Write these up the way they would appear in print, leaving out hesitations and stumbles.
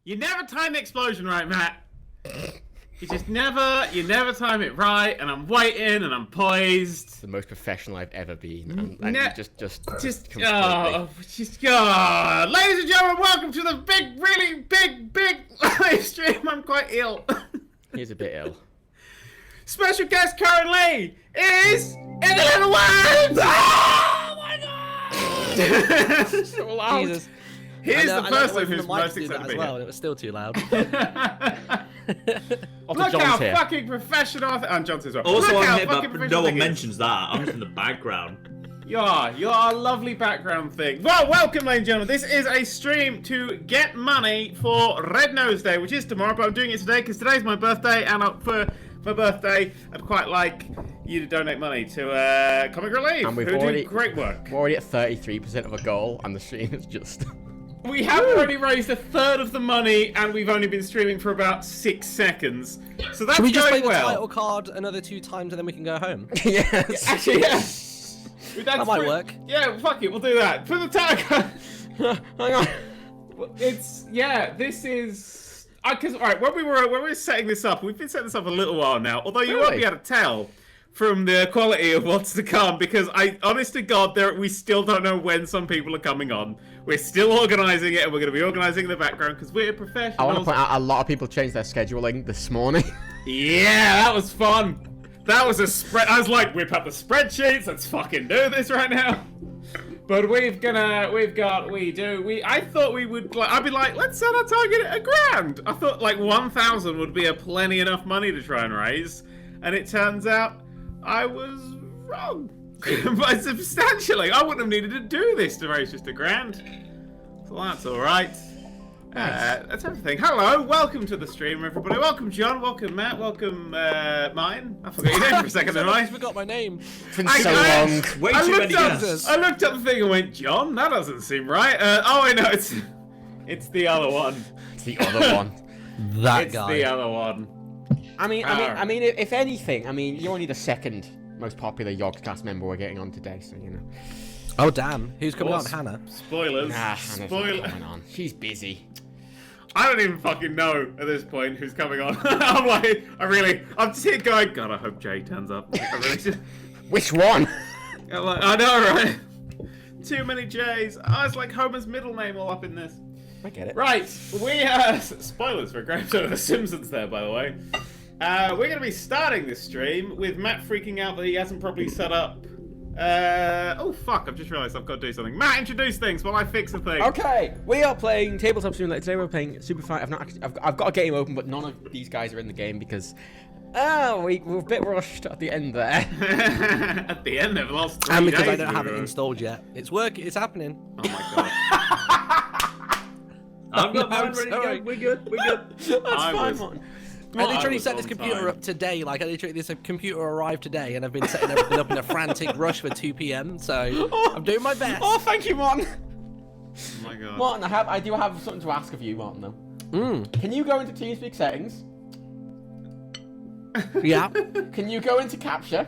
You never time the explosion right, Matt. You never time it right, and I'm waiting, and I'm poised. It's the most professional I've ever been. And just completely. Ladies and gentlemen, welcome to the really big live stream. I'm quite ill. He's a bit ill. Special guest currently is InTheLittleWood. Oh my god! So loud. Jesus. Here's the person who's most excited to be well, and it was still too loud. Look how fucking professional. And John's as well. Also, I'm here, but no one mentions that. I'm just in the background. You're a lovely background thing. Well, welcome, ladies and gentlemen. This is a stream to get money for Red Nose Day, which is tomorrow, but I'm doing it today because today's my birthday, and for my birthday, I'd quite like you to donate money to Comic Relief, and who do great work. We're already at 33% of a goal, and the stream is just... We have already raised a third of the money, and we've only been streaming for about 6 seconds. So that's Should we just play the well. title card another 2 times and then we can go home? Yes. Actually, yes. That might work. Yeah, fuck it, we'll do that. For the title card. Hang on. This is... Because, alright, when we were setting this up, we've been setting this up a little while now, although you won't be able to tell from the quality of what's to come, because honest to God, we still don't know when some people are coming on. We're still organising it, and we're going to be organising in the background, because we're professionals. I want to point out, a lot of people changed their scheduling this morning. Yeah, that was fun. That was a spread. I was like, whip up the spreadsheets, let's fucking do this right now. But I thought we would, I'd be like, let's set our target at $1,000. I thought like 1,000 would be plenty enough money to try and raise, and it turns out I was wrong. But substantially. I wouldn't have needed to do this to raise just $1,000. So that's alright. Nice. That's everything. Hello, welcome to the stream, everybody. Welcome, John. Welcome, Matt. Welcome, mine. I forgot your name for a second, didn't I? I forgot my name. It's been so long. Way too many guesses. I looked up the thing and went, John? That doesn't seem right. Oh, I know. It's the other one. It's the other one. It's the other one. I mean, if anything, you're only the second most popular Yogscast member we're getting on today, so you know. Oh damn! Who's coming on, Hannah? Spoilers. Nah, Hannah's not coming on. She's busy. I don't even fucking know at this point who's coming on. I'm just here going, God, I hope Jay turns up. Which one? I know, right? Too many J's. Oh, it's like Homer's middle name all up in this. I get it. Right, spoilers for a great episode of The Simpsons there, by the way. We're going to be starting this stream with Matt freaking out that he hasn't properly set up. Oh fuck! I've just realised I've got to do something. Matt, introduce things while I fix a thing. Okay, we are playing Tabletop Simulator. Today we're playing Superfight. I've got a game open, but none of these guys are in the game because we're a bit rushed at the end there. At the end, they've lost 3 days. And because I don't have it installed yet. It's working. It's happening. Oh my god. I've got mine ready to go. We're good. That's fine, man. I literally set this computer up today. This computer arrived today, and I've been setting everything up in a frantic rush for 2 PM. So I'm doing my best. Oh, thank you, Martin. Oh my god. Martin, I do have something to ask of you, Martin. Though. Can you go into TeamSpeak settings? Yeah. Can you go into capture?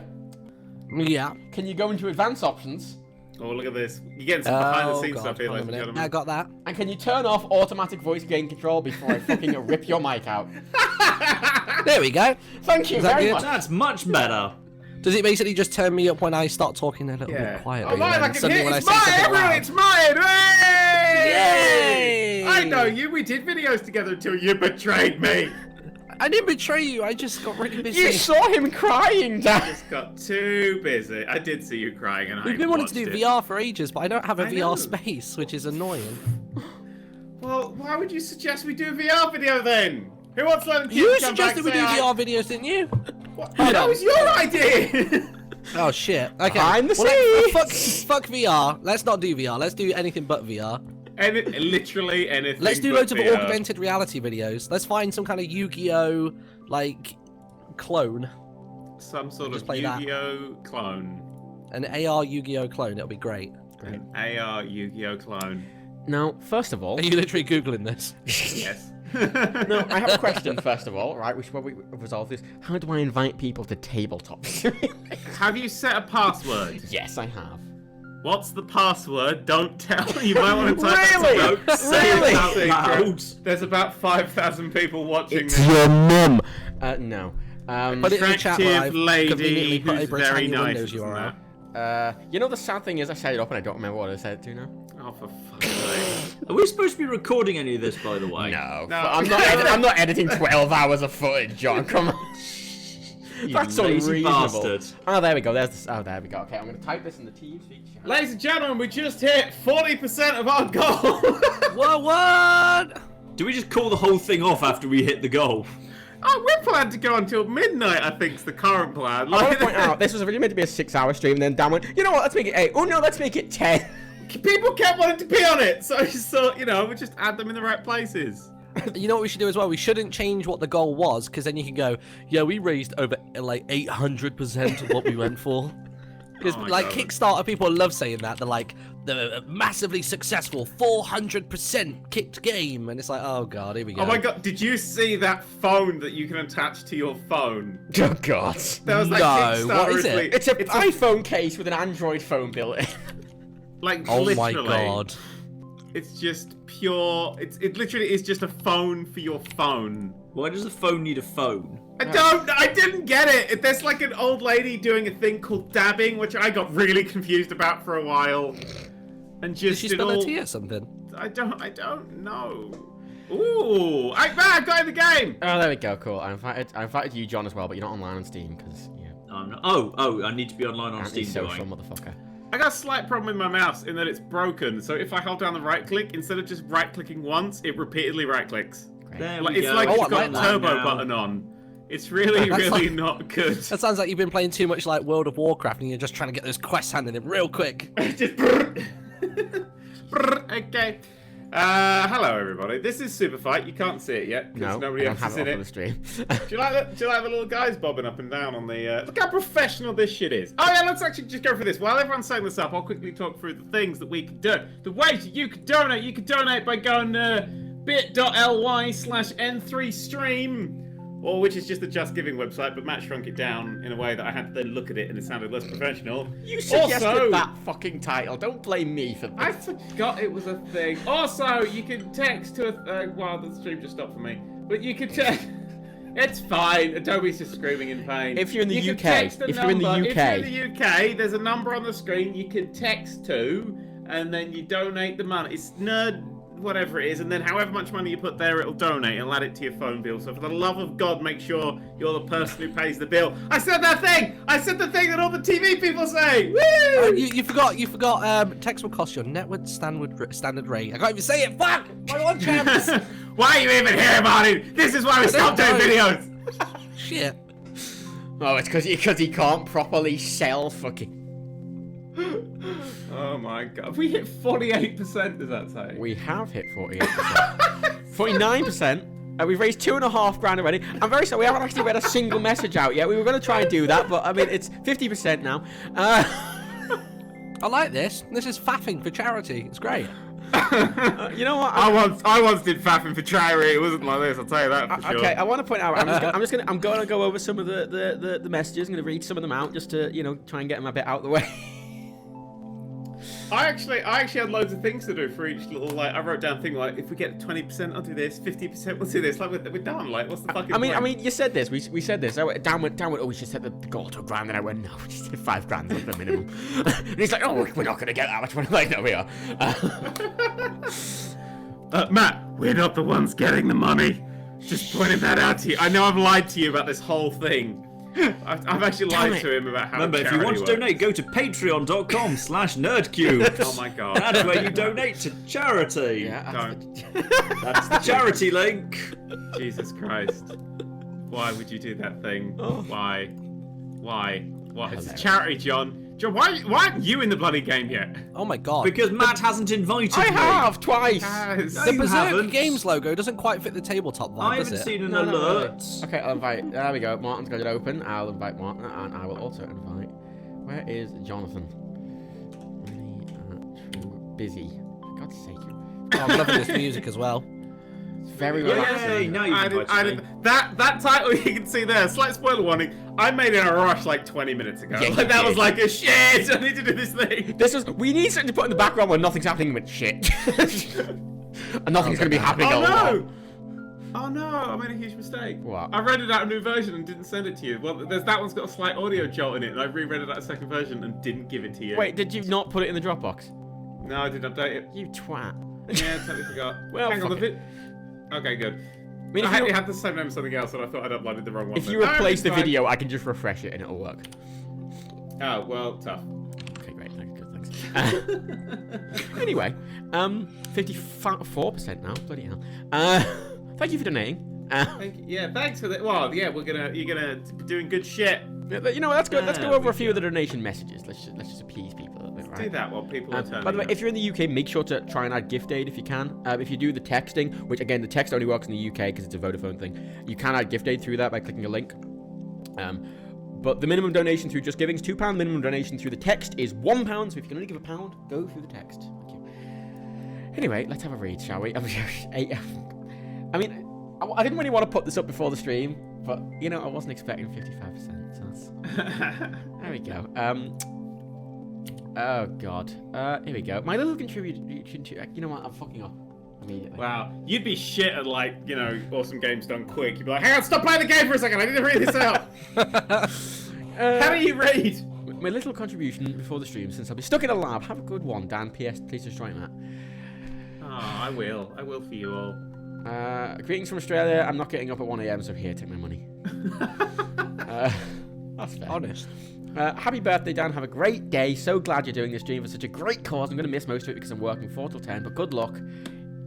Yeah. Can you go into advanced options? Oh, look at this. You're getting some behind-the-scenes stuff here, ladies and gentlemen. I got that. And can you turn off automatic voice gain control before I fucking rip your mic out? There we go. Thank you very much. That's much better. Does it basically just turn me up when I start talking a little bit quietly? Oh, mine, I can hear when it's I say mine, something everyone, loud? it's mine! Yay! I know you, we did videos together until you betrayed me. I didn't betray you, I just got really busy. You saw him crying, Dad! I just got too busy. I did see you crying and We've been wanting to do VR for ages, but I don't have a VR space, which is annoying. Well, why would you suggest we do a VR video then? Who wants to let You suggested we do VR videos, didn't you? What? That was your idea! Oh shit. Okay. I'm the fuck VR. Let's not do VR. Let's do anything but VR. Literally anything. Let's do but loads of VR. augmented reality videos. Let's find some kind of Yu-Gi-Oh! Clone. Some sort Just of play that. Yu-Gi-Oh! Clone. An AR Yu-Gi-Oh! Clone. It'll be great. An AR Yu-Gi-Oh! Clone. Now, first of all... Are you literally Googling this? Yes. No, I have a question first of all, right? We should probably resolve this. How do I invite people to Tabletop? Have you set a password? Yes, I have. What's the password? Don't tell. You might want to type Really? Don't say Really? it out Loud. secret. There's about 5,000 people watching It's this. your mum. No. Put it in the chat where I've Attractive lady conveniently put a who's very Britannia nice. Windows isn't URL. that? You know the sad thing is I set it up and I don't remember what I set it to now. Oh, for fuck's sake. Are we supposed to be recording any of this, by the way? No. No. I'm not editing 12 hours of footage, John. Come on. That's lazy unreasonable. bastard. Oh, there we go. Oh, there we go. Okay, I'm gonna type this in the TeamSpeak chat. Ladies and gentlemen, we just hit 40% of our goal. What? Do we just call the whole thing off after we hit the goal? Oh, we're planned to go until midnight, I think, is the current plan. I want to point out, this was really meant to be a 6-hour stream, and then Dan went, you know what, let's make it 8. Oh no, let's make it 10. People kept wanting to be on it, so I just thought, we just add them in the right places. You know what we should do as well? We shouldn't change what the goal was, because then you can go, yeah, we raised over like 800% of what we went for. Because Oh my like God. Kickstarter, people love saying that. They're like, the massively successful 400% kicked game, and it's like, oh god, here we go. Oh my god, did you see that phone that you can attach to your phone? Oh god. There was No, Kickstarter what is recently. it? It's an iPhone case with an Android phone built in. Like, Oh literally. my god. It's just pure. It literally is just a phone for your phone. Why does the phone need a phone? I didn't get it. There's like an old lady doing a thing called dabbing, which I got really confused about for a while. And Did just she it spill all. a tea or something? I don't know. Ooh, I got in the game. Oh, there we go, cool. I invited you, John, as well, but you're not online on Steam, because, yeah. Oh, I need to be online on Steam, do Antisocial I? motherfucker. I got a slight problem with my mouse in that it's broken. So if I hold down the right click, instead of just right clicking once, it repeatedly right clicks. There Like, we it's go. like Oh, it's I got like a that turbo now. button on. It's really, That's really like- not good. That sounds like you've been playing too much like World of Warcraft and you're just trying to get those quests handed in real quick. Just brrr. Brrr. Okay. Hello everybody. This is Superfight. You can't see it yet because No, nobody I don't else have is it in up on it. the stream. Do you like the little guys bobbing up and down on the? Look how professional this shit is. Oh yeah, let's actually just go for this. While everyone's setting this up, I'll quickly talk through the things that we could do. The ways that you could donate. You could donate by going to bit.ly/n3stream. Or which is just the Just Giving website, but Matt shrunk it down in a way that I had to then look at it and it sounded less professional. You suggested Also, that fucking title. Don't blame me for I this. forgot it was a thing. Also, you can text to a. Well, the stream just stopped for me. But you could text. It's fine. Adobe's just screaming in pain. If you're in the You UK, can text a if you're in the number. UK. If you're in the UK, there's a number on the screen you can text to, and then you donate the money. It's Nerd, whatever it is, and then however much money you put there, it'll donate. It'll add it to your phone bill. So for the love of God, make sure you're the person who pays the bill. I said that thing. I said the thing that all the TV people say. Woo! You forgot. Text will cost your network standard rate. I can't even say it. Fuck! My one chance. Why are you even here about it? This is why we stopped doing know. videos. Shit. Oh, it's because he can't properly sell fucking. Oh my God. We hit 48%, does that say? We have hit 48%. 49%. We've raised $2,500 already. I'm very sorry, we haven't actually read a single message out yet. We were going to try and do that, but I mean, it's 50% now. I like this. This is faffing for charity. It's great. You know what? I once did faffing for charity. It wasn't like this, I'll tell you that for sure. Okay, I want to point out. I'm going to go over some of the messages. I'm going to read some of them out just to try and get them a bit out of the way. I actually had loads of things to do for each little, I wrote down a thing like, if we get 20%, I'll do this, 50%, we'll do this. Like, we're done. Like, what's the fucking point? I mean, you said this. We said this. Dan went, oh, we should set the goal to $1,000. And I went, no, we just did $5,000 as the minimum. And he's like, oh, we're not going to get that much money. Like, no, we are. Matt, we're not the ones getting the money. Just pointing that out to you. I know I've lied to you about this whole thing. I've actually lied to him about how Remember, if you want to donate, go to patreon.com/nerdcube. Oh my God. That's where you donate to charity. Yeah. Don't. That's the charity link. Jesus Christ. Why would you do that thing? Why? It's a charity, John. John, why aren't you in the bloody game yet? Oh my god. Because Matt hasn't invited I me. have twice. Guys. the you Berserk haven't. Games logo doesn't quite fit the tabletop vibe, I does haven't it? seen an No, alert. Okay, I'll invite. There we go. Martin's got it open. I'll invite Martin, and I will also invite. Where is Jonathan? ManyATrueNerd. Busy. For God's sake. Oh, I'm loving this music as well. very Yeah, relaxing. now you can watch me. That title you can see there. Slight spoiler warning. I made it in a rush like 20 minutes ago. Yeah, Like that you was did. like a shit. I need to do this thing. We need something to put in the background when nothing's happening but shit. And nothing's going to be happening Oh a lot. no! Oh no! I made a huge mistake. What? I rented out a new version and didn't send it to you. Well, that one's got a slight audio jolt in it, and I re-rented out a second version and didn't give it to you. Wait, did you not put it in the Dropbox? No, I didn't update it. You twat. Yeah, totally forgot. Well, hang on, fuck it. Okay, good. I mean, I had the same name as something else, and I thought I'd uploaded the wrong one. if you then. replace it's the fine. video, I can just refresh it and it'll work. Oh well, tough. Okay, great. Good, thanks. Anyway, 54% now. Bloody hell. Thank you for donating. Yeah, thanks for that. Well, yeah, you're gonna be doing good shit. You know, that's good. Let's go There over we a few of go. the donation messages. Let's just appease people a little bit, right? Do that while people are turning. By the way, up. if you're in the UK, make sure to try and add gift aid if you can. If you do the texting, which again, the text only works in the UK because it's a Vodafone thing, you can add gift aid through that by clicking a link. But the minimum donation through Just Giving is £2. Minimum donation through the text is £1. So if you can only give £1, go through the text. Thank you. Anyway, let's have a read, shall we? I mean, I didn't really want to put this up before the stream, but you know, I wasn't expecting 55%. So that's... There we go. Oh god. Here we go. My little contribution to... You know what? I'm fucking up immediately. Wow, you'd be shit at like, you know, awesome games done quick. You'd be like, hang on, stop playing the game for a second. I need to read this out. How do you read? My little contribution before the stream, since I'll be stuck in a lab. Have a good one, Dan. P.S. Please destroy that. Oh, I will. I will for you all. Greetings from Australia. I'm not getting up at 1 a.m, so here, take my money. That's fair. Honest. Happy birthday, Dan. Have a great day. So glad you're doing this stream for such a great cause. I'm going to miss most of it because I'm working 4 till 10, but good luck.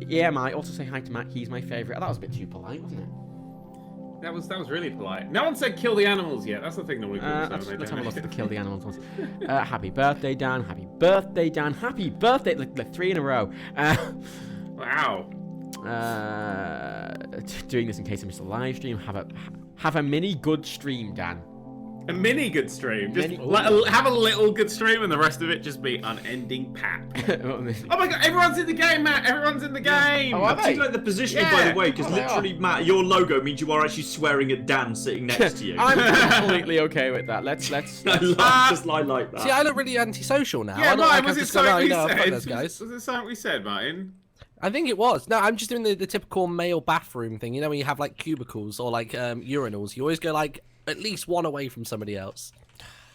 EMI. Also say hi to Matt. He's my favourite. That was a bit too polite, wasn't it? That was really polite. No one said kill the animals yet. That's the thing normally people say. Let's have a look at the kill the animals ones. Happy birthday, Dan. Happy birthday, Dan. Happy birthday. Like 3 in a row. Wow. Doing this in case I missed a live stream. Have a mini good stream, Dan. A mini good stream. Just Mini- have a little good stream and the rest of it just be unending pap. Oh my god, everyone's in the game, Matt. Everyone's in the game. Oh, are I they? do like the positioning, Yeah. by the way, because Oh, they literally, Matt, your logo means you are actually swearing at Dan sitting next to you. I'm completely okay with that. Let's Just lie like that. See, I look really antisocial now. Yeah, I look like Martin, I've was it just gone, something we no, fuck said? those guys. Was it something we said, Martin? I think it was. No, I'm just doing the typical male bathroom thing. You know, when you have like cubicles or like urinals, you always go like at least one away from somebody else.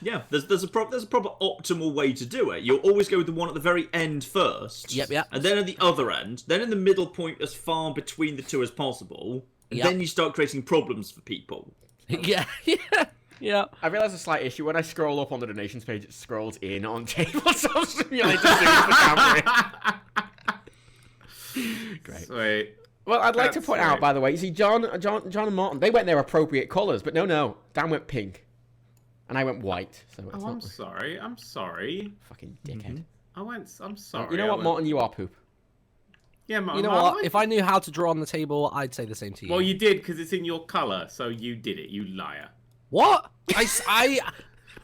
Yeah, there's a proper optimal way to do it. You'll always go with the one at the very end first. Yep. And then at the other end, then in the middle point as far between the two as possible. And Yep. then you start creating problems for people. Yeah. Yeah. I realize a slight issue when I scroll up on the donations page. It scrolls in on Tabletop Simulator Zoom for camera. Great. Sweet. Well, I'd like to That's point right. out, by the way, you see, John and Martin, they went their appropriate colours, but no, Dan went pink, and I went white. So it's Oh, not I'm sorry. I'm sorry. fucking dickhead. I'm sorry. You know what, Martin, you are poop. Yeah, Martin. You know what? If I knew how to draw on the table, I'd say the same to you. Well, you did because it's in your colour, so you did it. You liar. What? I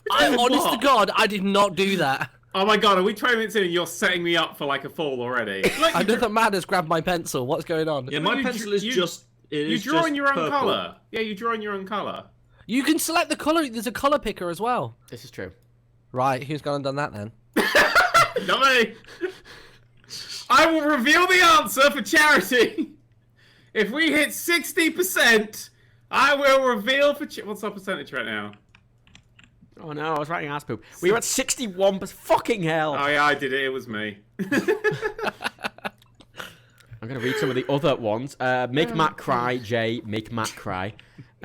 honest to God, I did not do that. Oh my god, are we 20 minutes in and you're setting me up for like a fall already? Like, I know that Matt has grabbed my pencil. What's going on? Yeah, my You pencil dr- is you- just... you draw in your own colour. Yeah, you draw in your own colour. You can select the colour. There's a colour picker as well. This is true. Right, who's gone and done that then? Not me. I will reveal the answer for charity. If we hit 60%, I will reveal for what's our percentage right now? Oh no, I was writing ass poop. We were at 61%. Fucking hell. Oh yeah, I did it. It was me. I'm going to read some of the other ones. Make Matt cry, Jay. Make Matt cry.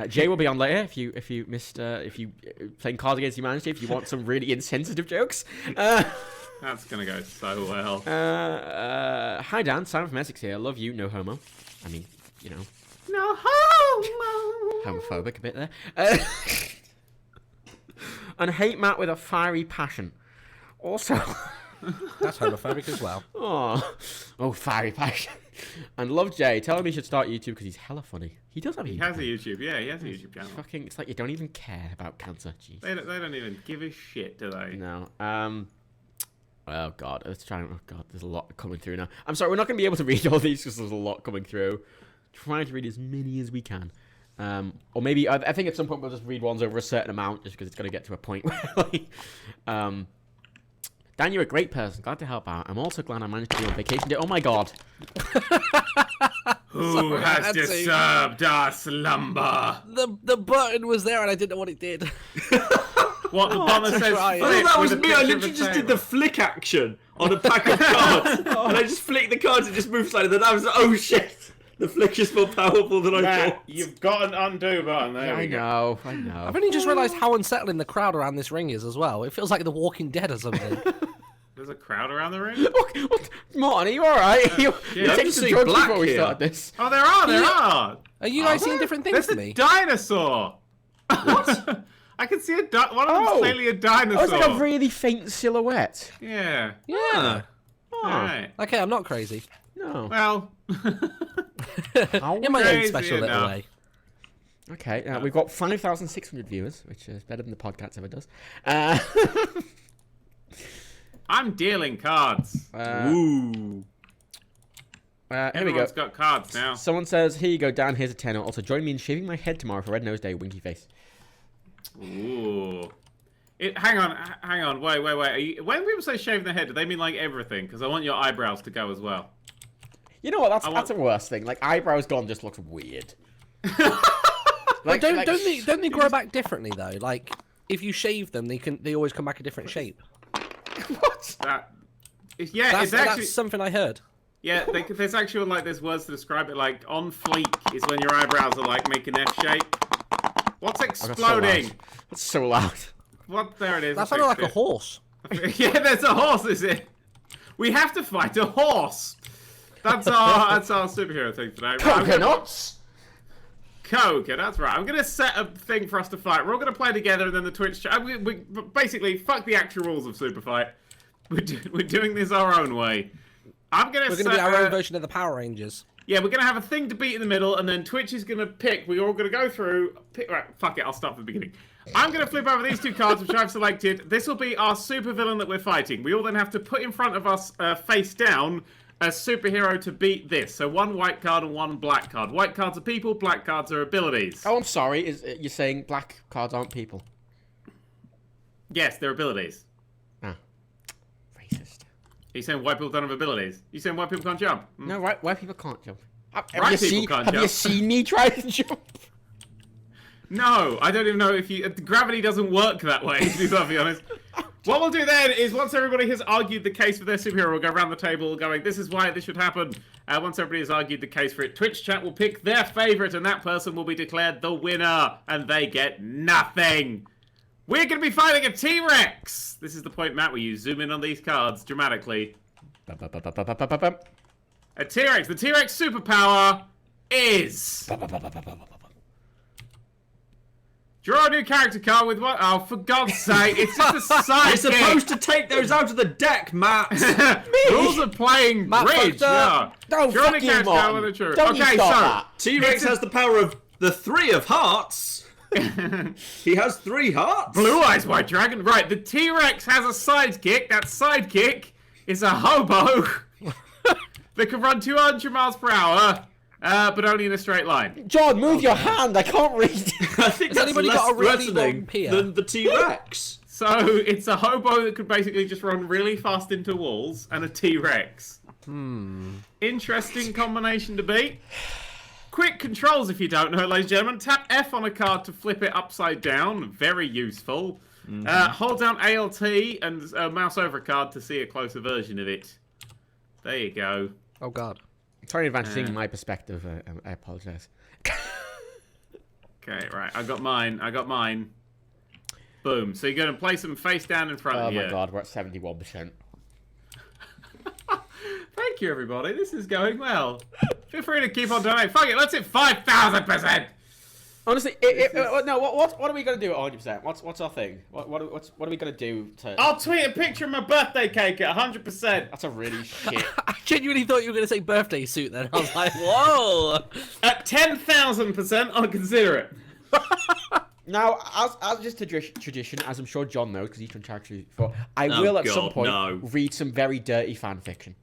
Jay will be on later if you missed playing Cards Against Humanity. If you want some really insensitive jokes. That's gonna go so well. Hi Dan, Simon from Essex here. Love you, no homo. I mean, you know, No homo. homophobic a bit there. And hate Matt with a fiery passion. Also, That's homophobic as well. oh, fiery passion. And love Jay. Tell him he should start YouTube because he's hella funny. He does have a He YouTube. has a YouTube. Yeah, he has a YouTube channel. Fucking, it's like you don't even care about cancer. Jeez. They don't even give a shit, do they? No. Oh god, let's try. Oh god, there's a lot coming through now. I'm sorry, we're not going to be able to read all these because there's a lot coming through. trying to read as many as we can. Or maybe I think at some point we'll just read ones over a certain amount, just because it's going to get to a point where, like, Dan, you're a great person. Glad to help out. I'm also glad I managed to be on vacation. Oh my god. Who has disturbed our slumber? The button was there and I didn't know what it did. What the button says? right. Oh, that was with a me. I picture of literally a just did table. the flick action on a pack of cards, and I just flicked the cards and just moved slightly. Then I was like, oh shit, the flick is more powerful than I Matt, thought. you've got an undo button. There I we go. know, I know. I've only just realised how unsettling the crowd around this ring is as well. It feels like The Walking Dead or something. There's a crowd around the ring. What? Martin, are you alright? You Yeah, taking I'm some seeing drugs black before we here. started this? Oh, there are. Are you guys seeing different things There's to a me? dinosaur. What? I can see one of them's Oh. clearly a dinosaur. Oh, it's like a really faint silhouette. Yeah. Yeah. Oh, Alright. Okay, I'm not crazy. no. Well. In my own Crazy special little enough. way. Okay, we've got 5,600 viewers, which is better than the podcast ever does. I'm dealing cards. Ooh. Here we go. Everyone's got cards now. Someone says, here you go, Dan, here's a tenner. Also, join me in shaving my head tomorrow for Red Nose Day, winky face. Ooh. Hang on. Wait. When people say shaving their head, do they mean like everything? Because I want your eyebrows to go as well. You know what, that's want- a worse thing. Like, eyebrows gone just looks weird. But don't they grow back differently though? Like if you shave them, they always come back a different shape. What? That's something I heard. Yeah, there's actually like there's words to describe it. Like on fleek is when your eyebrows are like making F shape. What's exploding? That's so loud. What? There it is. That I sounded like a fixed horse. it. Yeah, there's a horse. Is it? We have to fight a horse. That's our superhero thing today. Right, Coconuts? That's right. I'm gonna set a thing for us to fight. We're all gonna play together, and then the Twitch chat. We basically fuck the actual rules of Superfight. We're doing this our own way. We're going to be our own version of the Power Rangers. Yeah, we're gonna have a thing to beat in the middle, and then Twitch is gonna pick. We're all gonna go through. Right, fuck it. I'll start from the beginning. I'm gonna flip over these two cards, which I've selected. This will be our supervillain that we're fighting. We all then have to put in front of us, face down, a superhero to beat this. So one white card and one black card. White cards are people, black cards are abilities. Oh, I'm sorry. You're saying black cards aren't people? Yes, they're abilities. Ah. Racist. Are you saying white people don't have abilities? You saying white people can't jump? No, white people can't jump. White people can't Have you jump. seen me try to jump? No, I don't even know if gravity doesn't work that way, to be perfectly honest. What we'll do then is once everybody has argued the case for their superhero, we'll go around the table going, this is why this should happen. Once everybody has argued the case for it, Twitch chat will pick their favourite, and that person will be declared the winner, and they get nothing. We're going to be fighting a T-Rex. This is the point, Matt, where you zoom in on these cards dramatically. A T-Rex. The T-Rex superpower is... Draw a new character card with what? Oh, for God's sake, it's just a sidekick. You're supposed to take those out of the deck, Matt. Rules of playing Matt bridge. fucked up. Yeah. Don't Draw a new fucking character card Martin. with a true. Don't you Okay, stop so that. T-Rex has the power of the 3 of hearts. He has 3 hearts. Blue Eyes White Dragon. Right, the T-Rex has a sidekick. That sidekick is a hobo that can run 200 miles per hour, but only in a straight line. John, move your hand. I can't read. I think Has that's anybody less got a really threatening long pier? than the T-Rex. So it's a hobo that could basically just run really fast into walls, and a T-Rex. Interesting combination to beat. Quick controls, if you don't know, ladies and gentlemen. Tap F on a card to flip it upside down. Very useful. Hold down ALT and mouse over a card to see a closer version of it. There you go. Oh God. Sorry in advance, seeing my perspective. I apologize. Okay, right. I got mine. Boom. So you're going to place them face down in front Oh of you. my god, we're at 71%. Thank you, everybody. This is going well. Feel free to keep on donating. Fuck it. Let's hit 5,000%. Honestly, no. What are we gonna do at 100%? What's our thing? What are we gonna do to? I'll tweet a picture of my birthday cake at 100%. That's a really shit. I genuinely thought you were going to say birthday suit then. I was like, whoa. At 10,000%, I'll consider it. Now, as just tradition, as I'm sure John knows because he's been character before, I Oh, will at God, some point no. read some very dirty fan fiction.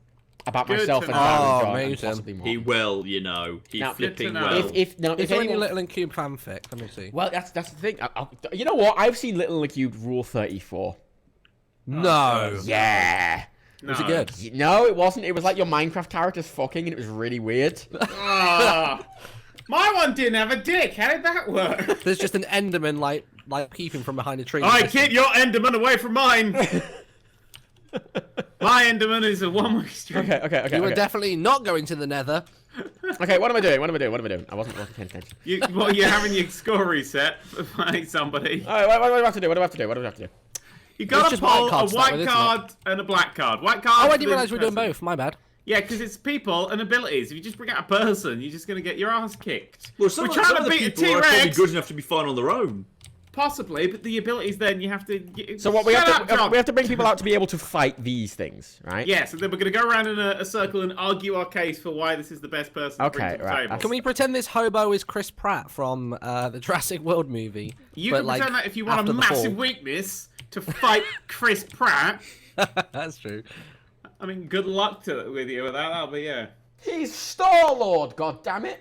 about Good myself to and know. Darren Oh, John and amazing. possibly more. He will, you know. He Now, flipping good to know. will. If Is there any anyone... Little and Cube fanfic? Let me see. Well, that's the thing. You know what? I've seen Little and Cube Rule 34. No. Yeah. Was it good? No, it wasn't. It was like your Minecraft characters fucking, and it was really weird. Ah. My one didn't have a dick. How did that work? There's just an Enderman like peeping from behind a tree. Alright, keep your Enderman away from mine. My Enderman is a one-way street. Okay. You were definitely not going to the Nether. Okay, what am I doing? I wasn't paying attention. You're having your score reset by somebody. Alright, what do I have to do? What do I have to do? You got to just pull white a cards that white way, isn't card and a black card. White card. Oh, I didn't realise we were doing both. My bad. Yeah, because it's people and abilities. If you just bring out a person, you're just going to get your ass kicked. Well, some We're of trying to the beat a people are probably T-Rex. good enough to be fine on their own. Possibly, but the abilities then you have to... So what we Shut have up, to John. we have to bring people out to be able to fight these things, right? Yeah, so then we're going to go around in a circle and argue our case for why this is the best person to bring Okay, to the right. table. Can we pretend this hobo is Chris Pratt from the Jurassic World movie? You but, can like, pretend that if you want after a the massive fall. weakness to fight Chris Pratt. That's true. I mean, good luck with you with that, but yeah. He's Star-Lord, goddammit!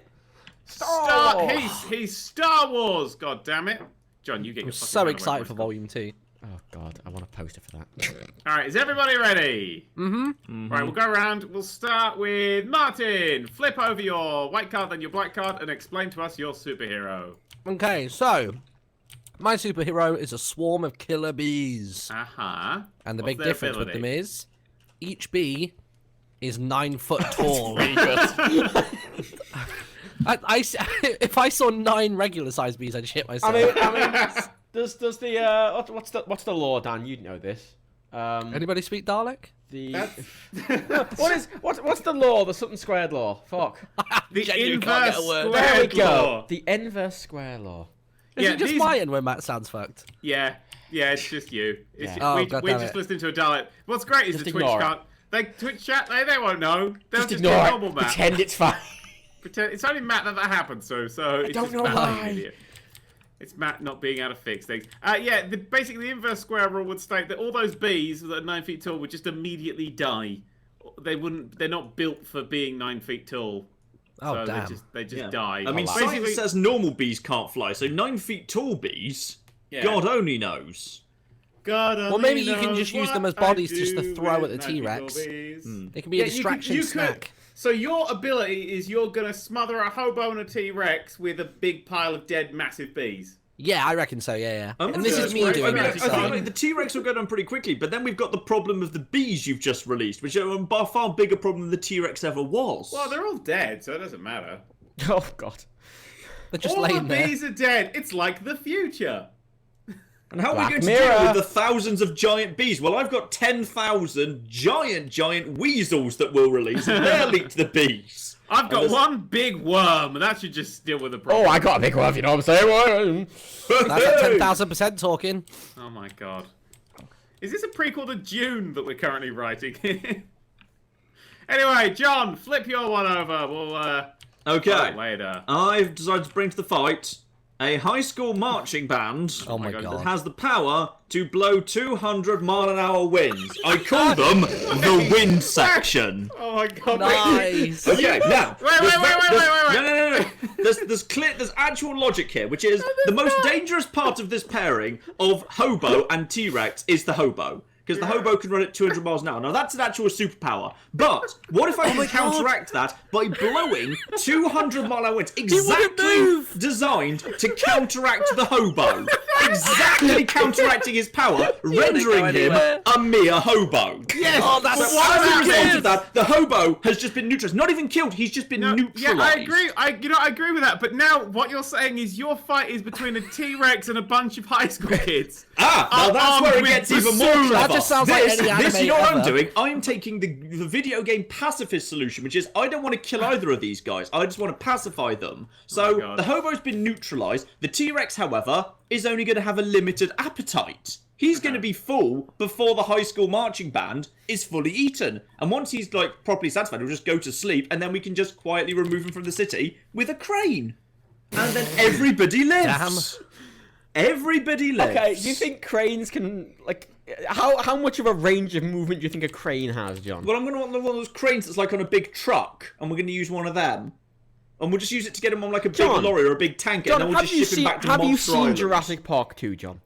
He's Star Wars, god damn it. John, you get your I'm fucking so runaway excited for voice. Volume 2. Oh god, I want a poster for that. Alright, is everybody ready? Right, we'll go around. We'll start with Martin. Flip over your white card, then your black card, and explain to us your superhero. Okay, so my superhero is a swarm of killer bees. Uh-huh. And the What's big their difference with ability? them is each bee is 9 foot tall. If I saw 9 regular sized bees, I'd shit myself. I mean, does the what's the law, Dan? You'd know this. Anybody speak Dalek? What's the law? The Sutton Squared law. Fuck. The Genuinely can't inverse get a word. There we squared go. law. The inverse square law. Is Yeah, it just these- mine when Matt sounds fucked? Yeah, it's just you. It's Yeah. Oh, we God we're damn just it. listening to a Dalek. What's great is Just the Twitch ignore it. can't. Twitch chat, they won't know. They'll Just just ignore get it. normal Matt. Pretend it's fine. Pretend it's only Matt that happens, so it's don't just know Matt being why. an idiot. It's Matt not being able to fix things. Yeah, basically the inverse square rule would state that all those bees that are 9 feet tall would just immediately die. They're not built for being 9 feet tall. Oh, So damn. they just Yeah. die. I mean, Basically- science says normal bees can't fly, so 9 feet tall bees, Yeah. God only knows. God Well, only maybe you can knows just use what them as I bodies just to do throw with at the 9 feet tall T-Rex. bees. They can be a Yeah, distraction you could. snack. So your ability is you're gonna smother a hobo and a T-Rex with a big pile of dead massive bees. Yeah, I reckon so, yeah. I'm And this gonna- is me I doing mean, it. I think like, the T-Rex will go down pretty quickly, but then we've got the problem of the bees you've just released, which are by a far bigger problem than the T-Rex ever was. Well, they're all dead, so it doesn't matter. Oh god. They're just all the laying there. bees are dead. It's like the future. And how are we Black going to Mirror. deal with the thousands of giant bees? Well, I've got 10,000 giant weasels that we'll release, and they'll eat the bees. I've got there's- one big worm, and that should just deal with the problem. Oh, I got a big one. You know what I'm saying? That's at 10,000% talking. Oh my god. Is this a prequel to Dune that we're currently writing? Anyway, John, flip your one over. We'll Okay, talk later. I've decided to bring to the fight a high school marching band Oh my God. god. that has the power to blow 200-mile-an-hour winds. I call them the wind section. Oh my god. Nice. Okay, now. Wait. No. There's actual logic here, which is the most dangerous part of this pairing of hobo and T-Rex is the hobo. Because the hobo can run at 200 miles an hour. Now, that's an actual superpower. But what if I can counteract that by blowing 200-mile-an-hour winds? Exactly designed to counteract the hobo. Exactly counteracting his power, rendering him anywhere. a mere hobo. Yes. Oh, that's but so what As a about result this? of that, the hobo has just been neutralized. Not even killed, he's just been neutralized. Yeah, I agree. I agree with that. But now what you're saying is your fight is between a T-Rex and a bunch of high school kids. Now that's armed where it with gets even more bassoons. clever. That just sounds like any this, you anime know what I'm ever. doing? I'm taking the video game pacifist solution, which is I don't want to kill either of these guys. I just want to pacify them. So God. the hobo's been neutralized. The T-Rex, however, is only going to have a limited appetite. He's going to be full before the high school marching band is fully eaten. And once he's like properly satisfied, he'll just go to sleep, and then we can just quietly remove him from the city with a crane. And then everybody lives. Damn. Everybody lives. Okay, do you think cranes can, like, how much of a range of movement do you think a crane has, John? Well, I'm going to want one of those cranes that's like on a big truck, and we're going to use one of them. And we'll just use it to get him on like a big lorry or a big tanker, and then we'll just ship him back to have you Monster seen Island. Jurassic Park 2, John?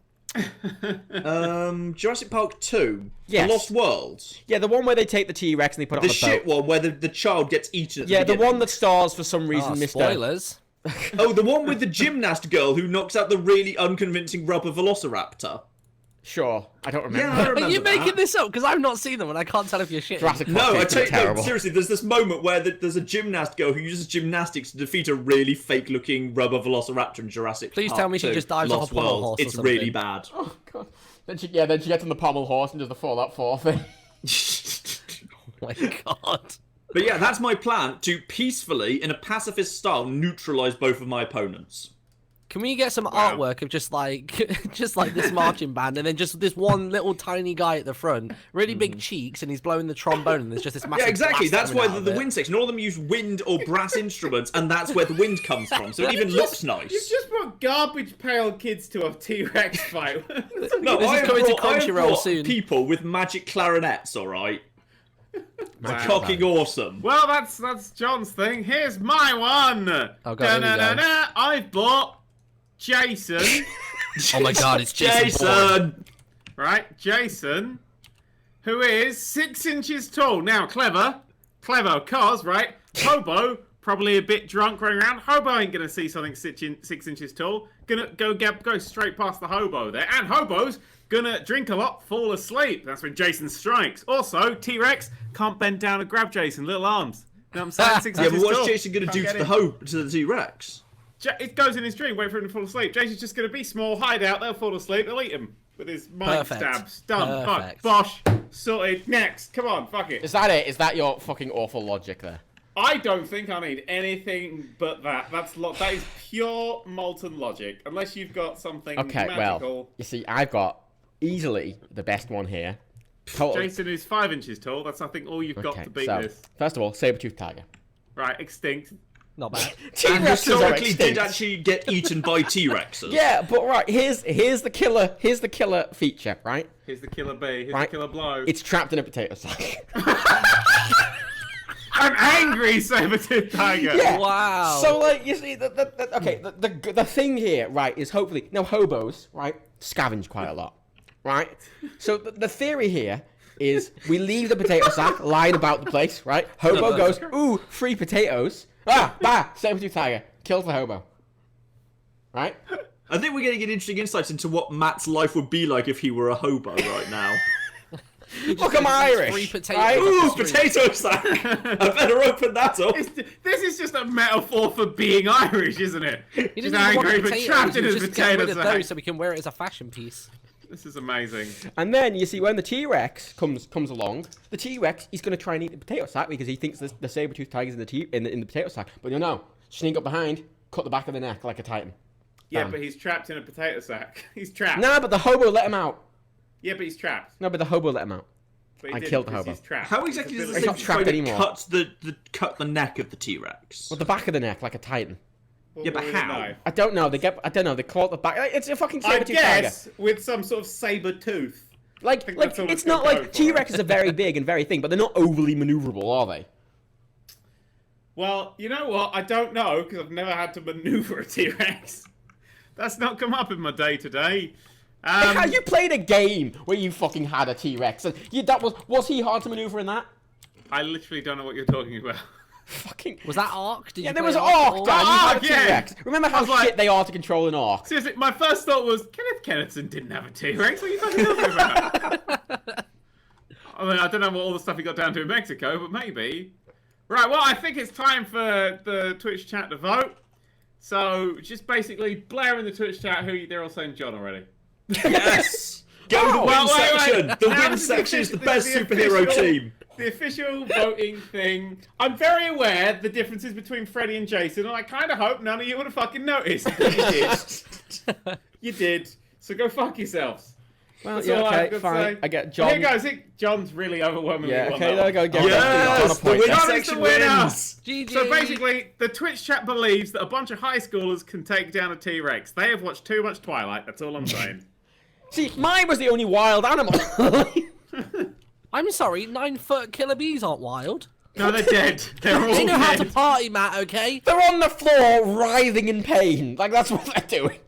Jurassic Park 2? Yes. The Lost World? Yeah, the one where they take the T-Rex and they put it on The a boat. shit one where the child gets eaten at Yeah, the the one beginning. that stars for some reason Mr. Spoilers. Oh, the one with the gymnast girl who knocks out the really unconvincing rubber velociraptor. Sure, I don't remember. Yeah, I remember Are you that. making this up? Because I've not seen them and I can't tell if you're shitting. Jurassic Park No, 2 I is tell you, no, terrible. seriously, there's this moment where there's a gymnast girl who uses gymnastics to defeat a really fake-looking rubber velociraptor in Jurassic Please Park tell me she 2, just dives off a Lost pommel World. horse or It's really something. bad. Oh god. Then she gets on the pommel horse and does the Fallout 4 thing. Oh my god. But yeah, that's my plan, to peacefully, in a pacifist style, neutralise both of my opponents. Can we get some artwork of just like this marching band and then just this one little tiny guy at the front, really big cheeks, and he's blowing the trombone and there's just this massive Yeah, exactly. blast That's coming why out of the it. wind section, all of them use wind or brass instruments, and that's where the wind comes from, so it even looks You've nice. just brought garbage pail kids to a T-Rex fight. No, This is I have coming to brought- I have Crunchyroll brought soon. people with magic clarinets, alright? Magic Fucking awesome. Well, that's John's thing. Here's my one. Oh, God, here we go. Da-na-na-na. I've bought Jason. Oh my god, it's Jason. Bourne. Jason! Right, Jason, who is 6 inches tall. Now, clever, cause, right, Hobo, probably a bit drunk running around. Hobo ain't gonna see something 6 inches tall. Gonna go straight past the Hobo there. And Hobo's gonna drink a lot, fall asleep. That's when Jason strikes. Also, T-Rex can't bend down and grab Jason, little arms. You know what I'm saying? 6 Yeah, inches but what's tall. Jason gonna Can't do get to the T-Rex? It goes in his dream, wait for him to fall asleep. Jason's just going to be small, hide out, they'll fall asleep, they'll eat him. With his mind Perfect. stabs. Done. Fuck. Perfect. Bosh. Sorted. Next. Come on, fuck it. Is that it? Is that your fucking awful logic there? I don't think I need anything but that. That is pure molten logic. Unless you've got something Okay, magical. well, you see, I've got easily the best one here. Total. Jason is 5 inches tall. That's, I think, all you've got Okay, to beat so, this. first of all, saber-toothed tiger. Right, extinct. Not bad. And T-Rexes are historically did extinct. actually get eaten by T-Rexes. Yeah, but right, here's the killer feature, right? Here's the killer bee. Here's Right. the killer blow. It's trapped in a potato sack. An angry saber-toothed tiger. Yeah. Wow. So like you see, the thing here, right, is hopefully now hobos, right, scavenge quite a lot, right? So the theory here is we leave the potato sack lying about the place, right? Hobo goes, ooh, free potatoes. Ah, bah, saber-toothed tiger kills the hobo, right? I think we're getting an interesting insight into what Matt's life would be like if he were a hobo right now. Look, I'm Irish. Free potatoes. right? Ooh, potato sack! I better open that up. This is just a metaphor for being Irish, isn't it? He Just doesn't even want angry, but potatoes, trapped in he's his just getting potato rid of those sack. so we can wear it as a fashion piece. This is amazing. And then you see when the T-Rex comes along, the T-Rex he's going to try and eat the potato sack because he thinks the saber-toothed tiger's in the potato sack. But no, sneak up behind, cut the back of the neck like a titan. Yeah, Bam. but he's trapped in a potato sack. He's trapped. Nah, but the hobo let him out. Yeah, but he's trapped. No, but the hobo let him out. But he I didn't killed the because hobo. He's trapped. How exactly does the He's not same trapped spider anymore. cut the neck of the T-Rex? With the back of the neck like a titan. Yeah, but how? I don't know. I don't know. They call it the back. It's a fucking I saber-toothed tiger. guess with some sort of saber tooth. Like think that's all it's it's not gonna go like for. T-Rexes are very big and very thin, but they're not overly maneuverable, are they? Well, you know what? I don't know because I've never had to maneuver a T-Rex. That's not come up in my day to day. You played a game where you fucking had a T-Rex, and was he hard to maneuver in that? I literally don't know what you're talking about. Fucking. Was that Ark? Did Yeah, you there play was an Ark at Ark, all? Dan. You had a Ark, yeah. T-Rex. Remember how I was like- shit they are to control an Ark? Seriously, my first thought was Kenneth Kennison didn't have a T-Rex. What are you fucking talking about? I mean, I don't know what all the stuff he got down to in Mexico, but maybe. Right, well, I think it's time for the Twitch chat to vote. So, just basically blare in the Twitch chat who they're all saying John already. Yes! Go to the win Well, wait. section! The Now win this is section is the best the superhero official- team. The official voting thing. I'm very aware the differences between Freddy and Jason, and I kind of hope none of you would have fucking noticed. You did. You did. So go fuck yourselves. Well, That's yeah, all okay, I've got to fine. say. I get Well, John. here goes. John's really overwhelmingly Yeah, won okay, that there one. we go. Yes! The winner John is the section winner. wins! GG. So basically, the Twitch chat believes that a bunch of high schoolers can take down a T-Rex. They have watched too much Twilight. That's all I'm saying. See, mine was the only wild animal. I'm sorry, 9-foot killer bees aren't wild. No, they're dead. They're all They know how to dead. party, Matt, okay? They're on the floor, writhing in pain. Like, that's what they're doing.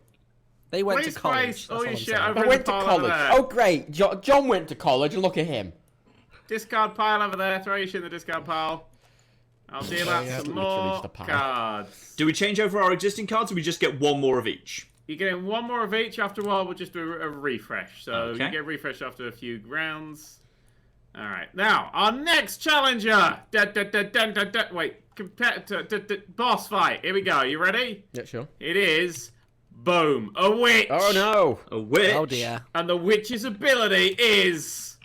They went Please to college. place That's all all your I'm shit saying. over They in went the to pile college. over there. Oh, great. John went to college, and look at him. Discard pile over there. Throw your shit in the discard pile. I'll deal out yeah, some literally more just a pile. cards. Do we change over our existing cards, or we just get one more of each? You're getting one more of each. After a while, we'll just do a refresh. So Okay. you get refresh after a few rounds. All right. Now, our next challenger. Wait. Boss fight. Here we go. You ready? Yeah, sure. It is... Boom. A witch. Oh, no. A witch. Oh dear. And the witch's ability is...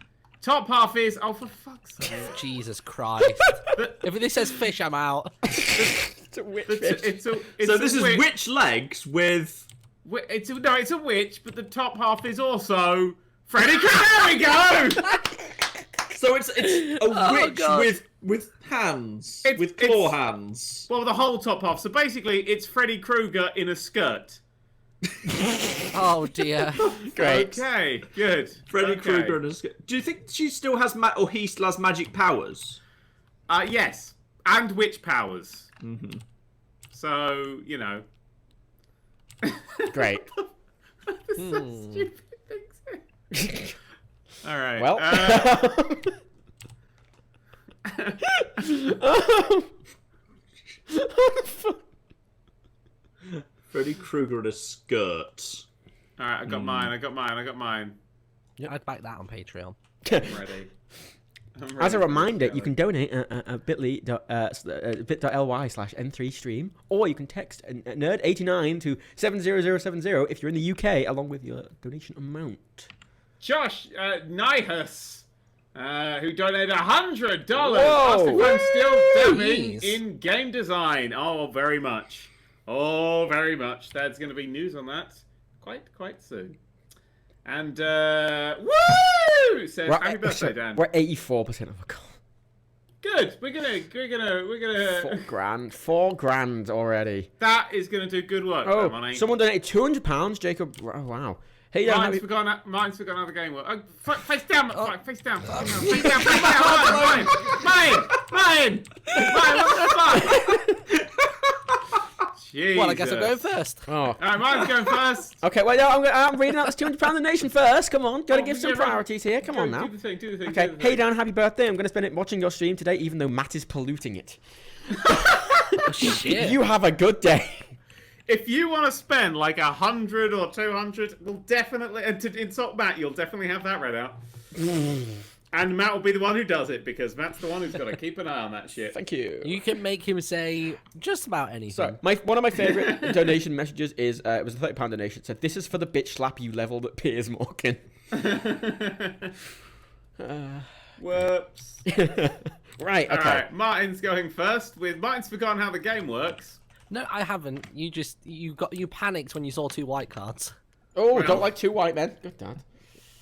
Top half is... Oh, for fuck's sake. Jesus Christ. If this says fish, I'm out. It's a witch fish. It's So a this is witch. witch legs with... It's a witch, but the top half is also Freddy Krueger. There we go. So it's a witch God. with hands, It's- with claw it's- hands. Well, the whole top half. So basically, it's Freddy Krueger in a skirt. Oh dear. Great. Okay, good. Freddy Okay. Krueger and his... Do you think she still has or he still has magic powers? Yes, and witch powers. Mm-hmm. So you know. Great. So stupid things. All right. Well. Freddy Krueger in a skirt. All right. I got mine. I got mine. I'd back that on Patreon. I'm ready. As a reminder, you can donate at bit.ly/n3stream, or you can text nerd89 to 70070 if you're in the UK, along with your donation amount. Josh Nihus, who donated $100. Whoa! Asked if I'm still dabbing Jeez. in game design. Oh, very much. Oh, very much. There's going to be news on that quite soon. And woo! Says happy birthday, Dan. We're 84% of a goal. Good. We're gonna. $4,000 already. That is gonna do good work. Oh, that money. someone donated £200, Jacob. Oh, wow. Hey, Dan, Mine's forgotten how the game works. Face down, face down, face down, mine. What the fuck? Jesus. Well, I guess I'm going first. Oh. All right, mine's going first. Okay, well, no, I'm reading out this £200 donation first. Come on, gotta give some yeah, right. priorities here. Come on now. Do the thing. Okay, hey Dan, happy birthday. I'm gonna spend it watching your stream today, even though Matt is polluting it. Shit. You have a good day. If you want to spend like 100 or 200, we'll definitely insult Matt. You'll definitely have that read out. And Matt will be the one who does it because Matt's the one who's got to keep an eye on that shit. Thank you. You can make him say just about anything. So, one of my favourite donation messages is, it was a £30 donation. It said, "This is for the bitch slap you leveled at Piers Morgan." Whoops. Right, okay. Alright, Martin's going first. Martin's forgotten how the game works. No, I haven't. You panicked when you saw 2 white cards. Oh, Well. don't like 2 white men. Good dad.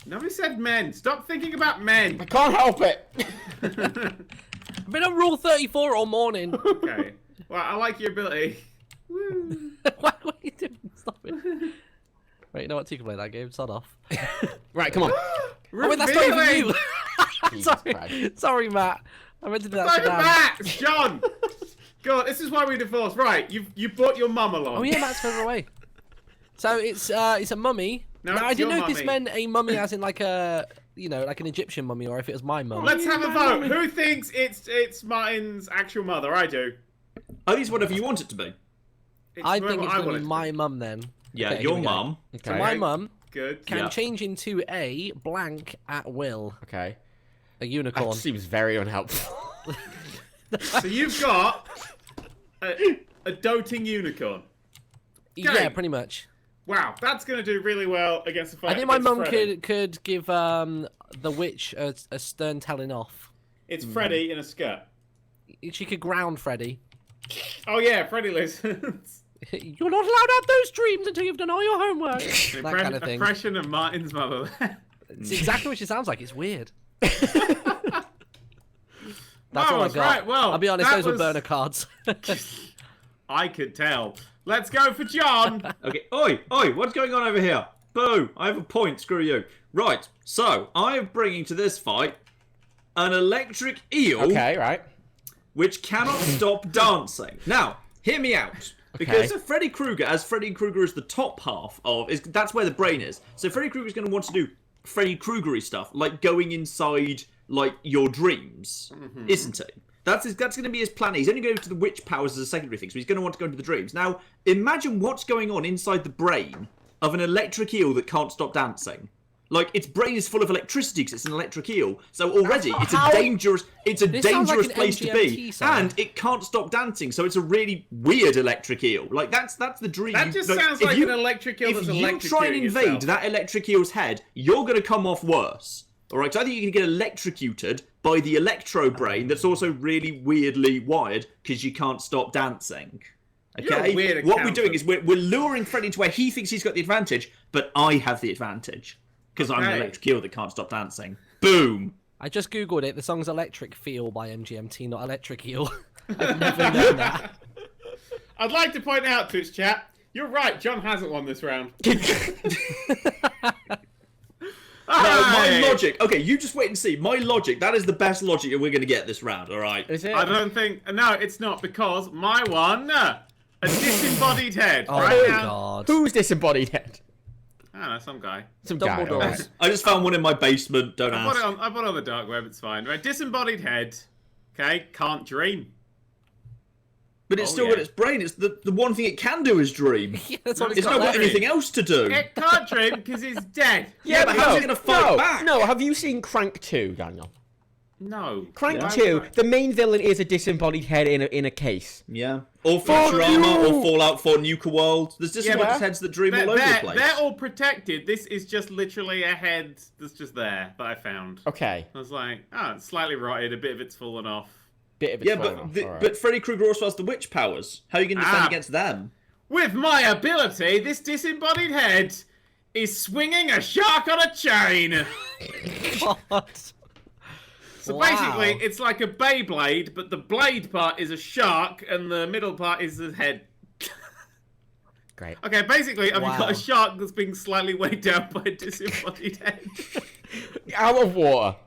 Nobody said men. Stop thinking about men. I can't help it. I've been on rule 34 all morning. Okay. Well, I like your ability. Woo. What are you doing? Stop it. Wait, you know what? You can play that game. Sod off. Right, come on. Oh, wait, that's not even you. Jesus Christ. Sorry, Matt. I meant to do that Don't to Dan. Matt! It's John! God, this is why we divorced. Right, you brought your mum along. Oh yeah, Matt's further away. So it's a mummy. No, now, it's I didn't your know if this mummy. meant a mummy as in like a, like an Egyptian mummy, or if it was my mum. Let's have a vote. Who thinks it's Martin's actual mother? I do. At least whatever you want it to be. I whoever think it's I going want to it be my mum then. Yeah, Okay, here your we go. mum. So Okay. my mum Good. can Yeah. change into a blank at will, Okay. a unicorn. That seems very unhelpful. So you've got a doting unicorn. Yeah, Gang. pretty much. Wow, that's going to do really well against the fight. I think my against mum Freddy. could give the witch a stern telling off. It's Freddy in a skirt. She could ground Freddy. Oh yeah, Freddy listens. You're not allowed to have those dreams until you've done all your homework. that kind of thing. Impression of Martin's mother. It's exactly what she sounds like. It's weird. That's all I Marvelous, got. right, well, I'll be honest, that those were was- burner cards. I could tell. Let's go for John. Okay. Oi, what's going on over here? Boo! I have a point. Screw you. Right. So I am bringing to this fight an electric eel. Okay, right. Which cannot stop dancing. Now, hear me out. Because Freddy Krueger, as Freddy Krueger is the top half of, that's where the brain is. So Freddy Krueger is going to want to do Freddy Krueger-y stuff, like going inside, like, your dreams, isn't he? That's going to be his plan. He's only going to the witch powers as a secondary thing, so he's going to want to go into the dreams. Now, imagine what's going on inside the brain of an electric eel that can't stop dancing. Like, its brain is full of electricity because it's an electric eel. So already, it's a dangerous place to be. And it can't stop dancing, so it's a really weird electric eel. Like, that's the dream. That just sounds like an electric eel that's electrocuting If you try and invade that electric eel's head, you're going to come off worse. Alright, so I think you're going to get electrocuted by the electro brain that's also really weirdly wired because you can't stop dancing. Okay? What we're doing is we're luring Freddy to where he thinks he's got the advantage, but I have the advantage. Because I'm an electric eel that can't stop dancing. Boom! I just googled it. The song's Electric Feel by MGMT, not Electric Eel. I've never known that. I'd like to point out, Twitch chat, you're right, John hasn't won this round. My logic. Okay, you just wait and see. My logic, that is the best logic that we're going to get this round, alright? Is it? I don't think... No, it's not, because my one... A disembodied head. Oh, right my now. God. Who's disembodied head? I don't know, some guy. Some guy. Dumbledore. Alright. I just found one in my basement, don't I ask. put it on the dark web, it's fine. Right, disembodied head. Okay, can't dream. But it's still got its brain. It's the one thing it can do is dream. Yeah, that's what It's not got anything else to do. It can't dream because it's dead. Yeah, but how's it going to fight back? No, have you seen Crank 2, Daniel? No. Crank 2, the main villain is a disembodied head in a case. Yeah. Or Futurama, or Fallout 4 Nuka World. There's disembodied heads that dream all over the place. They're all protected. This is just literally a head that's just there that I found. Okay. I was like, oh, it's slightly rotted, a bit of it's fallen off. But Freddy Krueger also has the witch powers. How are you going to defend against them? With my ability, this disembodied head is swinging a shark on a chain. What? So basically, it's like a Beyblade, but the blade part is a shark, and the middle part is the head. Great. Okay, basically, I've got a shark that's being slightly weighed down by a disembodied head. Out of water.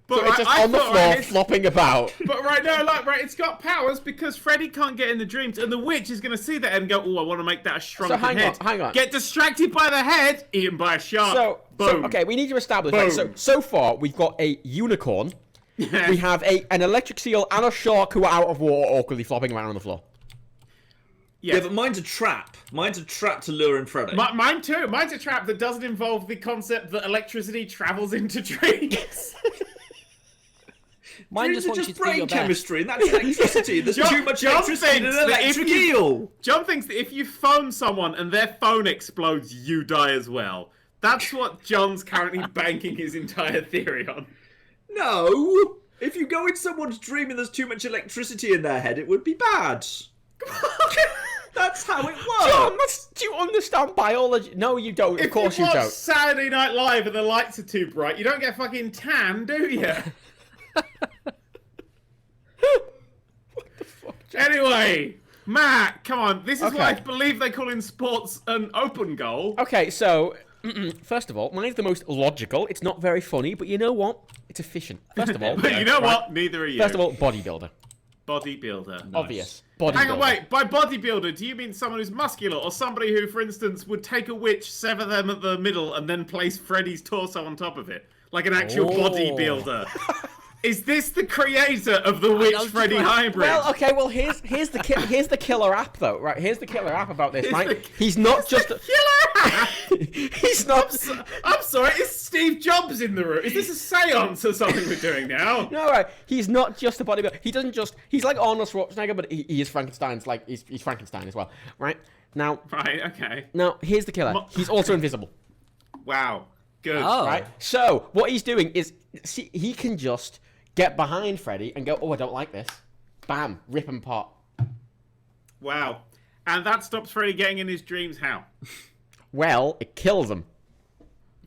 But So it's just on the floor, flopping about. But it's got powers because Freddy can't get in the dreams, and the witch is going to see that and go, oh, I want to make that a shrunken head. hang on. Get distracted by the head, eaten by a shark. Boom. Okay, we need to establish. Like, so far, we've got a unicorn. We have an electric seal and a shark who are out of water, awkwardly flopping around on the floor. Yeah, but mine's a trap. Mine's a trap to lure in Freddy. Mine too. Mine's a trap that doesn't involve the concept that electricity travels into dreams. Mine just wants you to do brain your chemistry, and that's electricity. There's too much electricity in an electric eel. John thinks that if you phone someone and their phone explodes, you die as well. That's what John's currently banking his entire theory on. No! If you go in someone's dream and there's too much electricity in their head, it would be bad. That's how it works. John, do you understand biology? No, you don't. Of course you If you watch don't. Saturday Night Live and the lights are too bright, you don't get fucking tan, do you? Anyway, Matt, come on. This is what I believe they call in sports an open goal. Okay, so first of all, mine's the most logical. It's not very funny, but you know what? It's efficient. First of all, but you know what? Neither are you. First of all, bodybuilder. Bodybuilder. Nice. Obvious. Bodybuilder. Hang on, wait. By bodybuilder, do you mean someone who's muscular, or somebody who, for instance, would take a witch, sever them at the middle, and then place Freddy's torso on top of it, like an actual bodybuilder? Is this the creator of the Witch Freddy hybrid? Well, okay. Well, here's the killer app though. Right, here's the killer app about this. Right, he's not just a killer app. He's not. I'm sorry. Is Steve Jobs in the room? Is this a séance or something we're doing now? No, right. He's not just a bodybuilder. He doesn't just. He's like Arnold Schwarzenegger, but he is Frankenstein's. Like he's Frankenstein as well. Right now. Right. Okay. Now here's the killer. He's also invisible. Wow. Good. Oh. Right. So what he's doing is, see, he can just get behind Freddy and go, oh, I don't like this. Bam, rip and pot. Wow. And that stops Freddy getting in his dreams how? Well, it kills him.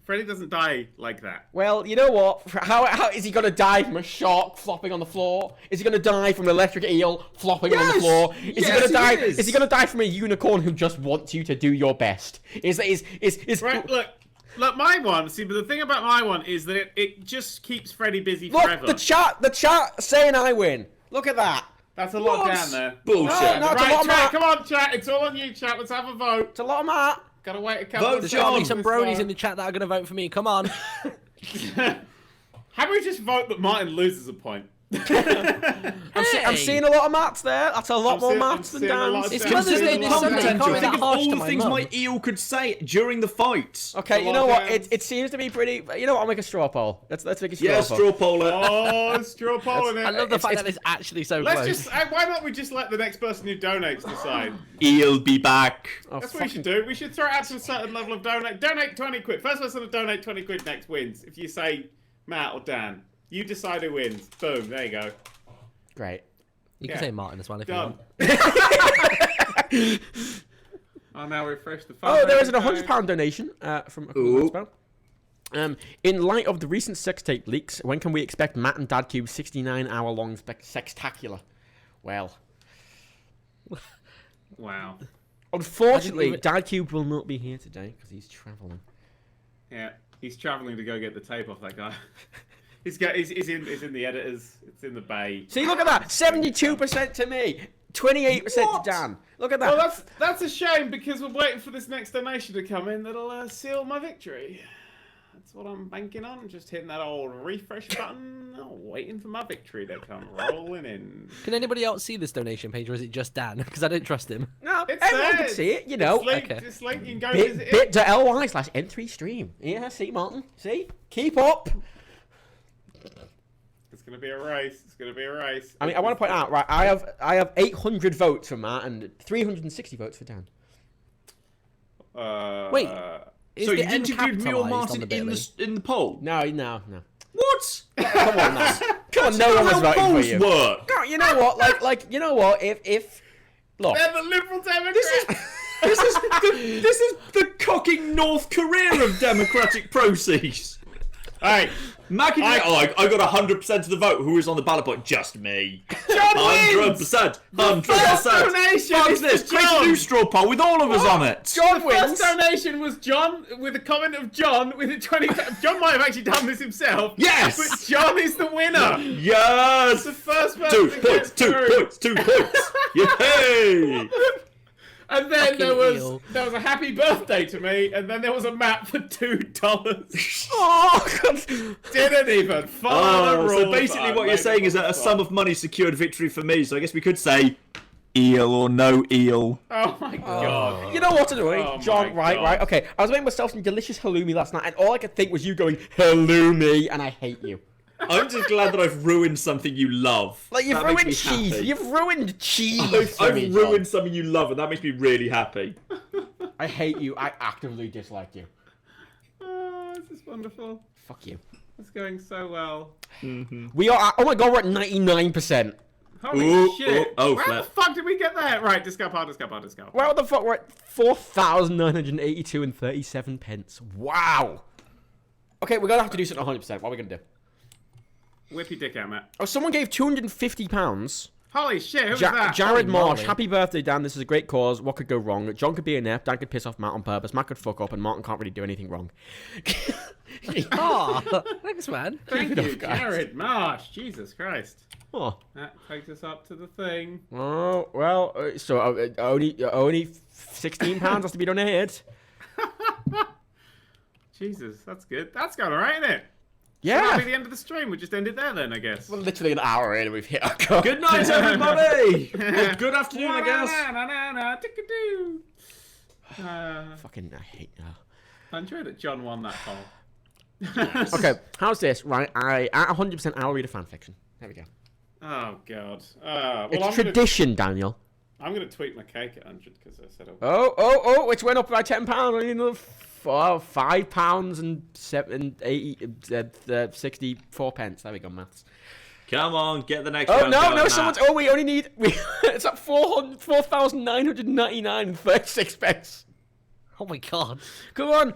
Freddy doesn't die like that. Well, you know what? How is he gonna die from a shark flopping on the floor? Is he gonna die from an electric eel flopping on the floor? Is he gonna die? Is he gonna die from a unicorn who just wants you to do your best? Right, look, my one. See, but the thing about my one is that it just keeps Freddy busy Look, forever. the chat saying I win. Look at that. That's a lot down there. Bullshit. No, it's a Right, lot of chat, Matt. come on, chat. It's all on you, chat. Let's have a vote. It's a lot of Matt. Gotta wait a couple Vote of for There's gotta be John. some bronies in the chat that are gonna vote for me. Come on. How about we just vote that Martin loses a point? I'm seeing a lot of Matts there. That's a lot more seeing- Matts I'm than seeing a lot Dan's. of It's Dan's. Mother's Day Seeing a this lot of Sunday. Dan's. Can't be Think that of harsh all to the my things mum. my eel could say during the fight. Okay, you a know lot what? of It seems to be pretty. You know what? I'll make a straw poll. Let's make a straw Yeah, poll. straw poller. Oh, straw poll in it. I love the fact that it's actually so Let's close. just. Why not we just let the next person who donates decide? Eel be back. Oh, That's what we should do. We should throw it out to a certain level of donate. Donate 20 quid. First person to donate 20 quid next wins. If you say Matt or Dan, you decide who wins. Boom. There you go. Great. You can Yeah. say Martin as well if you Done. want. I'll now refresh the. Oh, there is a fundraising page. £100 donation from Ooh. in light of the recent sex tape leaks, when can we expect Matt and Dad Cube's 69-hour-long sextacular? Well, Wow. unfortunately, even- Dad Cube will not be here today because he's traveling. Yeah, he's travelling to go get the tape off that guy. He's in the editors. It's in the bay. See, look at that. 72% to me. 28% to Dan. Look at that. Well, that's a shame because we're waiting for this next donation to come in that'll seal my victory. That's what I'm banking on. Just hitting that old refresh button, waiting for my victory to come rolling in. Can anybody else see this donation page, or is it just Dan? Because I don't trust him. No, It's everyone there. can see it, you know. It's linked. Okay. It's linked. You can go visit it. bit.ly/n3stream. Yeah, see, Martin. See? Keep up. It's gonna be a race. It's gonna be a race. I mean, I want to point out, right, I have 800 votes for Matt and 360 votes for Dan. Wait. Is So the you N didn't include me or capitalised Martin on the in Bitly? the poll? No. What? Come on, now. Come on, no That's one was not how voting for polls you. work. No, you know what? Like, you know what? If look, They're the Liberal Democrats. This is the cocking North Korea of democratic process. Hey, I got 100% of the vote. Who is on the ballot board? Just me. John wins. 100%. First 100%. donation Fuck is this. to Create a John. new straw poll with all of us on it. John The wins. first donation was John with a comment of John with a 20. John might have actually done this himself. Yes. But John is the winner. Yes. The first person 2 to points. get 2 through. points. 2 points. Yay. And then Fucking there was eel. a happy birthday to me, and then there was a map for $2. Oh, God. Didn't even follow the Oh, rules. so basically what you're saying is that a sum of money secured victory for me. So I guess we could say eel or no eel. Oh my god. You know what to do, eh? Oh John, my God. right. Okay, I was making myself some delicious halloumi last night, and all I could think was you going, halloumi, and I hate you. I'm just glad that I've ruined something you love. Like, you've That makes ruined me cheese. happy. You've ruined cheese. for me, I've John. ruined something you love, and that makes me really happy. I hate you. I actively dislike you. Oh, this is wonderful. Fuck you. It's going so well. We are. Oh my god, we're at 99%. Holy Ooh, shit. oh, Where flip. the fuck did we get there? Right, discount power. Well, what the fuck? We're at 4,982 and 37 pence. Wow. Okay, we're gonna have to do something 100%. What are we gonna do? Whip your dick out, Matt. Oh, someone gave £250. Holy shit, who was that? Jared Holy Marsh, moly. happy birthday, Dan. This is a great cause. What could go wrong? John could be inept. Dan could piss off Matt on purpose. Matt could fuck up, and Martin can't really do anything wrong. Oh, thanks, man. Thank Good you, enough, guys. Jared Marsh. Jesus Christ. Oh, That takes us up to the thing. oh well. So only £16 has to be donated. Jesus, that's good. That's going alright, isn't it? Yeah. That'll be the end of the stream. We just end it there then, I guess. Well, literally an hour in, and we've hit our goal. Good night, everybody. Well, good afternoon, I guess. Fucking, I hate you. I enjoyed that John won that poll. Okay, how's this? Right, at 100%, I'll read a fanfiction. There we go. Oh god. Well, It's I'm tradition, Daniel. gonna tweak my cake at 100 because I said. Oh! It went up by £10. I need another £5 and 64 pence. There we go, maths. Come on, get the next Oh round no! going, Matt. Someone's. Oh, we only need. It's at 4,999 and 36 pence. Oh my god. Come on!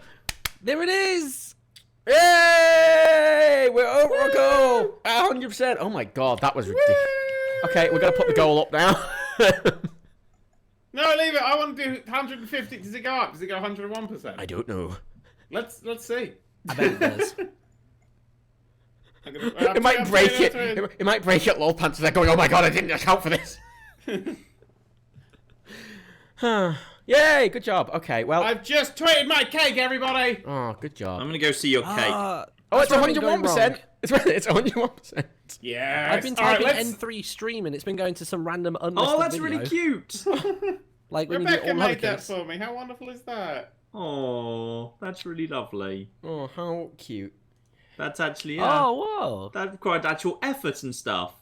There it is. Yay! We're over a goal! 100%. Oh my god, that was ridiculous. Okay, we're gonna put the goal up now. No, leave it. I want to do 150. Does it go up? Does it go 101%? I don't know. Let's see. I bet it does. It might break it. It might break it. Lol pants are going, oh my god, I didn't account for this. Yay, good job. Okay, well. I've just tweeted my cake, everybody. Oh, good job. I'm gonna go see your cake. Oh, it's 101%. It's 101%. Yeah. I've been typing N3 stream and it's been going to some random unlisted Oh, that's video. really cute. Like when you do it Rebecca all made that lowercase. for me. How wonderful is that? Oh, that's really lovely. Oh, how cute. That's actually Oh, whoa. that required actual effort and stuff.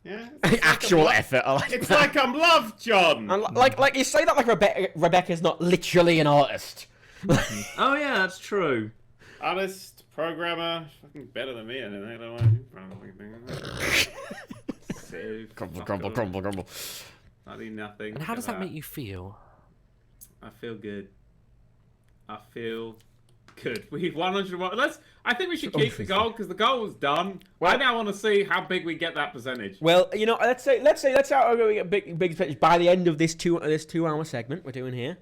Yeah. Actual effort. I like It's that. like I'm loved, John. And like you say that like Rebecca's not literally an artist. Oh yeah, that's true. Honest programmer, fucking better than me. I don't know. Crumble. I do nothing. And how does that make you feel? I feel good. I feel good. We 101. I think we should keep the goal because the goal was done. Well, I now want to see how big we get that percentage. Well, you know, let's say we're going to get big percentage by the end of this 2-hour segment we're doing here,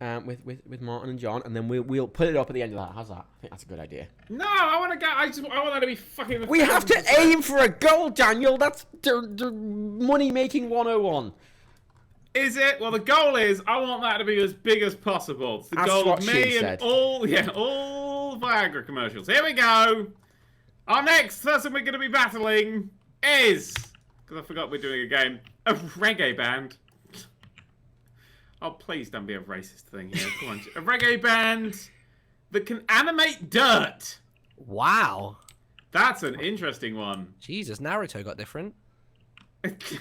with Martin and John, and then we'll put it up at the end of that. How's that? I think that's a good idea. No, I want to go. I want that to be fucking. We have to aim for a goal, Daniel. That's the money making 101. Is it? Well, the goal is I want that to be as big as possible. It's the That's goal what of she me and said. all Viagra commercials. Here we go. Our next person we're going to be battling is, because I forgot we're doing a game, a reggae band. Oh, please don't be a racist thing here. Come on. A reggae band that can animate dirt. Wow. That's an interesting one. Jesus, Naruto got different. Let's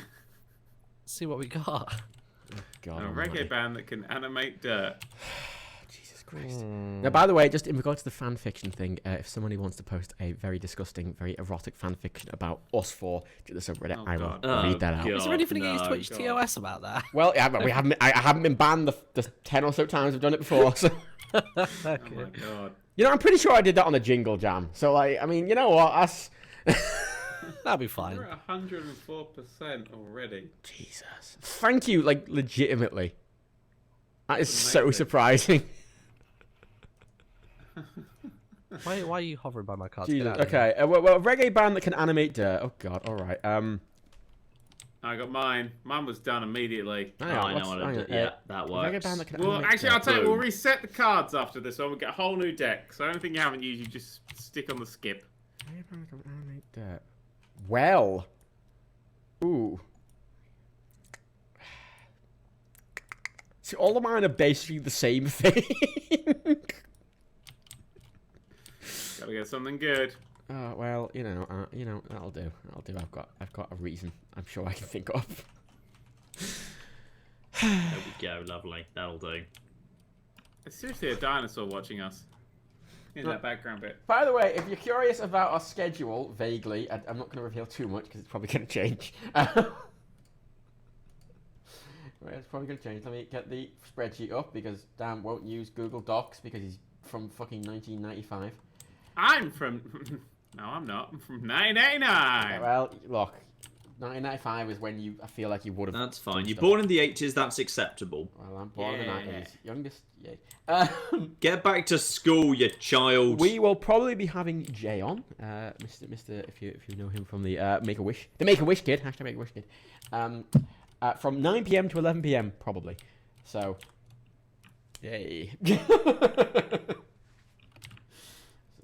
see what we got. God, A reggae band that can animate dirt. Jesus Christ. Now, by the way, just in regards to the fan fiction thing, if somebody wants to post a very disgusting, very erotic fan fiction about us four to the subreddit, I will God. read that out. God. Is there anything against no, Twitch God. TOS about that? Well, yeah, but I haven't been banned the 10 or so times I've done it before. So. Oh my god. You know, I'm pretty sure I did that on a jingle jam. So, like, I mean, you know what? That's... That'll be fine. We're at 104% already. Jesus. Thank you, like, legitimately. That is so amazing. surprising. Why are you hovering by my cards? Jesus. Okay, well, a reggae band that can animate dirt. Oh, God, all right. I got mine. Mine was done immediately. Hang Oh, on, I know what I did. Yeah, that Reggae works. band that can Well, animate actually, dirt. I'll tell you, Boom. we'll reset the cards after this one. We'll get a whole new deck. So anything you haven't used, you just stick on the skip. Reggae band that can animate dirt. Well. Ooh. See, all of mine are basically the same thing. Gotta get something good. Well, you know, that'll do. I've got a reason. I'm sure I can think of. There we go, lovely. That'll do. It's seriously a dinosaur watching us. In that background bit. By the way, if you're curious about our schedule, vaguely, I'm not going to reveal too much because it's probably going to change. Right, it's probably going to change. Let me get the spreadsheet up because Dan won't use Google Docs because he's from fucking 1995. I'm from... No, I'm not. I'm from 1989. Well, look, 1995 is when I feel like you would have. That's fine. done You're stuff. born in the 80s, that's acceptable. Well, I'm born in the Yeah. 90s. Youngest, yay. Get back to school, you child. We will probably be having Jay on, Mr. If you know him from the Make-A-Wish, the Make-A-Wish kid, hashtag Make-A-Wish kid, from 9 p.m. to 11 p.m. probably. So, yay.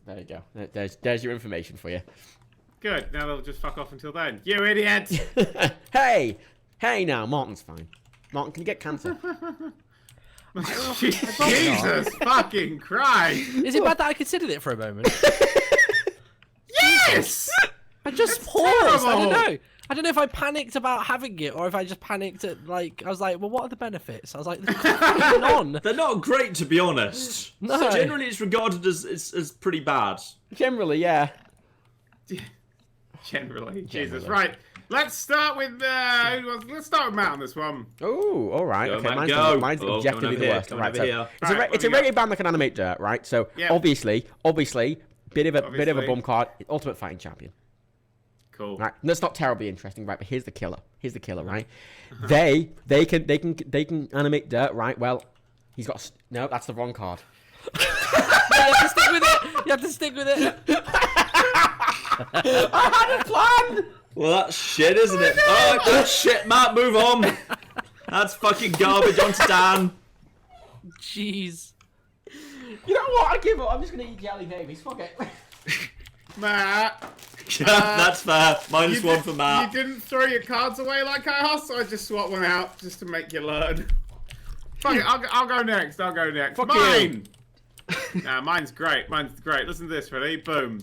There you go. There's your information for you. Good. Now they'll just fuck off until then. You idiot! Hey now, Martin's fine. Martin, can you get cancer? Jesus fucking Christ! Is it bad that I considered it for a moment? Yes! I just It's paused. I terrible. don't know. I don't know if I panicked about having it or if I just panicked at, like, I was like, well, what are the benefits? I was like, what's going on? They're not great, to be honest. No. Generally, it's regarded as pretty bad. Generally, yeah. Generally. Jesus. Generally. Right. Let's start with let's start with Matt on this one. Oh, all right. Go, Okay, Matt, mine's, go. mine's Oh, objectively coming over the here, worst. coming Right, over so here. it's Right, it's a what do we reggae band that can animate dirt, right? So Yeah. obviously, bit of a Obviously. bum card. Ultimate Fighting Champion. Cool. Right, that's not terribly interesting, right? But here's the killer. Right? They can animate dirt, right? Well, he's got no. That's the wrong card. You have to stick with it. You have to stick with it. I had a plan. Well, that's shit, isn't it? Oh, that's shit, Matt. Move on. That's fucking garbage on Stan. Jeez. You know what? I give up. I'm just gonna eat jelly babies. Fuck it. Matt. That's fair. -1 for Matt. You didn't throw your cards away like I asked, so I just swapped one out just to make you learn. Fuck it, I'll go next. Fuck Mine! Nah, mine's great. Listen to this, ready? Boom.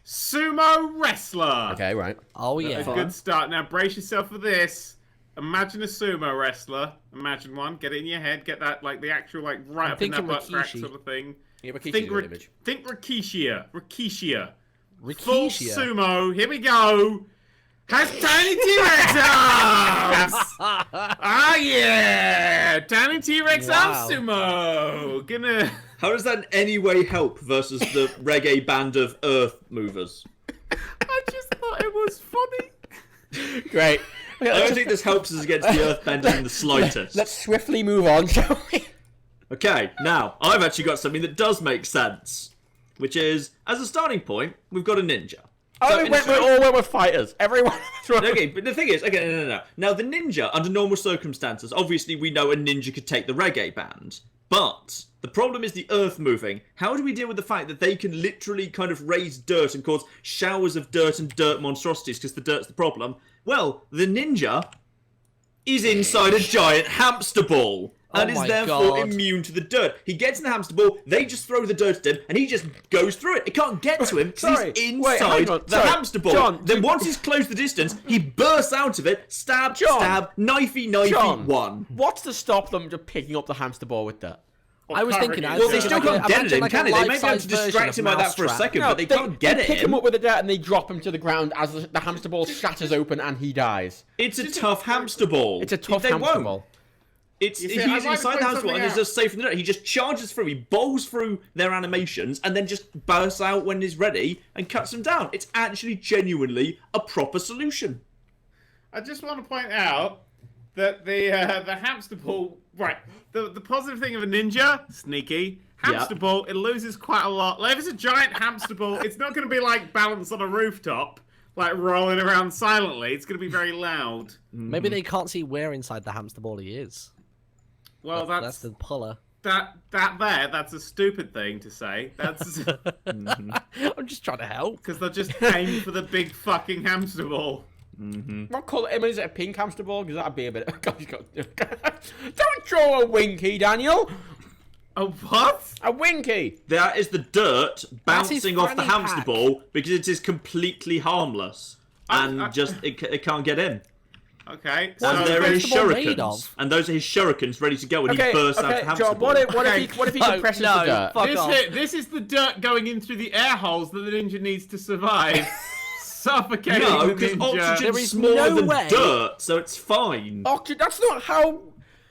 Sumo wrestler. Okay, right. Oh A yeah. good start. Now brace yourself for this. Imagine a sumo wrestler. Imagine one. Get it in your head. Get that, like, the actual, like, right up in that thinking butt crack Rikishi. sort of thing. Yeah, Rikishi's Think, a good image. think Rikishia. Full Rikishia. sumo. Here we go. Has Tiny T-Rex arms! Ah, yeah! Tiny T-Rex Wow. arms sumo! Gonna... How does that in any way help versus the reggae band of Earth movers? I just thought it was funny. Great. Okay, I don't think this helps us against the Earthbenders in the slightest. Let's swiftly move on, shall we? Okay, now, I've actually got something that does make sense. Which is, as a starting point, we've got a ninja. So in We all went with fighters. Everyone. Okay, but the thing is, okay, no. Now, the ninja, under normal circumstances, obviously we know a ninja could take the reggae band. But the problem is the earth moving. How do we deal with the fact that they can literally kind of raise dirt and cause showers of dirt and dirt monstrosities because the dirt's the problem? Well, the ninja is inside a giant hamster ball. And is my therefore God. immune to the dirt. He gets in the hamster ball, they just throw the dirt at him, and he just goes through it. It can't get to him because Sorry. he's Wait, hang inside on. the Sorry. hamster ball. John, Then once he's closed the distance, he bursts out of it, stab, John. stab, knifey, John. one. What's to stop them just picking up the hamster ball with dirt? I was thinking. Well, they still can't get at him, can they? They may be able to distract him like that for a second, but they can't get at pick him him. up with the dirt and they drop him to the ground as the hamster ball shatters open and he dies. It's a tough hamster ball. It's a tough They hamster won't. ball. It's You see, he's I'd like to inside point the hamster ball something and he's out. just safe from the dirt. He just charges through, he bowls through their animations and then just bursts out when he's ready and cuts them down. It's actually genuinely a proper solution. I just want to point out that the hamster ball, right? The positive thing of a ninja, sneaky. Hamster Yeah. ball, it loses quite a lot. Like if it's a giant hamster ball, it's not going to be like balanced on a rooftop, like rolling around silently. It's going to be very loud. Maybe they can't see where inside the hamster ball he is. Well, That's the puller. that's a stupid thing to say. That's I'm just trying to help. because they'll just aim for the big fucking hamster ball. What colour? Is it a pink hamster ball? Because that'd be a bit. Don't draw a winky, Daniel. Oh, what? A winky. That is the dirt That's his bouncing off the fanny hamster pack. ball because it is completely harmless and it can't get in. Okay. What And is there the are his hamster ball made shurikens, of? and those are his shurikens ready to go when he bursts out the hamster John. ball. What if Okay. he No, compresses no, the dirt? fuck off. This is the dirt going in through the air holes that the ninja needs to survive. Suffocating No, the because ninja. There oxygen's is smaller no than way. dirt, so it's fine. Oxygen. That's not how.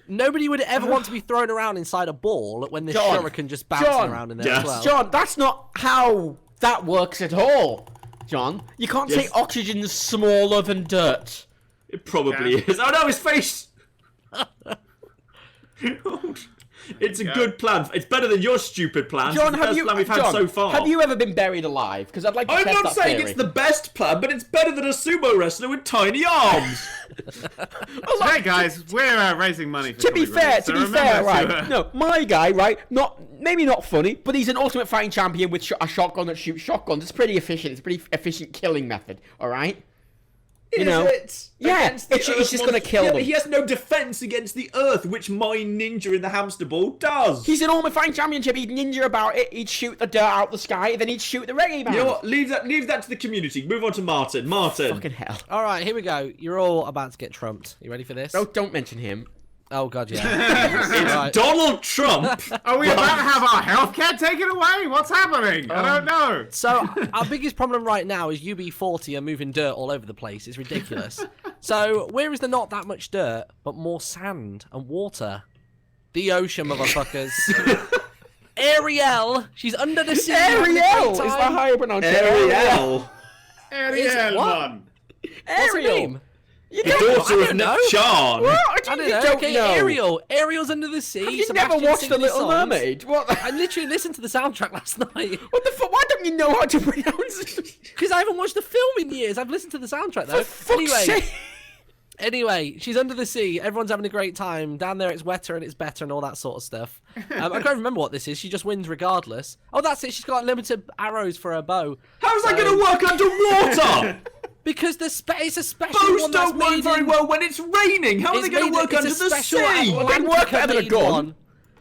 Nobody would ever want to be thrown around inside a ball when this John, shuriken just bouncing John, around in there yes. as well. John, that's not how that works at all. John, you can't say Yes. oxygen's smaller than dirt. It probably Yeah. is. Oh no, his face! It's a good plan. It's better than your stupid plan. John, it's the have best you? plan we've had John, so far. have you ever been buried alive? Because I'd like to I'm test not that saying theory. it's the best plan, but it's better than a sumo wrestler with tiny arms. Hey guys, we're raising money for To be Comedy fair, Relief, so remember right? to, No, my guy, right? Maybe not funny, but he's an ultimate fighting champion with a shotgun that shoots shotguns. It's pretty efficient. It's a pretty efficient killing method. All right. You know, yeah, Against the he's Earth just gonna monster- kill yeah, them. but he has no defense against the Earth, which my ninja in the hamster ball does. He's an ultimate fighting championship. He'd ninja about it. He'd shoot the dirt out the sky. Then he'd shoot the reggae band. You know what? Leave that to the community. Move on to Martin. Martin. Fucking hell. All right, here we go. You're all about to get trumped. You ready for this? Don't mention him. Oh god, yeah. It's Right. Donald Trump. Are we about to have our healthcare taken away? What's happening? I don't know. So our biggest problem right now is UB40 are moving dirt all over the place. It's ridiculous. So where is there not that much dirt, but more sand and water? The ocean, motherfuckers. Ariel. She's under the sea. Ariel! Is that how you pronounce it? Ariel. Ariel, what? man. What's her Ariel! name? You The don't, daughter of don't know. Neptune. what? I don't You know. don't Okay, know. Ariel. Ariel's under the sea. Have you Sebastian never watched sings The these Little songs. Mermaid? What? I literally listened to the soundtrack last night. What the fuck? Why don't you know how to pronounce it? Because I haven't watched the film in years. I've listened to the soundtrack though. For fuck's sake. Anyway, she's under the sea. Everyone's having a great time. Down there, it's wetter and it's better and all that sort of stuff. I can't remember what this is. She just wins regardless. Oh, that's it. She's got limited arrows for her bow. How's that going to work underwater? Because it's a special Bows one that's don't work made very in... well when it's raining. How are they It's going to made- work it's under a the special sea? Well, they work better than a Atlantica-made gun. one.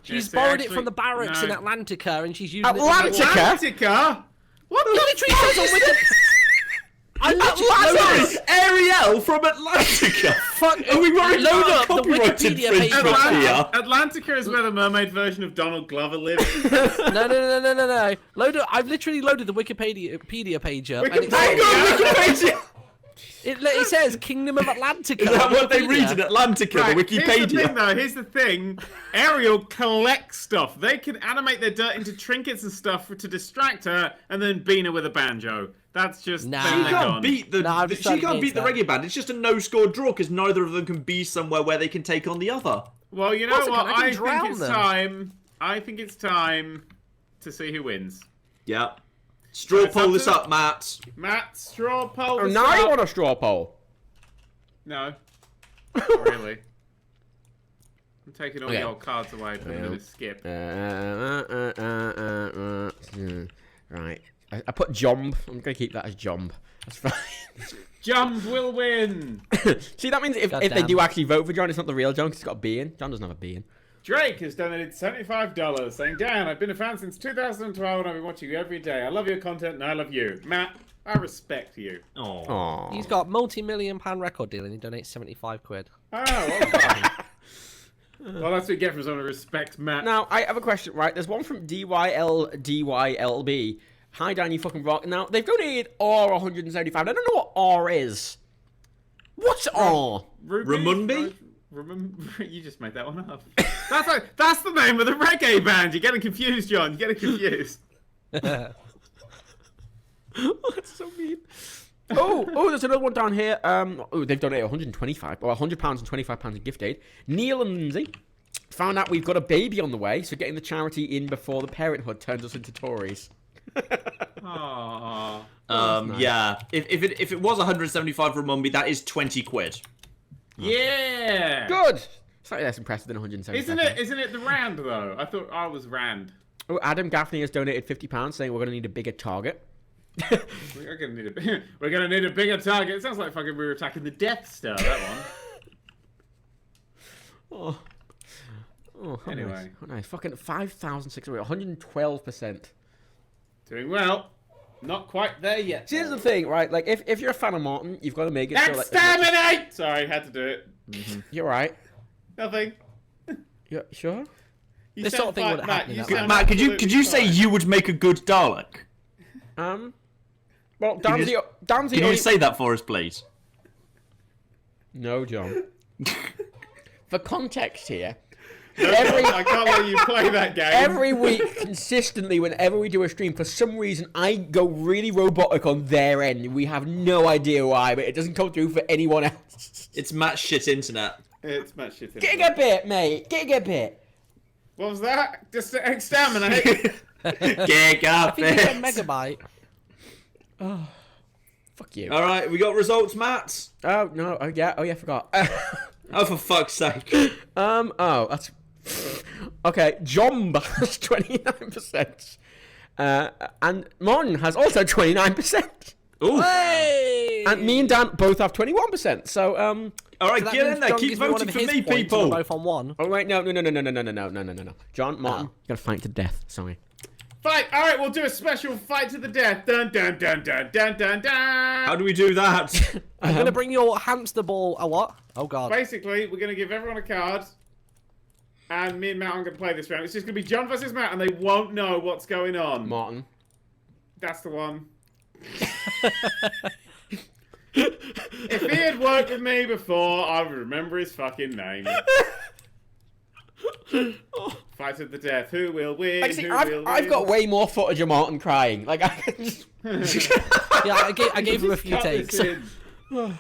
She's Yes, they borrowed it actually- from the barracks in no. Atlantica, and she's using Atlantica? it. Atlantica? What the Literally says on Wiki. I literally Sorry, Ariel from Atlantica. Are we worried Load about up the copyright Wikipedia page infringement right here? now. Atlantica is where the mermaid version of Donald Glover lives. No. Load up. I've literally loaded the Wikipedia page up, and Hang on, Wikipedia. it says Kingdom of Atlantica. Is that on what they Wikipedia. read in Atlantica, Right, the Wikipedia? Here's the thing. Ariel collects stuff. They can animate their dirt into trinkets and stuff to distract her, and then bean her with a banjo. That's just Nah. then She they're can't gone. beat the. No, I'm she just trying can't beat against the that. reggae band. It's just a no-score draw because neither of them can be somewhere where they can take on the other. Well, you know course I what? can. I can drown think it's them. time. I think it's time to see who wins. Yeah. Straw It's poll up this to- up, Matt. Matt, straw poll. Oh, this now you up. want a straw poll? No. Not really. I'm taking all Okay. the old cards away, but I'm going to skip. Right. I put Jomb. I'm going to keep that as Jomb. That's fine. Jump will win! See, that means if they Goddamn. do actually vote for John, it's not the real John because it's got a B in. John doesn't have a B in. Drake has donated $75 saying, Dan, I've been a fan since 2012 and I've been watching you every day. I love your content and I love you. Matt, I respect you. Oh. Aww. He's got multi-million-pound record deal, and he donates 75 quid. Oh, well done. Well, that's what you get from someone who respects Matt. Now, I have a question, right? There's one from DYLDYLB. Hi, Dan, you fucking rock. Now, they've donated R175. I don't know what R is. What's R? Ruby? Ramunbi? You just made that one up. That's the name of the reggae band. You're getting confused, John. You're getting confused. That's so mean. Oh, there's another one down here. They've donated 125 or £100 and £25 in gift aid. Neil and Lindsay found out we've got a baby on the way, so getting the charity in before the parenthood turns us into Tories. Aww. nice. Yeah. If it was 175 Ramumbi, that is 20 quid. Yeah. Good. Slightly less impressive than 175. Isn't it the rand though? I thought I was rand. Oh, Adam Gaffney has donated £50, saying we're going to need a bigger target. We're gonna need a bigger target. It sounds like fucking we were attacking the Death Star. That one. Oh, how Anyway. nice. How nice. Fucking 5,600, 112%. Doing well. Not quite there yet. See, here's the thing, right? Like, if you're a fan of Martin, you've got to make it so, like, Exterminate! Sorry, had to do it. you're right. Nothing. You're sure? You This sound sort of thing fine, would Matt, happen in you that sound Matt, could you absolutely say fine. you would make a good Dalek? Well, Can you Dan's the Can only... you say that for us, please? No, John. For context here, I can't let you play that game. every week, consistently, whenever we do a stream, for some reason, I go really robotic on their end. We have no idea why, but it doesn't come through for anyone else. It's Matt's shit internet. It's Matt shit. Gigabit, mate. Gigabit. What was that? Just exterminate. I think he said Gigabit. megabyte. Fuck you. Alright, we got results, Matt? Oh, no. Oh, yeah, I forgot. Oh, for fuck's sake. Oh, that's... Okay, Jomb has 29%. And Mon has also 29%. Ooh. Hey! And me and Dan both have 21%. So, Alright, So that get means in there. John Keep gives me one voting of for his me, points and people. we're both on one. oh, wait, no. John, Martin, you gotta fight to death. Sorry. Fight! Alright, we'll do a special fight to the death. Dun dun dun dun dun dun dun. How do we do that? I'm gonna bring your hamster ball. A what? Oh god. Basically, we're gonna give everyone a card. And me and Matt are gonna play this round. It's just gonna be John versus Matt, and they won't know what's going on. Martin. That's the one. If he had worked with me before, I would remember his fucking name. Fight to the death. Who will win? Like, see, Who will win? I've got way more footage of Martin crying. Like, I can just... Yeah, I gave him a few Cut takes. this in.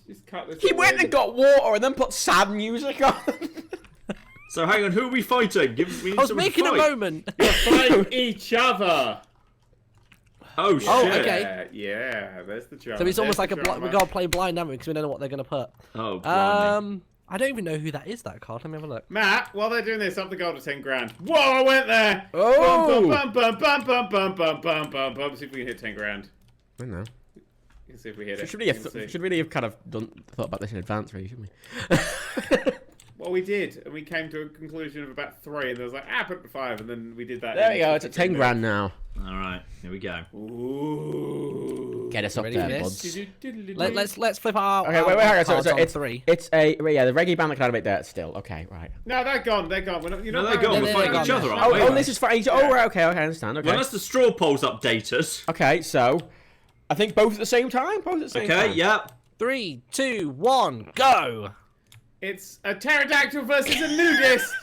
Just cut this He all went in. and got water and then put sad music on. So hang on, who are we fighting? We need I was someone to making a fight. moment. Fight each other. Oh shit. Oh, okay. Yeah, there's the drama. So it's almost like There's a the drama. we gotta play blind, haven't we? Because we don't know what they're gonna put. Oh, blimey. I don't even know who that is. That card. Let me have a look. Matt, while they're doing this, up the goal to 10 grand. Whoa, I went there. Oh. Bum, bum, bum, bum, bum, bum, bum, bum, bum. See if we can hit 10 grand. I know. Let's see if we hit it. Should really have kind of thought about this in advance, really, shouldn't we? Well, we did, and we came to a conclusion of about 3, and there was like, put it to 5, and then we did that. There in we go. It's at 10 grand now. All right, here we go. Ooh. Get us up Ready there, for this? buds. Let's flip our. Okay, wait, hang on. So cards on it's 3. It's a the reggae band that can animate that still. Okay, right. No, they're gone. They're gone. We're not, you're No, not they're gone. We're they're fighting gone, each other, yeah. aren't we? Oh, this is fine. Oh, right. Okay, I understand. Okay. Well, unless the straw polls update us. Okay, so I think both at the same time. Both at the same time. Okay, yeah. 3, 2, 1, go! It's a pterodactyl versus a nudist.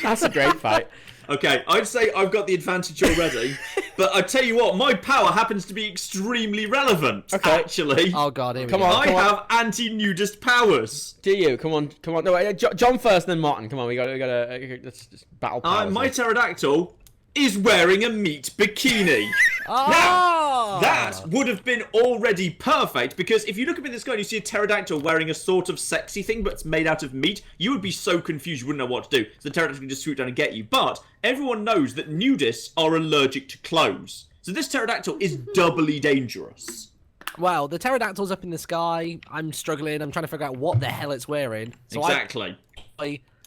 That's a great fight. Okay, I'd say I've got the advantage already, but I tell you what, my power happens to be extremely relevant. Okay. Actually, Oh god, here we Come go. on. I have anti-nudist powers. Do you? Come on. No, wait, John first, then Martin. Come on, we got to let's just battle powers. My here. pterodactyl is wearing a meat bikini. Oh! That would have been already perfect, because if you look up in the sky and you see a pterodactyl wearing a sort of sexy thing but it's made out of meat, you would be so confused you wouldn't know what to do. So the pterodactyl can just swoop down and get you. But everyone knows that nudists are allergic to clothes. So this pterodactyl is doubly dangerous. Well, the pterodactyl's up in the sky. I'm struggling. I'm trying to figure out what the hell it's wearing. So Exactly.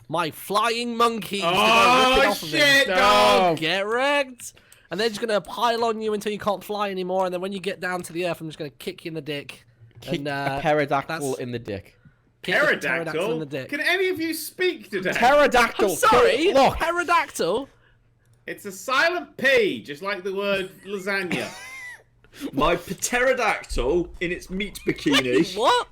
my flying monkeys. Oh, rip it off of him. shit, No. dog. Get wrecked. And they're just going to pile on you until you can't fly anymore. And then when you get down to the earth, I'm just going to kick you in the dick. Kick and, a pterodactyl that's- in the dick. kick a Pterodactyl? in the dick. Can any of you speak today? Pterodactyl. I'm sorry, Look. pterodactyl. It's a silent P, just like the word lasagna. My pterodactyl in its meat bikini. What?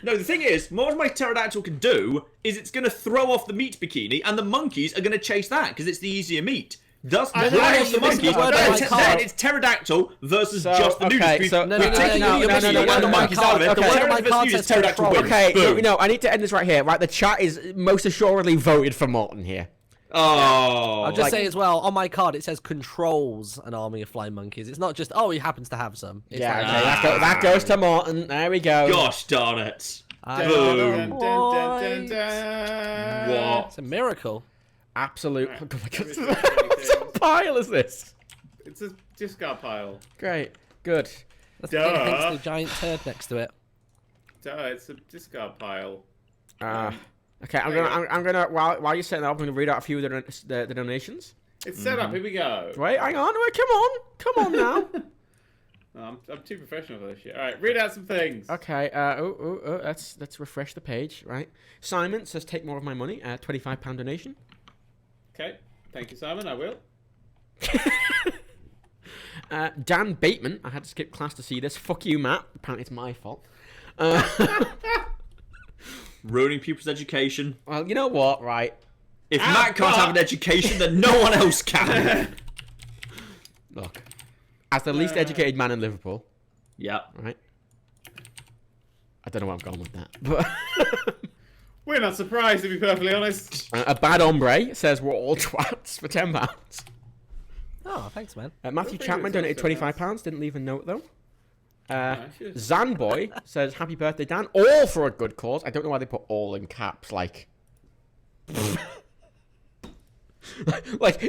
No, the thing is, what my pterodactyl can do is it's going to throw off the meat bikini, and the monkeys are going to chase that because it's the easier meat. Thus, I throw know, off the this is monkeys. the word on my Then card. it's pterodactyl versus So, just the okay, nudist. so- No, We've taken no, the no, ability no, no, and the no, monkeys no, out of it. no, The no, no, pterodactyl no, versus no, nudist, no, no, pterodactyl no, wins. Okay, Boom. no, I need to end this right here. Right, the chat is most assuredly voted for Martin here. Oh. I'll just say as well, on my card it says controls an army of flying monkeys. It's not just, oh, he happens to have some. It's Yeah, like, okay, that goes to Martin. There we go. Gosh darn it. I Dun, don't dun, know dun, dun, why. dun. What? It's a miracle. Absolute. Right. Oh my God. Everything, What pile is this? It's a discard pile. Great. Good. That's Duh. hence the giant turd next to it. Duh, it's a discard pile. Okay, I'm gonna while you're setting that up, I'm gonna read out a few of the donations. It's set up. Here we go. Wait, hang on, wait, come on now. I'm too professional for this shit. All right, read out some things. Okay, let's refresh the page. Right, Simon says take more of my money. £25 donation. Okay, thank you, Simon. I will. Dan Bateman, I had to skip class to see this. Fuck you, Matt. Apparently it's my fault. Ruining people's education. Well, you know what? Right. If Matt can't have an education, then no one else can. Look, as the least educated man in Liverpool, Yeah. right? I don't know where I'm going with that, but We're not surprised, to be perfectly honest. a bad hombre says we're all twats for £10. Oh, thanks, man. Matthew Don't Chapman bring it donated to us, £25. Didn't leave a note though. should. Zanboy says happy birthday, Dan. All for a good cause. I don't know why they put all in caps. Like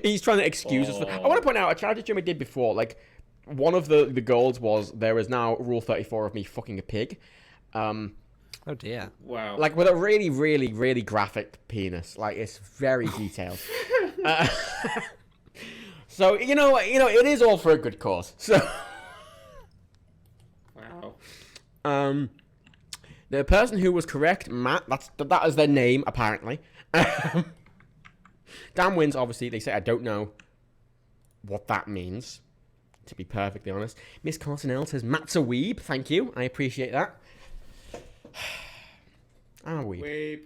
he's trying to excuse us. I want to point out a charity Jimmy did before. Like one of the goals was there is now Rule 34 of me fucking a pig. Oh dear. Wow. Like with a really, really, really graphic penis. Like it's very detailed. So you know, it is all for a good cause. So. Wow. The person who was correct, Matt, that is their name, apparently. Dan wins, obviously. They say, I don't know what that means, to be perfectly honest. Miss Carson says, Matt's a weeb. Thank you. I appreciate that. I'm a weeb. Weeb.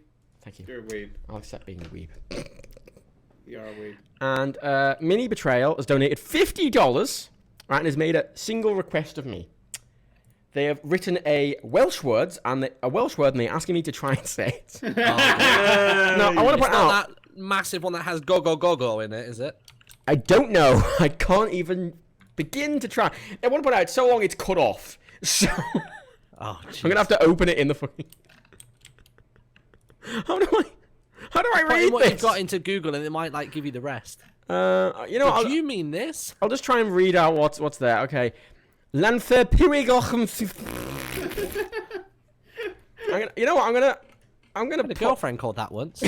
Thank you. You're a weeb. I'll accept being a weeb. You're a weeb. And Mini Betrayal has donated $50, right, and has made a single request of me. They have written a Welsh word, and they're asking me to try and say it. Oh, Now, I want to it's point not out, that massive one that has go go go go in it, is it? I don't know. I can't even begin to try. I want to point out, it's so long it's cut off. So Oh, I'm gonna have to open it in the fucking. How do I Put read in what this? you've got into Google, and it might like give you the rest. You know, Do you mean this? I'll just try and read out what's there. Okay. Lanfer Piwigochem. You know what? I'm gonna A put. girlfriend called that once.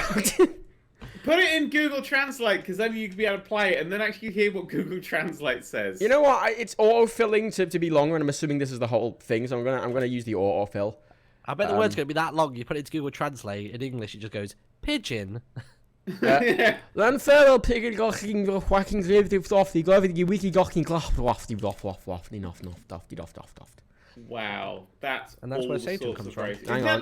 Put it in Google Translate, because then you can be able to play it and then actually hear what Google Translate says. You know what? It's auto-filling to be longer, and I'm assuming this is the whole thing. So I'm gonna use the auto-fill. I bet the word's going to be that long. You put it into Google Translate. In English, it just goes, pigeon. Lanfer Piwigochem whacking grave off the glove the wiki gocking glof off the off. Wow, that's And that's all where Satan sorts comes of from. phrases. Hang Isn't on.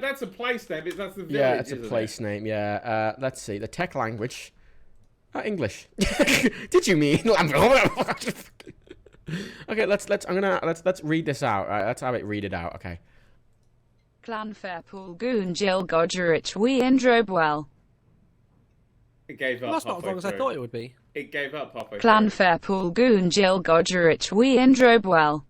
that's a place name. That's the village. Yeah, it's a isn't place it? name. Yeah. Let's see. The tech language. English. Did you mean? Okay. Let's read this out. Let's have it read it out. Okay. Clan Fairpool Goon Jill Godgerich we Indrobwell. It gave up. Well, that's not as halfway long as I through. thought it would be. It gave up halfway Clan through. Fairpool Goon Jill Godgerich we Indrobwell.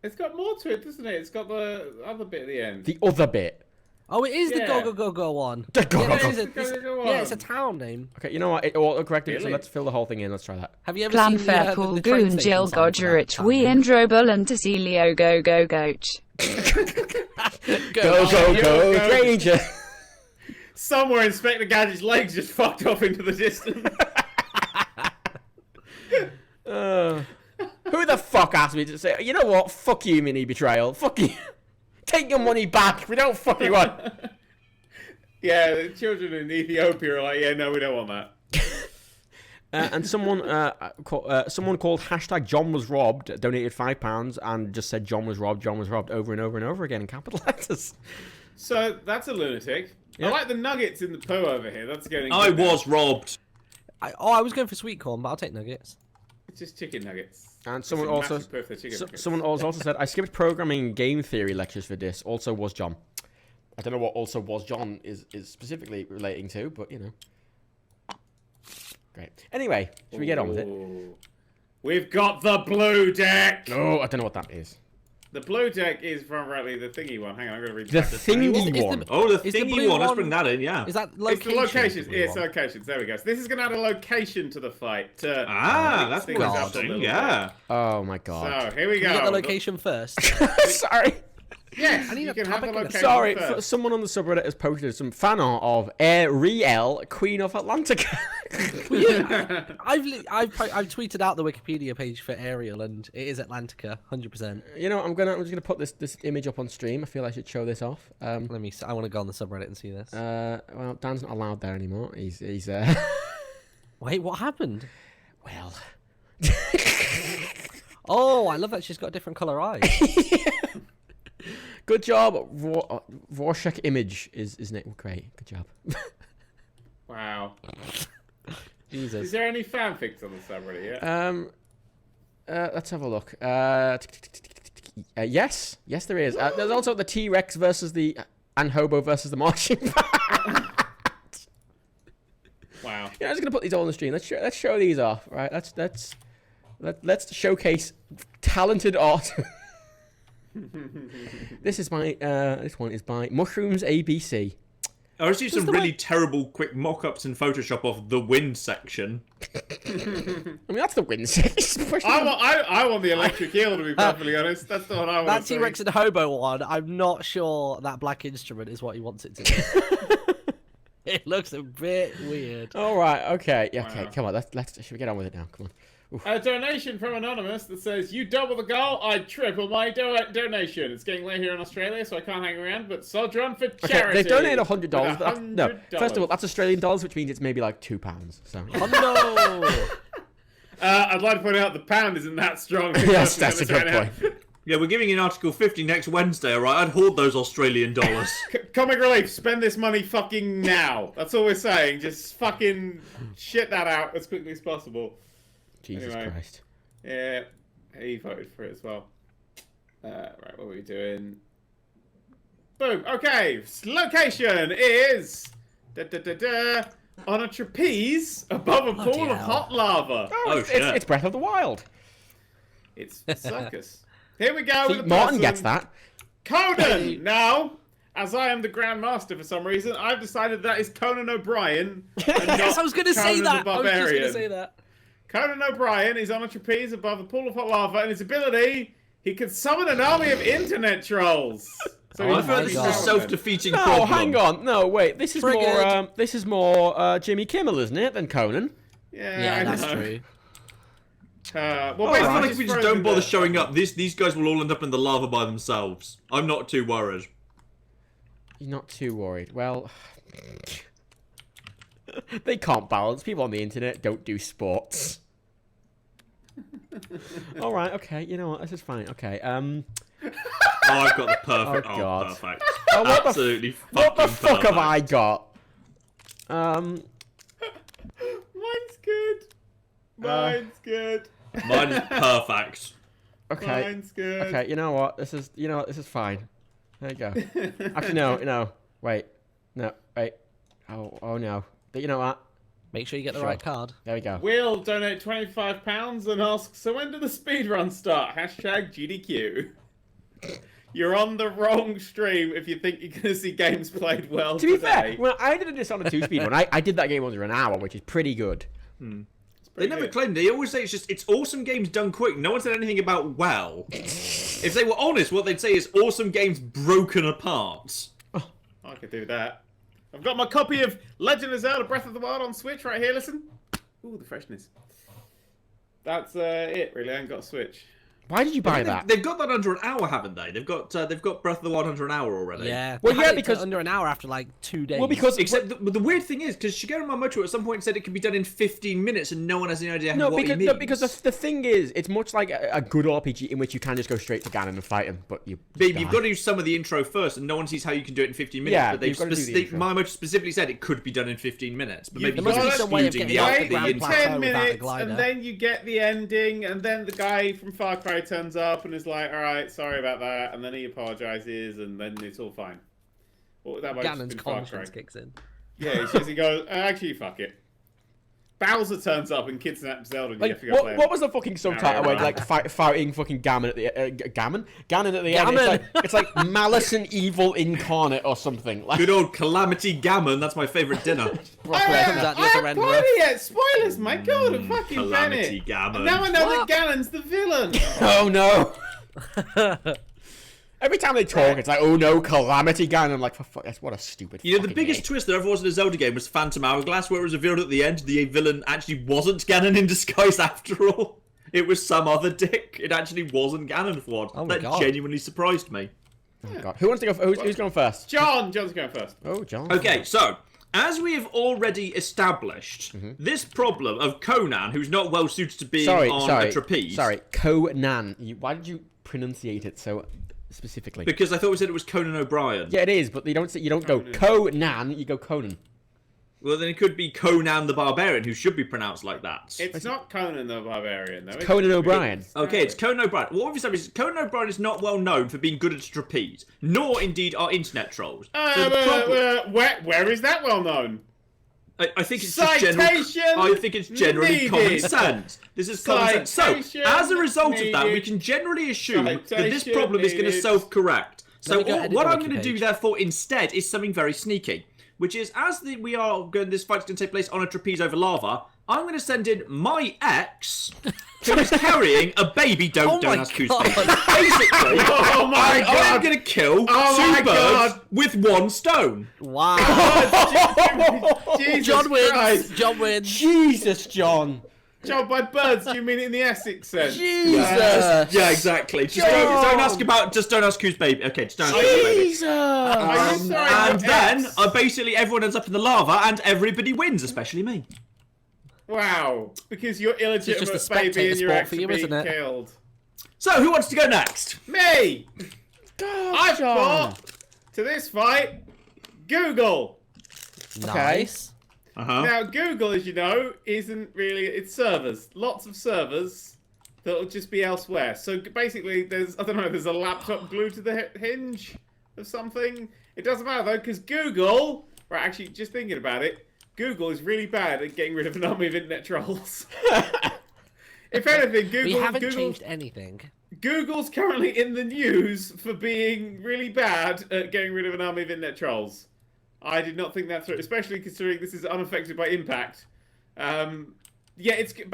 It's got more to it, doesn't it? It's got the other bit at the end. The other bit. Oh, it is the Yeah. go go go go one. The go, Yeah, go, it go. is a- Go, go, go yeah, it's a on. town name. Okay, you know what? It auto-corrected it, so Really? let's fill the whole thing in. Let's try that. Have you ever Clan seen Fairpool the train Goon station Jill sign for that Godgerich town we name? Indrobel and Tacilio go go goach. Go, go, go, go. stranger. Somewhere Inspector Gadget's legs just fucked off into the distance. Who the fuck asked me to say, you know what? Fuck you, Mini Betrayal. Fuck you. Take your money back. We don't fuck you up. Yeah, the children in Ethiopia are like, yeah, no, we don't want that. And someone called hashtag John was robbed donated £5 and just said John was robbed over and over and over again in capital letters. So that's a lunatic. Yeah. I like the nuggets in the poo over here. That's getting. I was robbed. I was going for sweet corn, but I'll take nuggets. It's just chicken nuggets. And someone It's a also massive poo for chicken nuggets. someone also said I skipped programming and game theory lectures for this. Also was John. I don't know what also was John is specifically relating to, but you know. Great. Anyway, should we get on with it? Ooh. We've got the blue deck. No, I don't know what that is. The blue deck is from rightly the thingy one. Hang on, I'm gonna read The back. thingy Is one. the- Oh, the Is the thingy blue one. Let's one- bring that in. Yeah. Is that It's location? the locations. blue Yeah, it's one? locations. There we go. So this is gonna add a location to the fight. To That's mix more things up a interesting. little Yeah. Oh my bit. god. So here we go. Can you get the location first? Sorry. Yes, I need you a can have the topic and a- location Sorry, first. someone on the subreddit has posted some fan art of Ariel, Queen of Atlantica. I've tweeted out the Wikipedia page for Ariel, and it is Atlantica, 100%. You know, I'm just gonna put this image up on stream. I feel I should show this off. I want to go on the subreddit and see this. Well, Dan's not allowed there anymore. He's Wait, what happened? well. Oh, I love that she's got a different color eyes. Good job, Rorschach image is Nick. Great, good job. Wow. Jesus. Is there any fanfics on the subreddit yet? Let's have a look. Yes, there is. There's also the T-Rex versus the and Hobo versus the Martian. Wow. Yeah, I'm just gonna put these all on the stream. Let's show these off, right? Let's showcase talented art. This one is by Mushrooms ABC. I was doing some really terrible quick mock-ups in Photoshop of the wind section. I mean, that's the win. I want the electric eel, to be perfectly honest. That's the one I want That to see. T-Rex and Hobo one, I'm not sure that black instrument is what he wants it to be. It looks a bit weird. All right, okay, yeah, okay. Wow. Come on, let's. Should we get on with it now? Come on. Oof. A donation from Anonymous that says, you double the goal, I triple my donation. It's getting late here in Australia, so I can't hang around, but soldier on for charity. Okay, they've donated $100. But that's, no, $100. first of all, that's Australian dollars, which means it's maybe like £2. So. Oh no! I'd like to point out the pound isn't that strong. Yes, that's a good point. Yeah, we're giving you an Article 50 next Wednesday, alright? I'd hoard those Australian dollars. Comic Relief, spend this money fucking now. That's all we're saying. Just fucking shit that out as quickly as possible. Jesus Christ. Yeah, he voted for it as well. Right, what were we doing? Boom. Okay, location is on a trapeze above a pool of hot lava. It's Breath of the Wild. It's a circus. Here we go. See, with the Martin person. gets that. Conan! Now, as I am the Grand Master for some reason, I've decided that is Conan O'Brien. Yes, I was going to say Conan that. the I was just going to Barbarian. say that. Conan O'Brien is on a trapeze above a pool of hot lava, and his ability, he can summon an army of internet trolls. So I he's feel like this is a God. self-defeating No, problem. hang on. No, wait. This is Triggered. more Jimmy Kimmel, isn't it, than Conan? Yeah, I that's know. true. Well, I feel basically like if we just throws don't in bother the- showing up, these guys will all end up in the lava by themselves. I'm not too worried. You're not too worried. Well, they can't balance. People on the internet don't do sports. All right. Okay. You know what? This is fine. Okay. Oh, I've got the perfect. Oh, God. Perfect. Oh, what the Absolutely. What the fucking fuck have I perfect. got? Mine's good. Mine's good. Mine is perfect. Okay. Mine's good. Okay. You know what? This is fine. There you go. Actually, no. Wait. No. Wait. Oh no. But you know what? Make sure you get the Sure. right card. There we go. Will donate £25 and asks, so when do the speedrun start? Hashtag GDQ. You're on the wrong stream if you think you're going to see games played well To be today. fair, when I did a Dishonored 2 speed one, I did that game under an hour, which is pretty good. They never claimed. They always say it's awesome games done quick. No one said anything about well. If they were honest, what they'd say is awesome games broken apart. I could do that. I've got my copy of Legend of Zelda Breath of the Wild on Switch right here, listen. Ooh, the freshness. That's it, really. I ain't got a Switch. Why did you buy that? They've got that under an hour, haven't they? They've got Breath of the Wild under an hour already. Yeah. Well, they yeah, had it because- under an hour after like 2 days. Well, because Except the weird thing is, because Shigeru Miyamoto at some point said it could be done in 15 minutes, and no one has any idea what he means. because the thing is, it's much like a good RPG in which you can just go straight to Ganon and fight him, but you. Babe, die. you've got to do some of the intro first, and no one sees how you can do it in 15 minutes. Yeah, but they've you've got to do the intro. Miyamoto specifically said it could be done in 15 minutes. But maybe You've There must got be to some way of disputing getting the out Wait the the ground intro. plateau 10 without the minutes, glider. and then you get the ending, and then the guy from Far Cry turns up and is like, alright, sorry about that, and then he apologises, and then it's all fine. What, that might have just Ganon's been Far Cry. conscience kicks in. Yeah, he goes, actually, fuck it. Bowser turns up and kidnaps Zelda, and you have to go play What him. was the fucking subtitle where like fighting fucking Ganon at the Ganon at the end? Gammon. It's like malice and evil incarnate or something. Like, Good old Calamity Gammon, that's my favourite dinner. Brock Ray comes out the I other haven't end played rough. it yet! Spoilers, my god, fucking Calamity Bennett! Gammon. And now I know What? that Ganon's the villain! oh no. Every time they talk, it's like, oh no, Calamity Ganon. I'm like, for fuck, that's what a stupid. You know, the fucking biggest name. twist there ever was in a Zelda game was Phantom Hourglass, where it was revealed at the end the villain actually wasn't Ganon in disguise after all. It was some other dick. It actually wasn't Ganon for once. Oh my That God. genuinely surprised me. Oh, God. Who wants to go? Who's going first? John's going first. Oh, John. Okay, so, as we have already established, this problem of Conan, who's not well suited to being on a trapeze... Sorry, Conan. Why did you pronunciate it so specifically? Because I thought we said it was Conan O'Brien. Yeah, it is, but you don't go Conan. You go Conan. Well, then it could be Conan the Barbarian, who should be pronounced like that. It's not Conan the Barbarian, though. It's Conan O'Brien. Okay, it's Conan O'Brien. What we've established is Conan O'Brien is not well known for being good at trapeze, nor indeed are internet trolls. So the problem- Where is that well known? I think it's just general. Citation I think it's generally needed. common sense. This is common sense. So, Citation as a result of that, we needed. can generally assume that this Citation problem is going to needed. self-correct. So, Let me go edit what the I'm wiki going to do, page. therefore, instead, is something very sneaky, which is this fight's going to take place on a trapeze over lava. I'm going to send in my ex, who is carrying a baby. Don't my ask who's God. baby. Basically, Oh my I am god! going to kill Oh my two birds God. with one stone. Wow. Jesus John wins. Christ. John wins. Jesus, John. John, by birds, do you mean it in the Essex sense? Jesus. Yeah, exactly. Just don't ask who's baby. Okay, just don't ask who's baby. Jesus. Are you sorry, And your then ex? basically everyone ends up in the lava and everybody wins, especially me. Wow, because you're It's just a illegitimate spectator baby and your sport ex for are you, being isn't it? killed. So, who wants to go next? Me! God, I've John. got, to this fight, Google. Nice. Uh-huh. Now, Google, as you know, isn't really... It's servers. Lots of servers that'll just be elsewhere. So basically, there's a laptop glued to the hinge of something. It doesn't matter, though, because Google... Right, actually, just thinking about it, Google is really bad at getting rid of an army of internet trolls. If anything, Google... We haven't changed anything. Google's currently in the news for being really bad at getting rid of an army of internet trolls. I did not think that through, especially considering this is unaffected by impact. Yeah, it's good.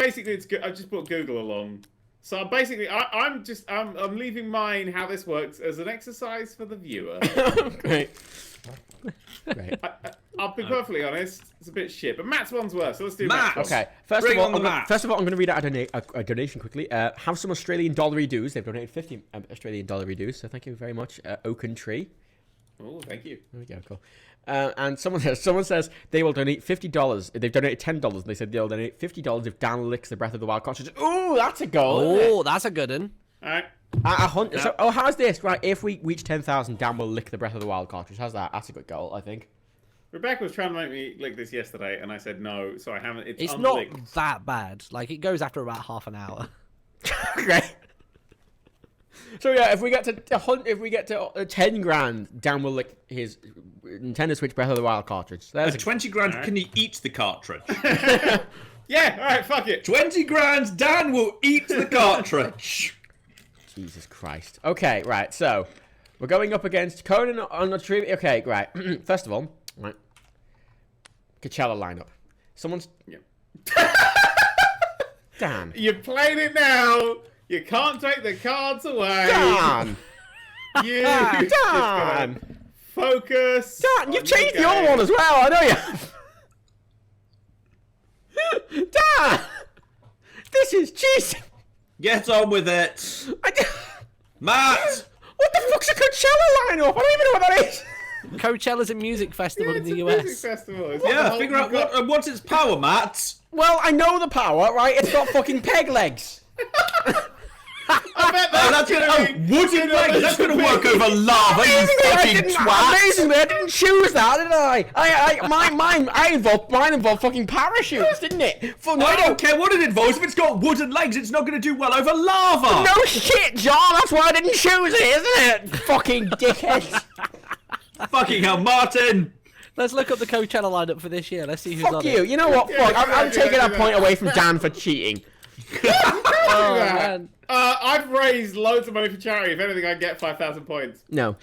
I just brought Google along. So basically, I'm leaving mine how this works as an exercise for the viewer. Great. Great. I'll be perfectly honest, it's a bit shit, but Matt's one's worse, so let's do Matt! Matt's. Okay. Bring on the map. First of all, I'm going to read out a donation quickly. Have some Australian dollary dues. They've donated 50 Australian dollary dues, so thank you very much, Oaken Tree. Oh, thank you. There we go, cool. And someone says they will donate $50. They've donated $10, and they said they'll donate $50 if Dan licks the Breath of the Wild cartridge. Ooh, that's a goal. Oh, that's a good one. All right. So, how's this? Right, if we reach 10,000, Dan will lick the Breath of the Wild cartridge. How's that? That's a good goal, I think. Rebecca was trying to make me lick this yesterday, and I said no, so I haven't. It's unlicked. not that bad. Like, it goes after about half an hour. Okay. So yeah, if we get to 10 grand, Dan will lick his Nintendo Switch Breath of the Wild cartridge. There's For 20 grand, can he eat the cartridge? Yeah, all right, fuck it. 20 grand, Dan will eat the cartridge. Jesus Christ. Okay, right. So we're going up against Conan on the trivia. Okay, right. First of all, right. Coachella lineup. Someone's. Yeah. Dan. You played it now. You can't take the cards away. Dan. You Dan. just gotta focus. Dan, you've on changed your the other game. one as well. I know you. Dan. This is cheating. Get on with it. Matt! What the fuck's a Coachella lineup? I don't even know what that is. Coachella's a music festival Yeah, in it's the a US. music festival. It's Yeah, like figure out what's its power, Matt. Well, I know the power, right? It's got fucking peg legs. I bet that's Wooden legs. That's gonna work over lava, you fucking twat. Amazingly, I didn't choose that, did I? Mine involved fucking parachutes, didn't it? I don't care what it involves. If it's got wooden legs, it's not gonna do well over lava. No shit, John. That's why I didn't choose it, isn't it? Fucking dickhead. Fucking hell, Martin. Let's look up the Coachella lineup for this year. Let's see who's on Fuck you. it. You know what? Yeah, Fuck. I'm taking yeah, that yeah. point away from Dan for cheating. Oh, man. I've raised loads of money for charity. If anything, I get 5,000 points. No.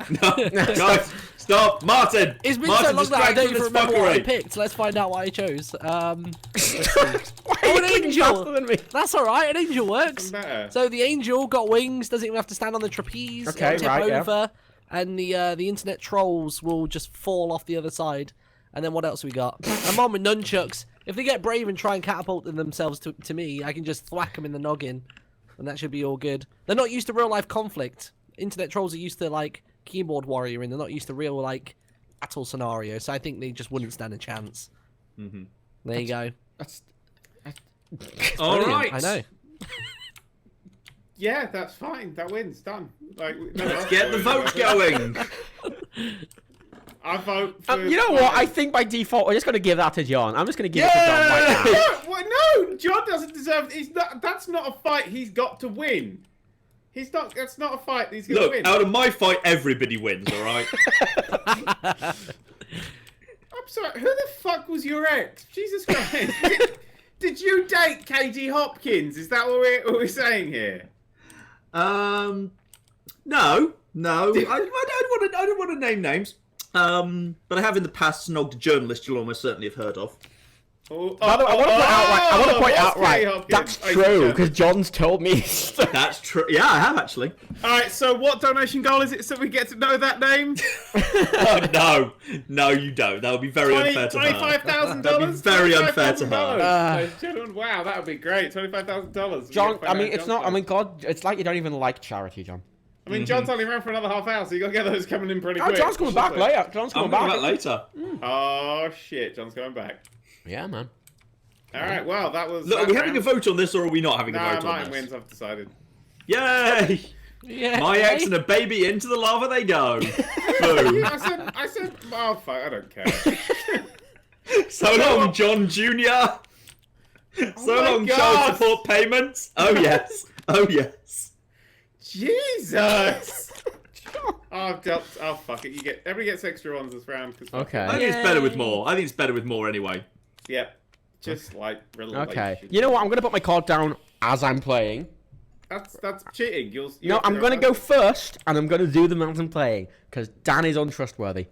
No, guys, stop, Martin. It's been Martin, so long that I distract don't from even this remember what I fuckery. picked. Let's find out what I chose. Why are Oh, you an clicking angel. faster than me? That's alright, an angel works. Doesn't matter. So the angel got wings, doesn't even have to stand on the trapeze. Okay, it'll tip right, yeah. over, and the internet trolls will just fall off the other side. And then what else we got? I'm on with nunchucks. If they get brave and try and catapult themselves to me, I can just thwack them in the noggin. And that should be all good. They're not used to real life conflict. Internet trolls are used to like keyboard warrior, and they're not used to real like battle scenarios. So I think they just wouldn't stand a chance. Mm-hmm. There you go. All Brilliant, right. I know. Yeah, that's fine. That wins. Done. Like, no, Let's get the vote going. I vote for... You know what? I think by default, we're just going to give that to John. I'm just going to give it to John right now. No, John doesn't deserve... That's not a fight he's got to win. That's not a fight he's got to Look, win. out of my fight, everybody wins, all right? I'm sorry, who the fuck was your ex? Jesus Christ. Did you date Katie Hopkins? Is that what we're saying here? No. I don't want to name names. But I have in the past snogged a journalist you'll almost certainly have heard of. By the way, I want to point out, right, that's true, because John's told me. That's true. Yeah, I have actually. Alright, so what donation goal is it so we get to know that name? Oh, no, you don't. That would be very unfair to her. $25,000? That'd be very unfair to her. Wow, that would be great. $25,000. John, I mean, it's not, I mean, God, it's like you don't even like charity, John. I mean, John's only around for another half hour, so you got to get those coming in pretty Oh, quick. John's coming back later. John's I'm coming coming back. back later. Oh, shit. John's coming back. Yeah, man. Alright, well, that was... Look, are we having a vote on this or are we not having a Nah, vote on Martin this? wins, I've decided. Yay! Yeah. My ex and a baby into the lava they go. Boom. I said, oh fuck, I don't care. So long, John Jr. So my long, God. child support payments. Oh yes. Oh yes. Jesus! I've dealt. Oh fuck it! Everybody gets extra ones this round. Cause Okay. I think it's better with more. I think it's better with more anyway. Yep. Just like relationship. Okay. You know what? I'm gonna put my card down as I'm playing. That's cheating. You'll No, I'm gonna go first, and I'm gonna do them as I'm playing, because Dan is untrustworthy.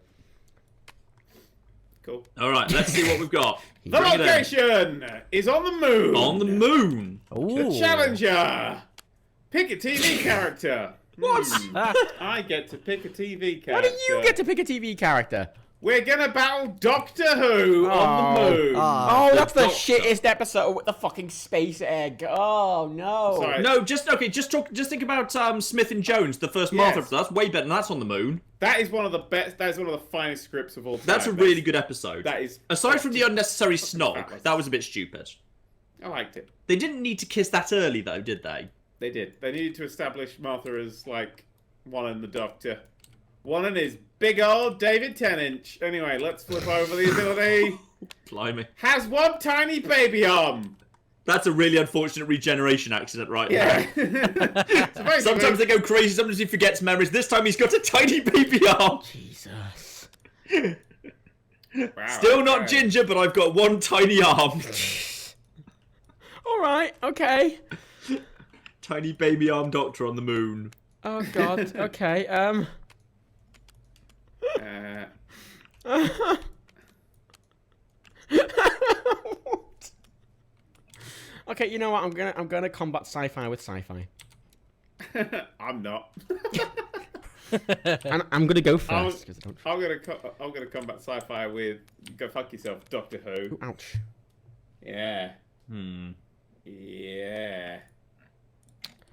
Cool. All right, let's see what we've got. The Bring it in. location is on the moon. On the moon. Ooh. The challenger. Pick a TV character. What? I get to pick a TV character. Why do you get to pick a TV character? We're gonna battle Doctor Who on the moon. Oh, that's the Doctor. shittest episode with the fucking space egg. Oh no. Sorry. No, just think about Smith and Jones, the first Martha episode. That's way better than that's on the moon. That is one of the best. That is one of the finest scripts of all time. That's a really good episode. That is. Aside from the unnecessary fabulous. snog, that was a bit stupid. I liked it. They didn't need to kiss that early though, did they? They did. They needed to establish Martha as like one and the Doctor. One and his big old David Tennant. Anyway, let's flip over the ability. Blimey. Has one tiny baby arm. That's a really unfortunate regeneration accident right Yeah. there. So basically- Sometimes they go crazy, sometimes he forgets memories. This time he's got a tiny baby arm. Jesus. Wow, Still not okay. ginger, but I've got one tiny arm. All right. Okay. Tiny baby arm doctor on the moon. Oh God. Okay. Okay. You know what? I'm gonna combat sci-fi with sci-fi, I'm not. and I'm gonna go first because I don't. I'm gonna combat sci-fi with go fuck yourself, Doctor Who. Ooh, ouch. Yeah. Yeah.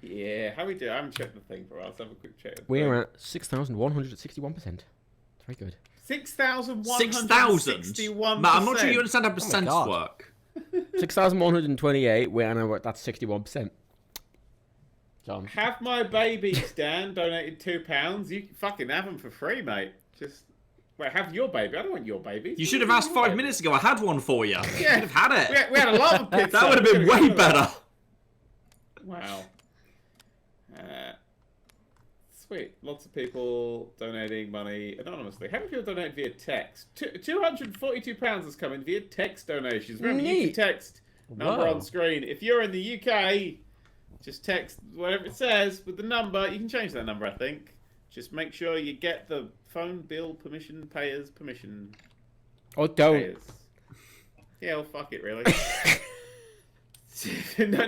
Yeah. How we do? I haven't checked the thing for a while. Let's have a quick check. We're at 6,161%. Very good. 6,161. Matt, I'm not sure you understand how percents God. work. 6,128. That's 61%. John. Have my babies, Dan, donated £2. You can fucking have them for free, mate. Just wait, have your baby. I don't want your baby. You should have asked 5 minutes ago. I had one for you. Yeah. You should have had it. We had a lot of pizza. That would have been way better. Wow. Sweet. Lots of people donating money anonymously. How many people donate via text? £242 has come in via text donations. Remember, use the Neat. text number Whoa. on screen. If you're in the UK, just text whatever it says with the number. You can change that number, I think. Just make sure you get the phone bill permission payers permission. Oh, don't. Payers. Yeah, well, fuck it, really.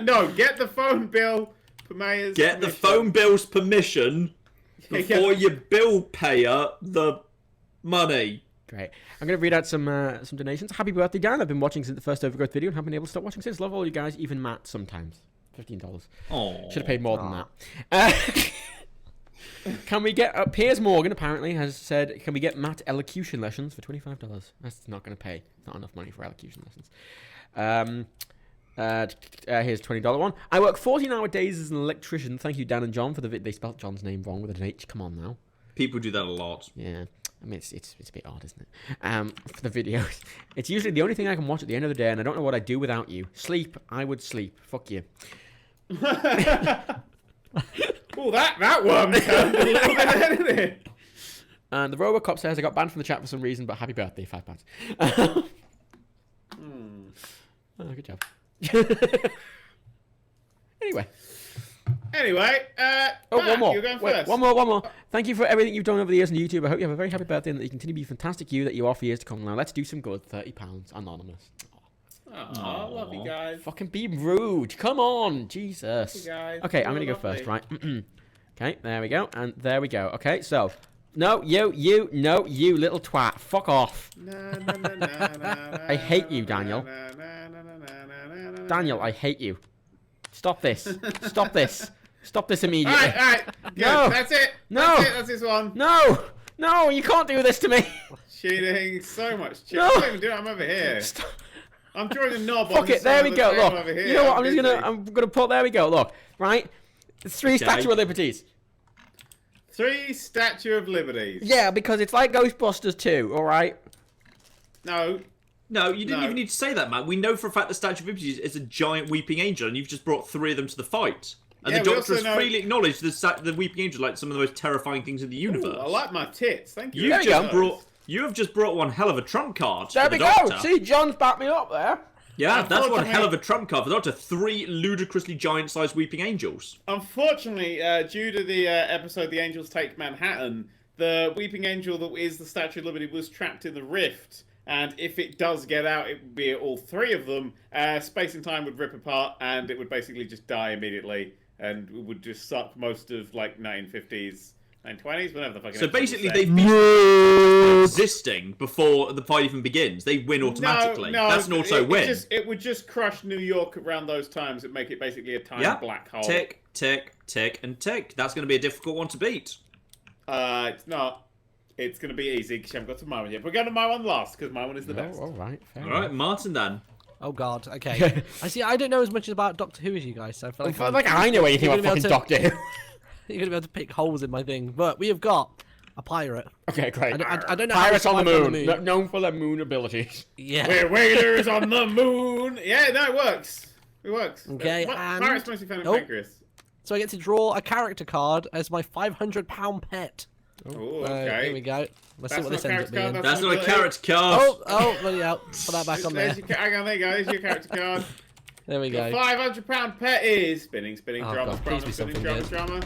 no, get the phone bill payers. Get the phone bill's permission before you bill payer the money. Great. I'm going to read out some donations. Happy birthday, Dan. I've been watching since the first Overgrowth video and haven't been able to stop watching since. Love all you guys, even Matt sometimes. $15. Oh. Should have paid more than that. Can we get... Piers Morgan, apparently, has said, can we get Matt elocution lessons for $25? That's not going to pay. Not enough money for elocution lessons. Here's a $20 one. I work 14-hour days as an electrician. Thank you, Dan and John, for the... They spelled John's name wrong with an H. Come on now. People do that a lot. Yeah. I mean, it's a bit odd, isn't it? For the videos. It's usually the only thing I can watch at the end of the day, and I don't know what I'd do without you. Sleep. I would sleep. Fuck you. Oh, that one turned a little bit ahead of it. And the Robocop says, I got banned from the chat for some reason, but happy birthday, £5. Oh, good job. Anyway. Matt, one more. You're going Wait, first. one more. Thank you for everything you've done over the years on YouTube. I hope you have a very happy birthday and that you continue to be fantastic you that you are for years to come. Now, let's do some good. £30. Anonymous. Aw, love you guys. Fucking be rude. Come on. Jesus. You guys. Okay, I'm You're going to go lovely. first, right? Okay, there we go. And there we go. Okay, so... No, you little twat. Fuck off. I hate you, Daniel. Daniel, I hate you. Stop this. Stop this. Stop this immediately. Alright, good. No. That's it. No. That's this one. No, you can't do this to me. Cheating so much. Cheating. No. I can't even do it. I'm over here. Stop. I'm drawing a knob on Fuck the it, there side we of the go, table look. over here. You know what, I'm I'm gonna put, there we go, look, right? It's 3 Statue of Liberties. 3 Statue of Liberties. Yeah, because it's like Ghostbusters 2, alright? No. No, you didn't even need to say that, Matt. We know for a fact the Statue of Liberty is a giant weeping angel, and you've just brought 3 of them to the fight. And Yeah, the we Doctor also has know- freely acknowledged the weeping angel like some of the most terrifying things in the universe. Ooh, I like my tits. Thank you. You very have just brought one hell of a trump card. There for we the go! Doctor. See, John's backed me up there. Yeah, that's one Unfortunately- hell of a trump card for the Doctor. 3 ludicrously giant-sized weeping angels. Unfortunately, due to the episode The Angels Take Manhattan, the weeping angel that is the Statue of Liberty was trapped in the rift. And if it does get out, it would be all 3 of them. Space and time would rip apart, and it would basically just die immediately. And it would just suck most of, like, 1950s, 1920s, whatever the fucking... So episode basically, was set. they've been existing before the fight even begins. They win automatically. No, That's an auto-win. It would just crush New York around those times and make it basically a tiny black hole. Tick, tick, tick, and tick. That's going to be a difficult one to beat. It's not. It's going to be easy because you haven't got to my one yet. We're going to my one last because my one is the best. Alright, fair All right, Martin then. Oh God. Okay. I don't know as much about Doctor Who as you guys, so I feel like, I know anything You're about gonna fucking be able Doctor Who. you're gonna be able to pick holes in my thing. But we have got a pirate. Okay, great. I don't know. how Pirates he on the survived moon. Known for their moon abilities. Yeah. We're whalers on the moon. Yeah, no, it works. It works. Okay, Pirates mostly found in Oh. Pancreas. So I get to draw a character card as my 500-pound pet. Oh, okay. Here we go. Let's see That's what this not ends up character being. card, That's not a ability. carrot card. Oh, bloody hell. Put that back on there. Hang on, there you go. There's your character card. There we Your go. 500-pound pet is spinning, Oh, drama, God, please be spinning, something drama.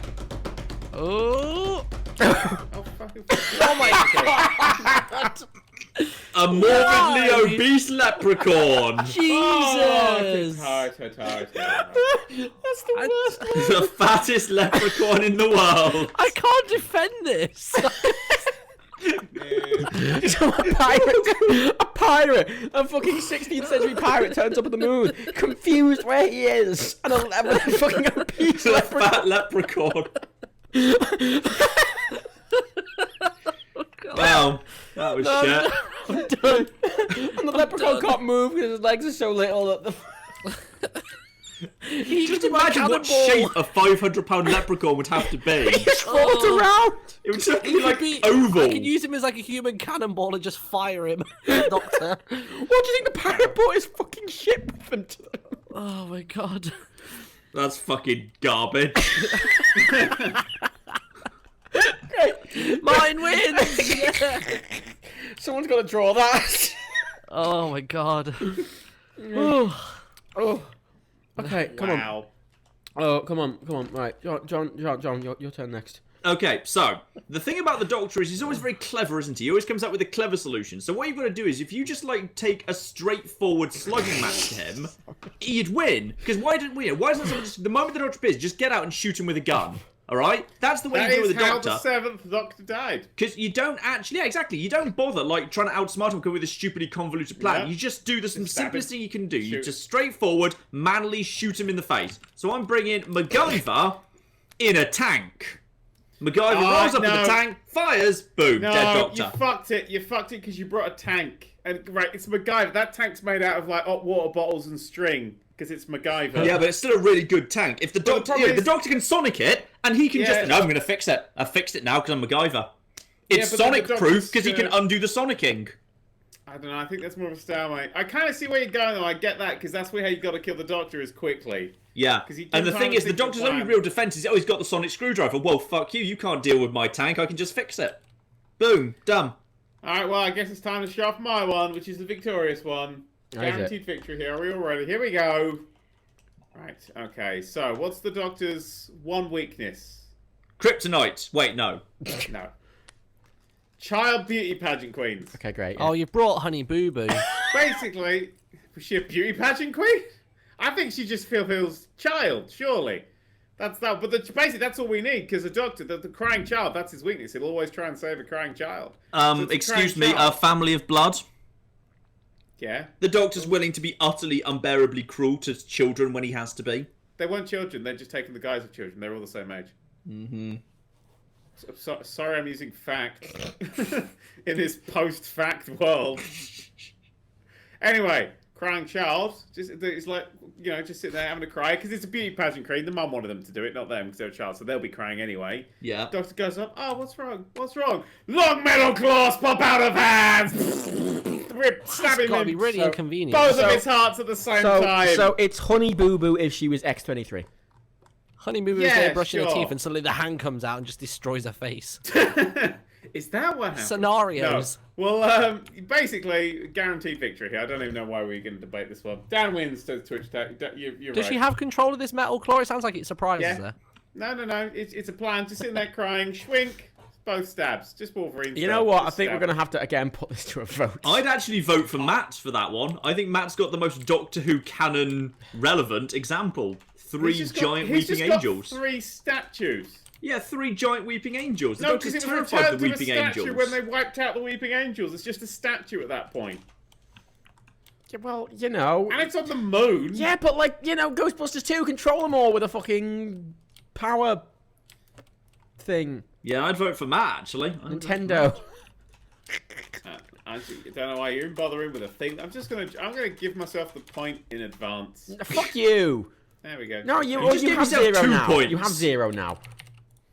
Oh. Oh, fucking. Oh my God. A morbidly Why? obese leprechaun. Jesus. That's the That's the worst one. The fattest leprechaun in the world. I can't defend this. So a fucking 16th century pirate turns up on the moon, confused where he is, and a fucking obese The leprechaun. fat leprechaun. Wow, that was shit. I'm done. And the leprechaun can't move because his legs are so little that the... Just imagine what shape a 500-pound leprechaun would have to be. He just floats around. It would just He be could like be- oval. I could use him as like a human cannonball and just fire him, Doctor. What do you think the pirate brought his fucking ship with him to? Oh my God. That's fucking garbage. Mine wins. Yeah. Someone's got to draw that. Oh my God. Ooh. Oh. Okay, come on. Wow. Oh, come on. Right, John, your turn next. Okay, so the thing about the Doctor is he's always very clever, isn't he? He always comes up with a clever solution. So what you've got to do is if you just like take a straightforward slugging match to him, he'd win. Because why doesn't someone just the moment the Doctor appears, just get out and shoot him with a gun? All right, that's the way That you deal is with the how Doctor. the 7th Doctor died. Because you don't actually, yeah, exactly. You don't bother like trying to outsmart him with a stupidly convoluted plan. Yeah. You just do the stab simplest him. thing you can do. You Shoot. just straightforward, manly shoot him in the face. So I'm bringing MacGyver in a tank. MacGyver rolls up in no. the tank, fires, boom, No, dead Doctor. you fucked it. You fucked it because you brought a tank. And right, it's MacGyver. That tank's made out of like hot water bottles and string because it's MacGyver. Yeah, but it's still a really good tank. If the Well, the Doctor, problem the is- Doctor can Sonic it, and he can Yeah. just. No, I'm going to fix it. I fixed it now because I'm MacGyver. It's but then the Sonic-proof Doctor's, because he can undo the Sonicking. I don't know. I think that's more of a stalemate. I kind of see where you're going though. I get that because that's where you got to kill the Doctor is quickly. Yeah, 'Cause he and the didn't thing have a is, the secret Doctor's only plan. real defense is, oh, he's got the sonic screwdriver. Well, fuck you, you can't deal with my tank, I can just fix it. Boom, done. All right. Well, I guess it's time to show off my one, which is the victorious one. That is it. Guaranteed victory here. Are we all ready? Here we go. Right. Okay. So, what's the Doctor's one weakness? Kryptonite. Wait, no. No. Child beauty pageant queens. Okay, great. Oh, you brought Honey Boo Boo. Basically, was she a beauty pageant queen? I think she just fulfills child, surely. That's that. But basically, that's all we need because the Doctor, the crying child, that's his weakness. He'll always try and save a crying child. So it's a Excuse crying me, a child. family of blood? Yeah. The Doctor's willing to be utterly unbearably cruel to children when he has to be. They weren't children. They're just taking the guise of children. They're all the same age. Mm-hmm. Sorry, I'm using fact in this post-fact world. Anyway, crying child. It's like, you know, just sit there having a cry because it's a beauty pageant queen. The mum wanted them to do it, not them, because they're a child, so they'll be crying anyway. Yeah. Doctor goes up. Oh, what's wrong? What's wrong? Long metal claws pop out of hands. Rip, stabbing It's gotta him. be really inconvenient. Both of his hearts at the same time. So it's Honey Boo Boo if she was X23. Honey Boo Boo's Yeah, there brushing her sure. teeth and suddenly the hand comes out and just destroys her face. Is that what happened? Scenarios. No. Well, basically, guaranteed victory here. I don't even know why we're going to debate this one. Dan wins to Twitch tag. You're Does right. she have control of this metal claw? It sounds like it surprises Yeah. her. No. It's a plan. Just sitting there crying. Schwink. Both stabs. Just Wolverine. You know what? I think we're going to have to, again, put this to a vote. I'd actually vote for Matt for that one. I think Matt's got the most Doctor Who canon relevant example. Three giant weeping angels. 3 statues. Yeah, 3 giant weeping angels. The No, Doctor's because it was terrified of returned the to a weeping statue angels. when they wiped out the weeping angels. It's just a statue at that point. Yeah, well, you know. And it's on the moon. Yeah, but like, you know, Ghostbusters 2 control them all with a fucking power thing. Yeah, I'd vote for Matt, actually. Nintendo. I don't know why you're bothering with a thing. I'm gonna give myself the point in advance. Fuck you. There we go. No, you just have give yourself 0 2 now. points. You have 0 now.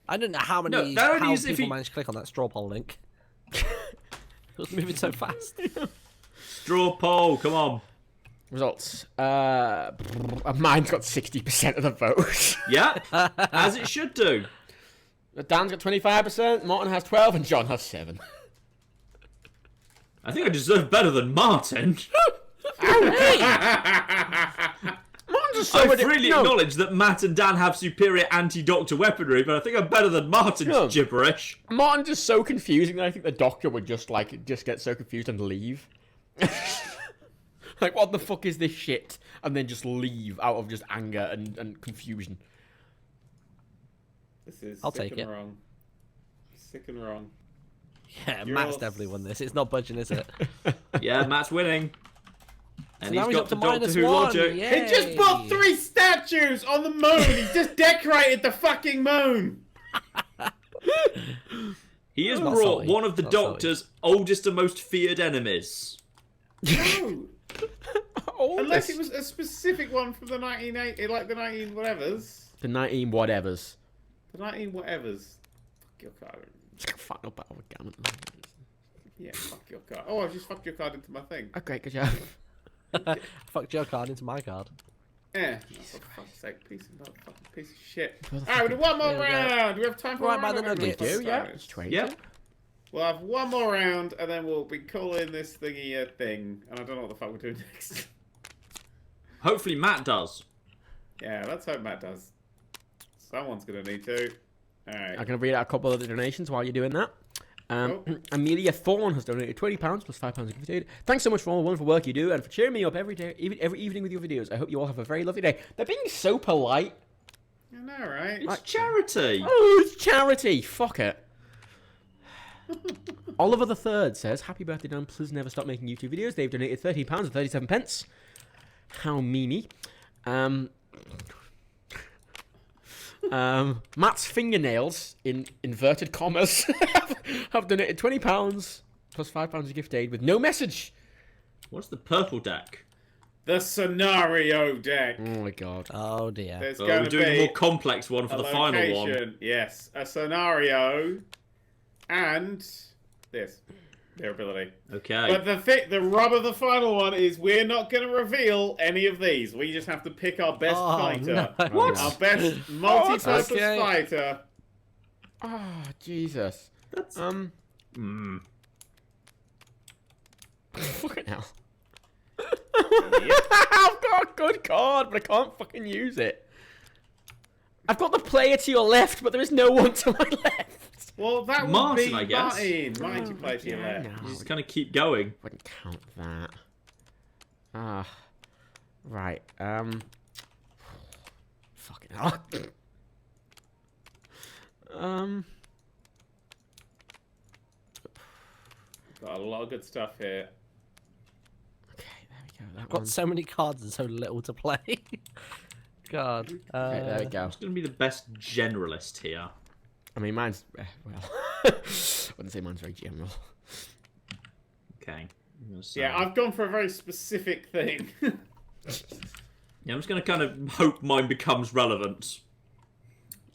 I don't know how many No, that only how is if people he- managed to click on that straw poll link. It was moving so fast. Straw poll, come on. Results. Mine's got 60% of the vote. Yeah, as it should do. Dan's got 25%, Martin has 12, and John has 7. I think I deserve better than Martin. Martin's so I freely acknowledge that Matt and Dan have superior anti-Doctor weaponry, but I think I'm better than Martin's No. gibberish. Martin's just so confusing that I think the Doctor would just get so confused and leave. Like, what the fuck is this shit? And then just leave out of just anger and confusion. This is I'll sick take and it. wrong. Sick and wrong. Yeah, You're Matt's all- definitely won this. It's not budging, is it? Yeah, Matt's winning. And now he's he's got up to the Doctor Who -1. logic. Yay. He just put 3 statues on the moon. He's just decorated the fucking moon. He has Not brought salty. one of the Not salty. Doctor's oldest and most feared enemies. No. Oh, Unless it was a specific one from the 1980, like the 19 whatevers. the 19 whatevers. The 19 whatevers. Fuck your card. Final battle with Gammon. Yeah, fuck your card. Oh, I just fucked your card into my thing. Okay, good job. Fucked your card into my card. Yeah. Oh, for fuck's sake, piece of shit. Alright, we'll do one more There we go. round. Do we have time for Right one by round? the or nuggets. we're Do, gonna yeah. start? It's 20. Yeah. We'll have one more round, and then we'll be calling this thingy a thing. And I don't know what the fuck we're doing next. Hopefully Matt does. Yeah, let's hope Matt does. Someone's gonna need to. Alright. I'm going to read out a couple of the donations while you're doing that. Oh. Amelia Thorne has donated £20 plus £5 of gift aid. Thanks so much for all the wonderful work you do and for cheering me up every day, every evening with your videos. I hope you all have a very lovely day. They're being so polite. I know, right? It's charity. Oh, it's charity. Fuck it. Oliver the Third says, "Happy birthday, Dan. Please never stop making YouTube videos." They've donated £13 and 37 pence. How memey. Matt's fingernails, in inverted commas, have donated £20 plus £5 of gift aid with no message. What's the purple deck? The scenario deck. Oh my god. Oh dear. There's Oh, going we're to doing a be more complex one for a the final one. location, yes, a scenario, and this, their ability. Okay. But the rub of the final one is we're not going to reveal any of these. We just have to pick our best Oh, fighter. no. What? Our best multi-purpose Okay. fighter. Oh, Jesus. That's... Fucking hell. I've got a good card, but I can't fucking use it. I've got the player to your left, but there is no one to my left. Well, that would Martin, be I guess. Martin. Martin to play to your Yeah, left. no. Just kind of keep going. Wouldn't count that. Right. Fucking hell. Got a lot of good stuff here. Okay, there we go. That Got one. so many cards and so little to play. God. Okay, there we go. Who's going to be the best generalist here? I mean, mine's well. I wouldn't say mine's very general. Okay. Yeah, I've gone for a very specific thing. Yeah, I'm just going to kind of hope mine becomes relevant.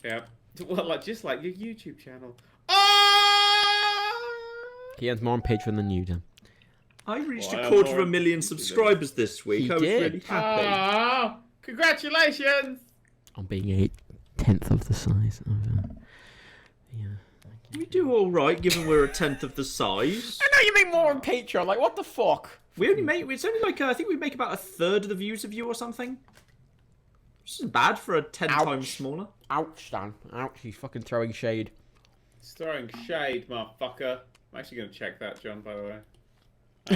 Yeah. Well, just like your YouTube channel. Oh! He earns more on Patreon than you do. I reached Well, a I quarter of more a million subscribers this week. He I was did. really happy. Oh, congratulations! On being a 10th of the size of. Yeah. We do all right, given we're a 10th of the size. I know you make more on Patreon. Like, what the fuck? We only make. It's only like I think we make about a third of the views of you or something. Which isn't bad for a 10 times smaller. Ouch, Dan. Ouch. He's fucking throwing shade. It's throwing shade, motherfucker. I'm actually gonna check that, John. By the way, I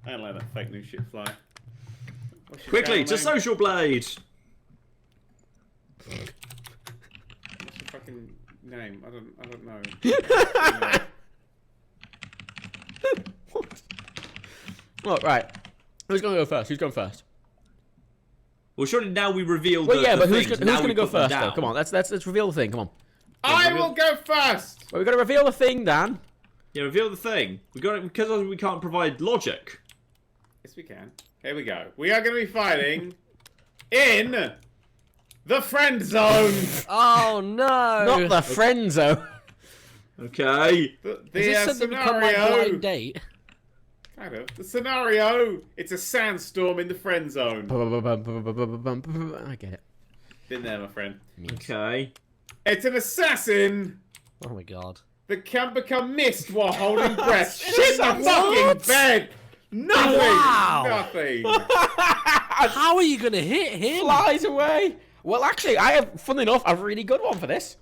ain't letting that fake news shit fly. What's your Quickly to channel name? Social Blade. What's your fucking name? I don't know. Look, right. Who's gonna go first? Who's going first? Well, surely now we reveal. Well, the, yeah, the but who's things. gonna Now we go put them first? Though? down. Come on, let's reveal the thing. Come on. I will go first. Well, we gotta reveal the thing, Dan. Yeah, reveal the thing. We got it because we can't provide logic. Yes, we can. Here we go. We are going to be fighting in the friend zone. Oh no! Not the friend zone. Okay. The Is this something become like scenario. blind date? Kind of. The scenario. It's a sandstorm in the friend zone. I get it. Been there, my friend. Okay. It's an assassin Oh my god! that can become mist while holding breath. Shit the fucking bed. Nothing. Wow. Nothing. How are you gonna hit him? Flies away. Well, actually, I have, fun enough, a really good one for this.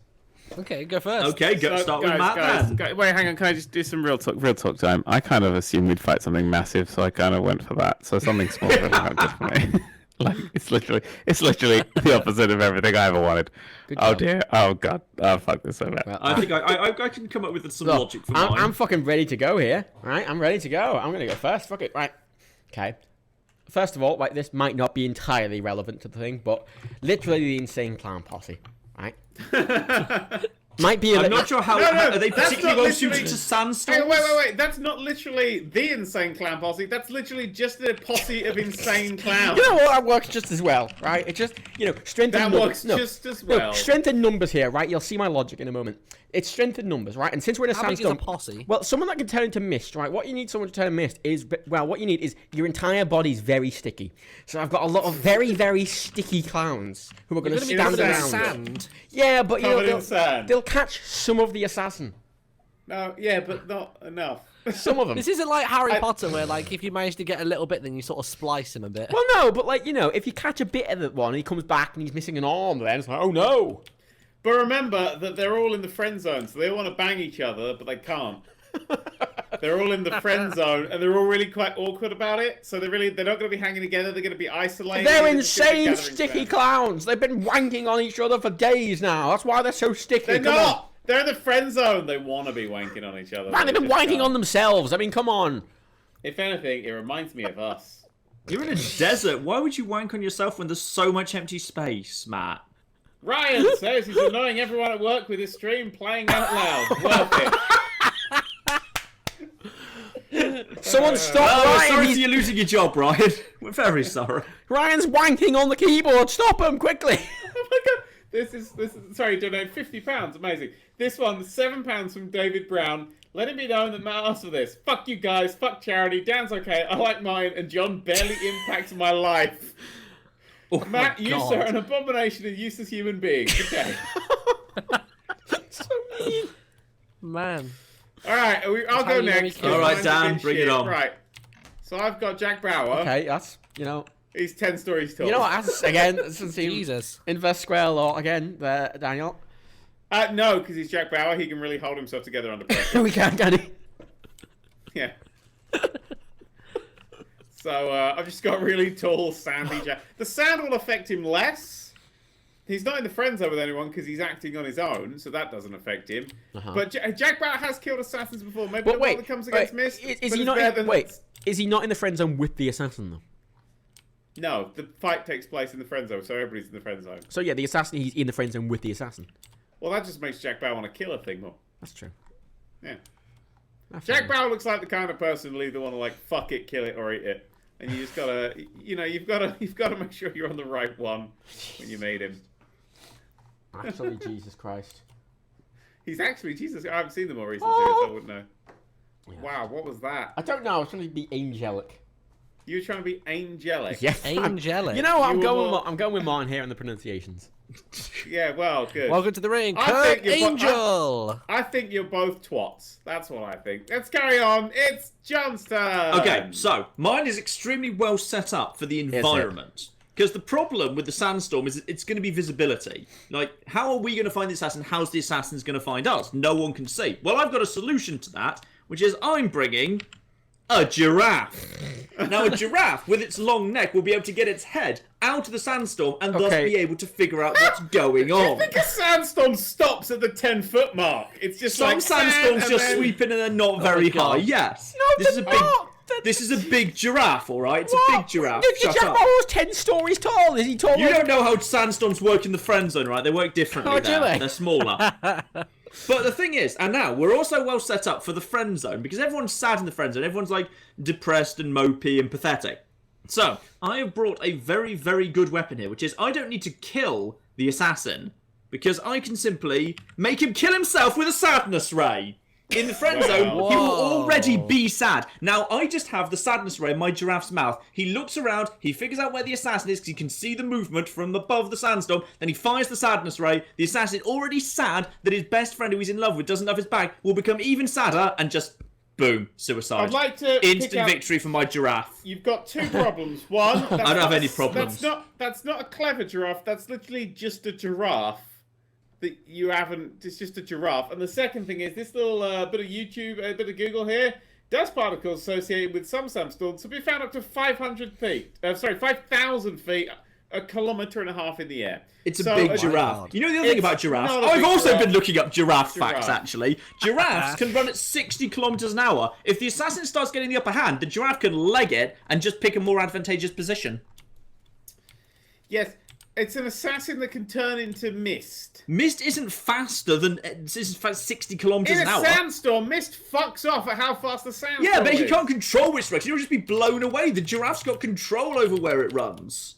Okay, go first. Okay, go start with Matt then. Wait, hang on. Can I just do some real talk time? I kind of assumed we'd fight something massive, so I kind of went for that. So something small really not good for me. Like it's literally the opposite of everything I ever wanted. Good Oh job. dear. Oh god. Oh fuck this so bad. Well, I think I can come up with some look, logic for mine. I'm fucking ready to go here. Right, I'm ready to go. I'm gonna go first. Fuck it. Right. Okay. First of all, like this might not be entirely relevant to the thing, but literally the insane clown posse. Right. Might be. I'm not sure how. No, Are they that's particularly not well literally- suited to sandstorms? Hey, wait. That's not literally the insane clown posse. That's literally just a posse of insane clowns. You know what? That works just as well, right? It just, strength That in works numbers. just as well. No, strength in numbers here, right? You'll see my logic in a moment. It's strength in numbers, right? And since we're in a How big is a sandstorm, posse? well, someone that can turn into mist, right? What you need someone to turn into mist is, well, what you need is your entire body's very sticky. So I've got a lot of very, very sticky clowns who are going You're to gonna be stand covered in around. sand. Yeah, but Covered in they'll, sand. they'll catch some of the assassin. No, yeah, but not enough. Some of them. This isn't like Harry Potter, where like if you manage to get a little bit, then you sort of splice him a bit. Well, no, but like, if you catch a bit of that one and he comes back and he's missing an arm, then it's like, oh no. But remember that they're all in the friend zone, so they want to bang each other, but they can't. They're all in the friend zone, and they're all really quite awkward about it. So they're not going to be hanging together. They're going to be isolated. They're just gonna be insane gathering sticky together. clowns. They've been wanking on each other for days now. That's why they're so sticky. They're Come not. on. They're in the friend zone. They want to be wanking on each other. Man, they've been wanking on themselves. I mean, come on. If anything, it reminds me of us. You're in a desert. Why would you wank on yourself when there's so much empty space, Matt? Ryan says he's annoying everyone at work with his stream playing out loud. Worth it. Someone stop Oh, Ryan. sorry He's- you're losing your job, Ryan. We're very sorry. Ryan's wanking on the keyboard. Stop him quickly. Oh my god. This is sorry, donate £50. Amazing. This one, £7 from David Brown. Let it be known that Matt asked for this. Fuck you guys, fuck charity, Dan's okay, I like mine, and John barely impacts my life. Oh Matt, my you God. sir are an abomination and useless human being. Okay. So mean. Man. Alright, I'll go How you next. gonna All right, Mine's a Dan, bit bring it shit. on. Right. So I've got Jack Bauer. Okay, that's, He's 10 stories tall. You know what? That's, again, since he Jesus. inverse square law again, there, Daniel. No, because he's Jack Bauer. He can really hold himself together under pressure. We can't, can he? Yeah. So I've just got really tall, sandy Jack. The sand will affect him less. He's not in the friend zone with anyone because he's acting on his own, so that doesn't affect him. But Jack Bauer has killed assassins before. Maybe But the one that comes against Mist. is but he it's not? better than- Is he not in the friend zone with the assassin though? No, the fight takes place in the friend zone, so everybody's in the friend zone. So yeah, the assassin. He's in the friend zone with the assassin. Well, that just makes Jack Bauer want to kill a thing more. That's true. Yeah. Jack Bauer looks like the kind of person who'll either want to like fuck it, kill it, or eat it. And you just gotta, you've gotta make sure you're on the right one when you made him. Actually, Jesus Christ. He's actually Jesus. I haven't seen the more recent series, so I wouldn't know. Yeah. Wow, what was that? I don't know. I was trying to be angelic. You were trying to be angelic. Yeah, Angelic. You know what? You were I'm going with Martin here on the pronunciations. Yeah, well, good. Welcome to the ring, I Kurt think you're Angel. I think you're both twats. That's what I think. Let's carry on. It's John's turn. Okay, so mine is extremely well set up for the environment. Because the problem with the sandstorm is it's going to be visibility. Like, how are we going to find the assassin? How's the assassin's going to find us? No one can see. Well, I've got a solution to that, which is I'm bringing a giraffe. Now, a giraffe with its long neck will be able to get its head out of the sandstorm and thus be able to figure out what's going on. I think a sandstorm stops at the 10-foot mark. It's just Some like sandstorms just sweeping and they're not very high. Yes. No, this they're is a big. not. This is a big giraffe, all right? It's a big giraffe. Your Shut Jack up. Bauer's 10 stories tall. Is he taller? You don't know how sandstorms work in the friend zone, right? They work differently Oh, do there. they? They're smaller. But the thing is, and now we're also well set up for the friend zone because everyone's sad in the friend zone. Everyone's like depressed and mopey and pathetic. So I have brought a very, very good weapon here, which is I don't need to kill the assassin because I can simply make him kill himself with a sadness ray. In the friend zone, he will already be sad. Now, I just have the sadness ray in my giraffe's mouth. He looks around, he figures out where the assassin is because he can see the movement from above the sandstorm. Then he fires the sadness ray. The assassin, already sad that his best friend who he's in love with doesn't have his back, will become even sadder and just, boom, suicide. I'd like to Instant victory for my giraffe. You've got two problems. One, I don't have any problems. That's not a clever giraffe. That's literally just a giraffe. That you haven't. It's just a giraffe. And the second thing is this little bit of YouTube, a bit of Google here. Dust particles associated with some sandstorms to be found up to 500 feet. 5,000 feet, a kilometre and a half in the air. It's a big giraffe. God. You know the other thing about giraffes? not a I've big also giraffe. been looking up giraffe facts, Giraffe. actually. Giraffes can run at 60 kilometers an hour. If the assassin starts getting the upper hand, the giraffe can leg it and just pick a more advantageous position. Yes, it's an assassin that can turn into mist. Mist isn't faster than 60 kilometers In an a hour. sandstorm, mist fucks off at how fast the sandstorm Yeah, but he is. can't control which direction. He'll just be blown away. The giraffe's got control over where it runs.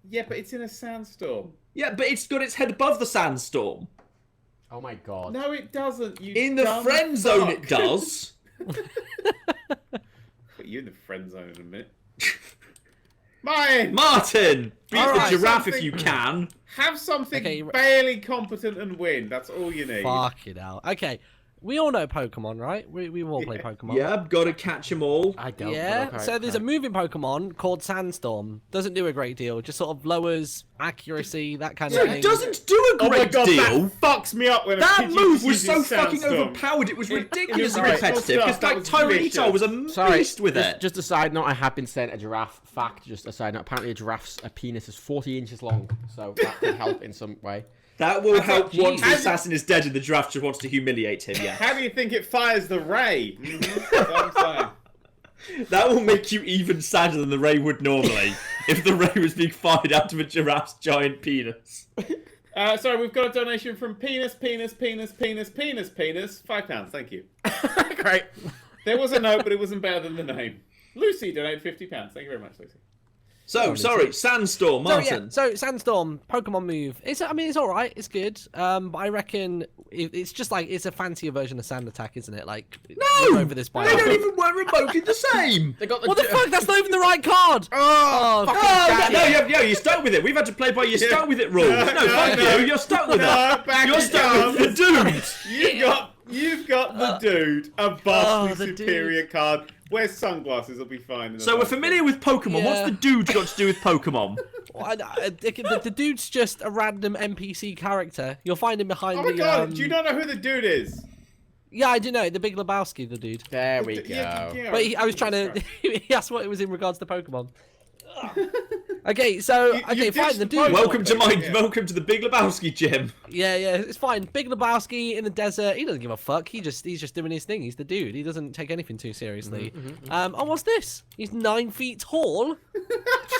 Yeah, but it's in a sandstorm. Yeah, but it's got its head above the sandstorm. Oh my god. No, it doesn't. You In the dumb friend zone, fuck. it does. Put you in the friend zone in a minute. Mine! Martin, beat Alright, the giraffe if something- you can. Have something Okay, barely competent and win. That's all you need. Fuck it out. Okay, we all know Pokemon, right? We all play Pokemon. Yeah, gotta catch them all. I don't. Yeah, but okay, so there's a okay. moving Pokemon called Sandstorm. Doesn't do a great deal, just sort of lowers accuracy, that kind of thing. It doesn't do a Oh my great god, deal. that fucks me up when a That Pidgey move was uses so fucking Sandstorm. overpowered. It was ridiculously Right, repetitive. full Because stop, like that was vicious. Tyranitar was a Sorry, beast with it. Just a side note, I have been sent a giraffe fact. Just a side note. Apparently, a giraffe's penis is 40 inches long, so that could help in some way. That will help once the Jesus. assassin is dead and the giraffe just wants to humiliate him. Yeah, How do you think it fires the ray? That's what I'm saying. that will make you even sadder than the ray would normally if the ray was being fired out of a giraffe's giant penis. Sorry, we've got a donation from Penis. £5, thank you. Great. There was a note, but it wasn't better than the name. Lucy donated £50. Thank you very much, Lucy. So sorry, sandstorm, Martin. So Sandstorm, Pokemon move. It's all right. It's good. But I reckon it's just like it's a fancier version of Sand Attack, isn't it? Like No! we're over this by They now. don't even work remotely the same. They got the. What the fuck? That's not even the right card. Oh, fucking Oh, damn it. no, you're stuck with it. We've had to play by your stuck with it rules. No, fuck you. You're stuck with it. back You're it stuck with the comes. dude. You've got the dude, a vastly the dude. superior card. Wear sunglasses, will be fine. So we're familiar with Pokemon. Yeah. What's the dude got to do with Pokemon? The dude's just a random NPC character. You'll find him behind Oh my the. god, do you not know who the dude is? Yeah, I do know. The Big Lebowski, the dude. There we go. Yeah, But I was Jesus trying to. Christ. He asked what it was in regards to Pokemon. Okay, so You fine. ditched The the dude. point. Welcome to Yeah. welcome to the Big Lebowski gym. Yeah, it's fine. Big Lebowski in the desert. He doesn't give a fuck. He's just doing his thing. He's the dude. He doesn't take anything too seriously. Oh, what's this? He's 9 feet tall.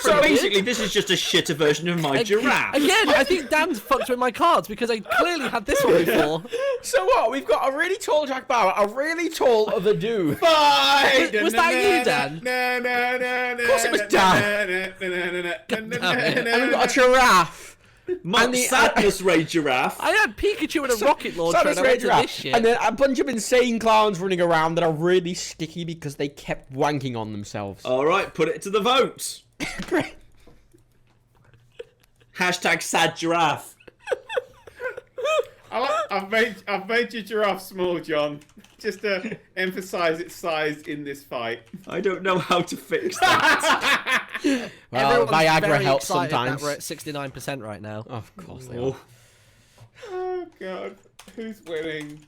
So basically, this is just a shitter version of my giraffe. Again, I think Dan's fucked with my cards because I clearly had this one before. So what? We've got a really tall Jack Bauer, a really tall other dude. Fight! Was that you, Dan? Of course it was Dan. And we've got a giraffe. Mark Sadness Ray Giraffe. I had Pikachu and a rocket launcher, Sadness and I went Ray to Giraffe. this shit. And then a bunch of insane clowns running around that are really sticky because they kept wanking on themselves. All right, put it to the vote. Great. Hashtag sad giraffe. I've made your giraffe small, John, just to emphasise its size in this fight. I don't know how to fix that. Well, Everyone's Viagra very helps excited sometimes. That we're at 69% right now. Of course they are. Oh. Oh god, who's winning?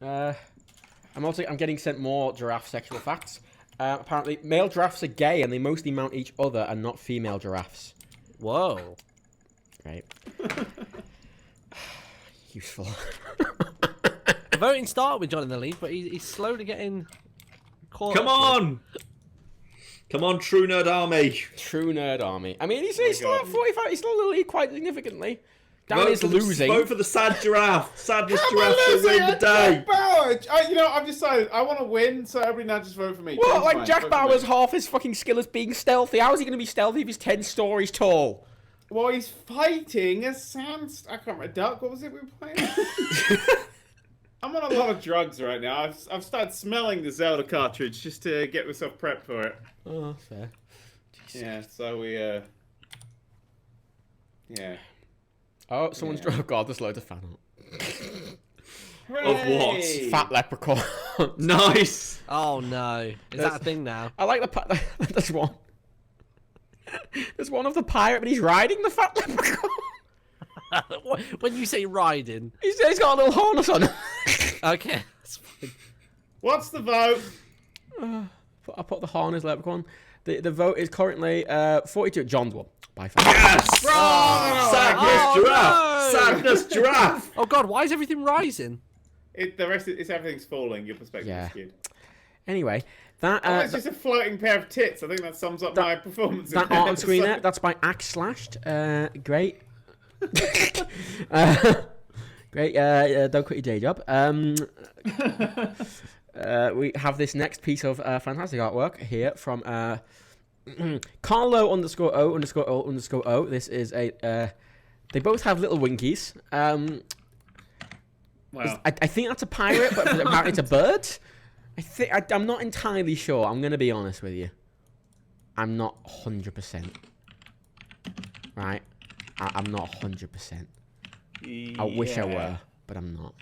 I'm getting sent more giraffe sexual facts. Apparently, male giraffes are gay and they mostly mount each other and not female giraffes. Whoa. Great. Useful. The voting started with John in the lead, but he's slowly getting caught. Come up with- on. Come on, True Nerd Army. True nerd army. I mean, he's still at 45. He's still in the lead quite significantly. Dan Vote is for losing. Vote for the sad giraffe. Sadness Am giraffe I should losing win the at day. Jack Bauer? You know, I've decided I want to win, so everybody now just vote for me. What? James, Like fine, Jack vote for me. Bauer's half his fucking skill is being stealthy. How is he going to be stealthy if he's 10 stories tall? Well, he's fighting a sand. I can't remember. Duck. What was it we were playing? I'm on a lot of drugs right now. I've started smelling the Zelda cartridge just to get myself prepped for it. Oh, fair. Yeah. So we. Yeah. Oh, someone's... Yeah. Oh, God, there's loads of fan art. Of what? Hooray! Fat leprechaun. Nice. Oh no. Is that a thing now? I like the... There's one. There's one of the pirate, but he's riding the fat leprechaun. When you say riding. He's got a little harness on. Okay. That's fine. What's the vote? I put the harness leprechaun. The vote is currently 42. John's one. By far. Yes. Sadness Oh, giraffe. no. Sadness giraffe. Oh god, why is everything rising? Everything's falling. Your perspective Yeah. is skewed. Anyway, that It's just a floating pair of tits. I think that sums up my performance. that in art on the screen there, episode. that's by Axe Slashed. Great. Great. Don't quit your day job. We have this next piece of fantastic artwork here from Carlo _O_O_O. This is a. They both have little winkies. Wow. I think that's a pirate, but apparently it's a bird. I'm not entirely sure. I'm going to be honest with you. I'm not 100%. Right? I'm not 100%. I wish I were, but I'm not.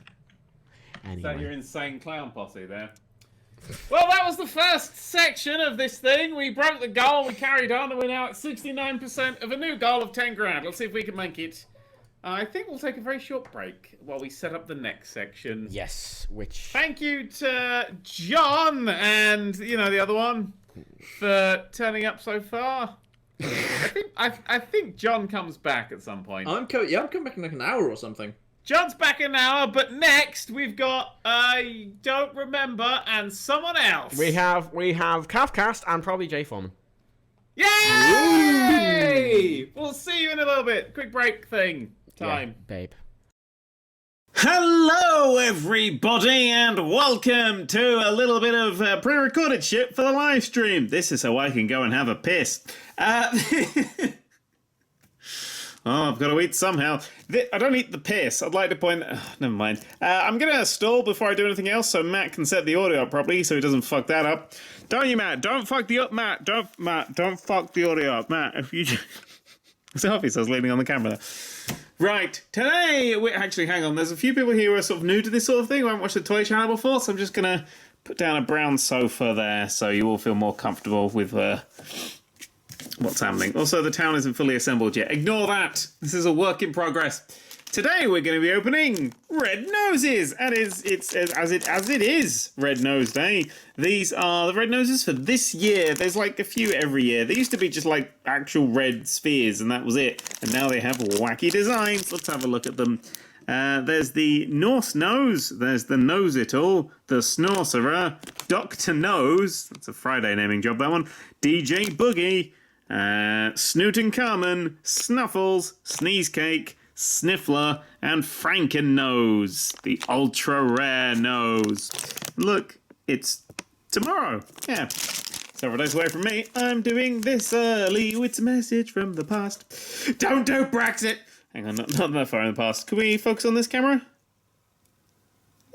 Is that your Anyway. insane clown posse there? Well, that was the first section of this thing. We broke the goal, we carried on, and we're now at 69% of a new goal of 10 grand. Let's see if we can make it. I think we'll take a very short break while we set up the next section. Yes, which... Thank you to John and, the other one for turning up so far. I think John comes back at some point. I'm coming back in like an hour or something. John's back in an hour, but next we've got I don't remember and someone else. We have Calfcast and probably Jay Foreman. Yay! We'll see you in a little bit. Quick break thing. Time. Yeah, babe. Hello, everybody, and welcome to a little bit of pre-recorded shit for the live stream. This is so I can go and have a piss. Oh, I've got to eat somehow. I don't eat the piss. I'd like to point... never mind. I'm going to stall before I do anything else so Matt can set the audio up properly so he doesn't fuck that up. Don't you, Matt? Don't fuck the... Matt, don't fuck the audio up. Matt, if you... It's obvious I was leaning on the camera there. Right, today... Actually, hang on. There's a few people here who are sort of new to this sort of thing who haven't watched the Toy Channel before, so I'm just going to put down a brown sofa there so you all feel more comfortable with... what's happening. Also, the town isn't fully assembled yet. Ignore that. This is a work in progress. Today we're going to be opening Red Noses, and it's as it is Red Nose Day. These are the Red Noses for this year. There's like a few every year. They used to be just like actual red spheres, and that was it. And now they have wacky designs. Let's have a look at them. There's the Norse Nose. There's the Nose It All, the Snorcerer, Dr. Nose. That's a Friday naming job, that one. DJ Boogie, Snoot and Carmen, Snuffles, Sneeze Cake, Sniffler, and Franken-Nose, the ultra rare nose. Look, it's tomorrow. Yeah, several days away from me. I'm doing this early. It's a message from the past. Don't do Brexit. Hang on, not that far in the past. Can we focus on this camera?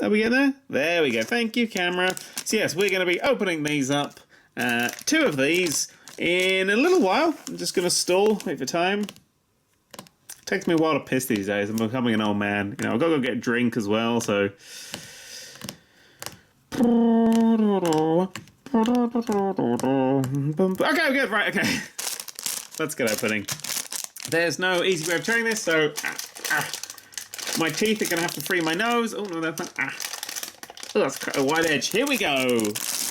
Are we getting there? There we go. Thank you, camera. So yes, we're going to be opening these up. 2 of these in a little while. I'm just going to stall, wait for time. Takes me a while to piss these days. I'm becoming an old man. You know, I've got to go get a drink as well, so... Okay, good, right, okay. Let's get opening. There's no easy way of trying this, so... My teeth are going to have to free my nose. Oh, no, that's not... Oh, that's quite a wide edge. Here we go.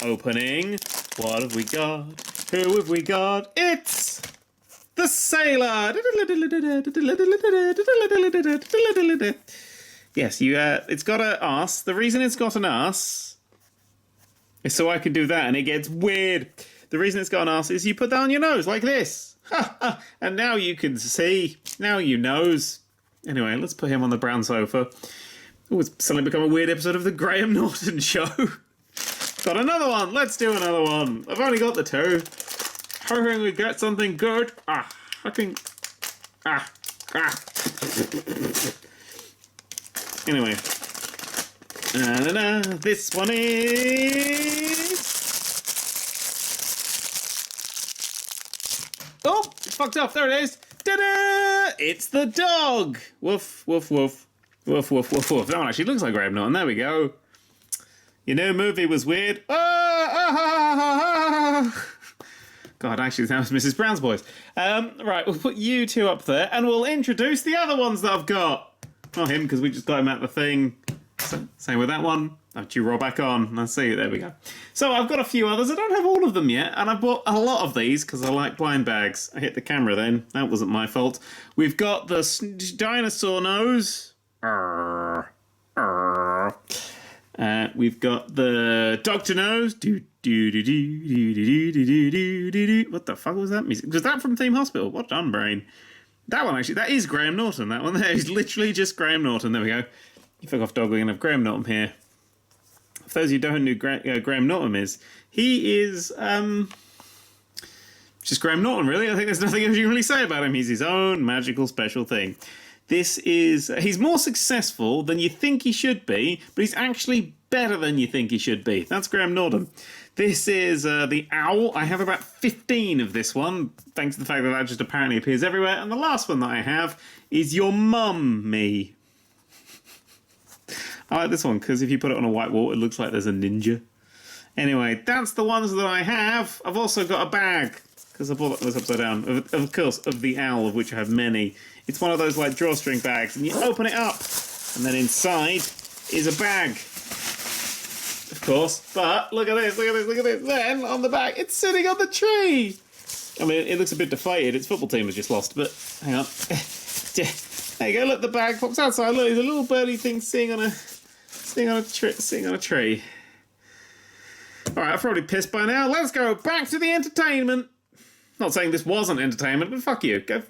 Opening. What have we got? Who have we got? It's... the Sailor! Yes, it's got an arse. The reason it's got an arse is so I can do that, and it gets weird. The reason it's got an arse is you put that on your nose, like this. And now you can see. Now you knows. Anyway, let's put him on the brown sofa. Oh, it's suddenly become a weird episode of the Graham Norton Show. Got another one. Let's do another one. I've only got the 2. Hoping we get something good. Anyway. This one is... Oh, it's fucked up. There it is. Ta-da! It's the dog. Woof, woof, woof. Woof, woof, woof, woof. That one actually looks like Graham Norton. There we go. Your new movie was weird. God, actually, that was Mrs. Brown's voice. Right, we'll put you 2 up there, and we'll introduce the other ones that I've got. Not him, because we just got him at the thing. So, same with that one. Don't you roll back on. I see. There we go. So I've got a few others. I don't have all of them yet, and I bought a lot of these because I like blind bags. I hit the camera then. That wasn't my fault. We've got the dinosaur nose. We've got the Dr. Nose. What the fuck was that music? Was that from Theme Hospital? What done, brain? That one actually, that is Graham Norton. That one there is literally just Graham Norton. There we go. You fuck off, dog. We're gonna have Graham Norton here. For those of you who don't know who Graham Norton is, he is just Graham Norton. Really, I think there's nothing else you can really say about him. He's his own magical special thing. He's more successful than you think he should be, but he's actually better than you think he should be. That's Graham Norton. This is the owl. I have about 15 of this one, thanks to the fact that that just apparently appears everywhere. And the last one that I have is your mum, me. I like this one, because if you put it on a white wall, it looks like there's a ninja. Anyway, that's the ones that I have. I've also got a bag, because I bought this upside down, of course, of the owl, of which I have many. It's one of those, like, drawstring bags, and you open it up, and then inside is a bag. Of course, but look at this, look at this, look at this. Then, on the back, it's sitting on the tree. I mean, it looks a bit deflated. Its football team has just lost, but hang on. There you go, look, the bag pops outside. Look, there's a little birdie thing sitting on a tree. Alright, I've probably pissed by now. Let's go back to the entertainment. Not saying this wasn't entertainment, but fuck you. Go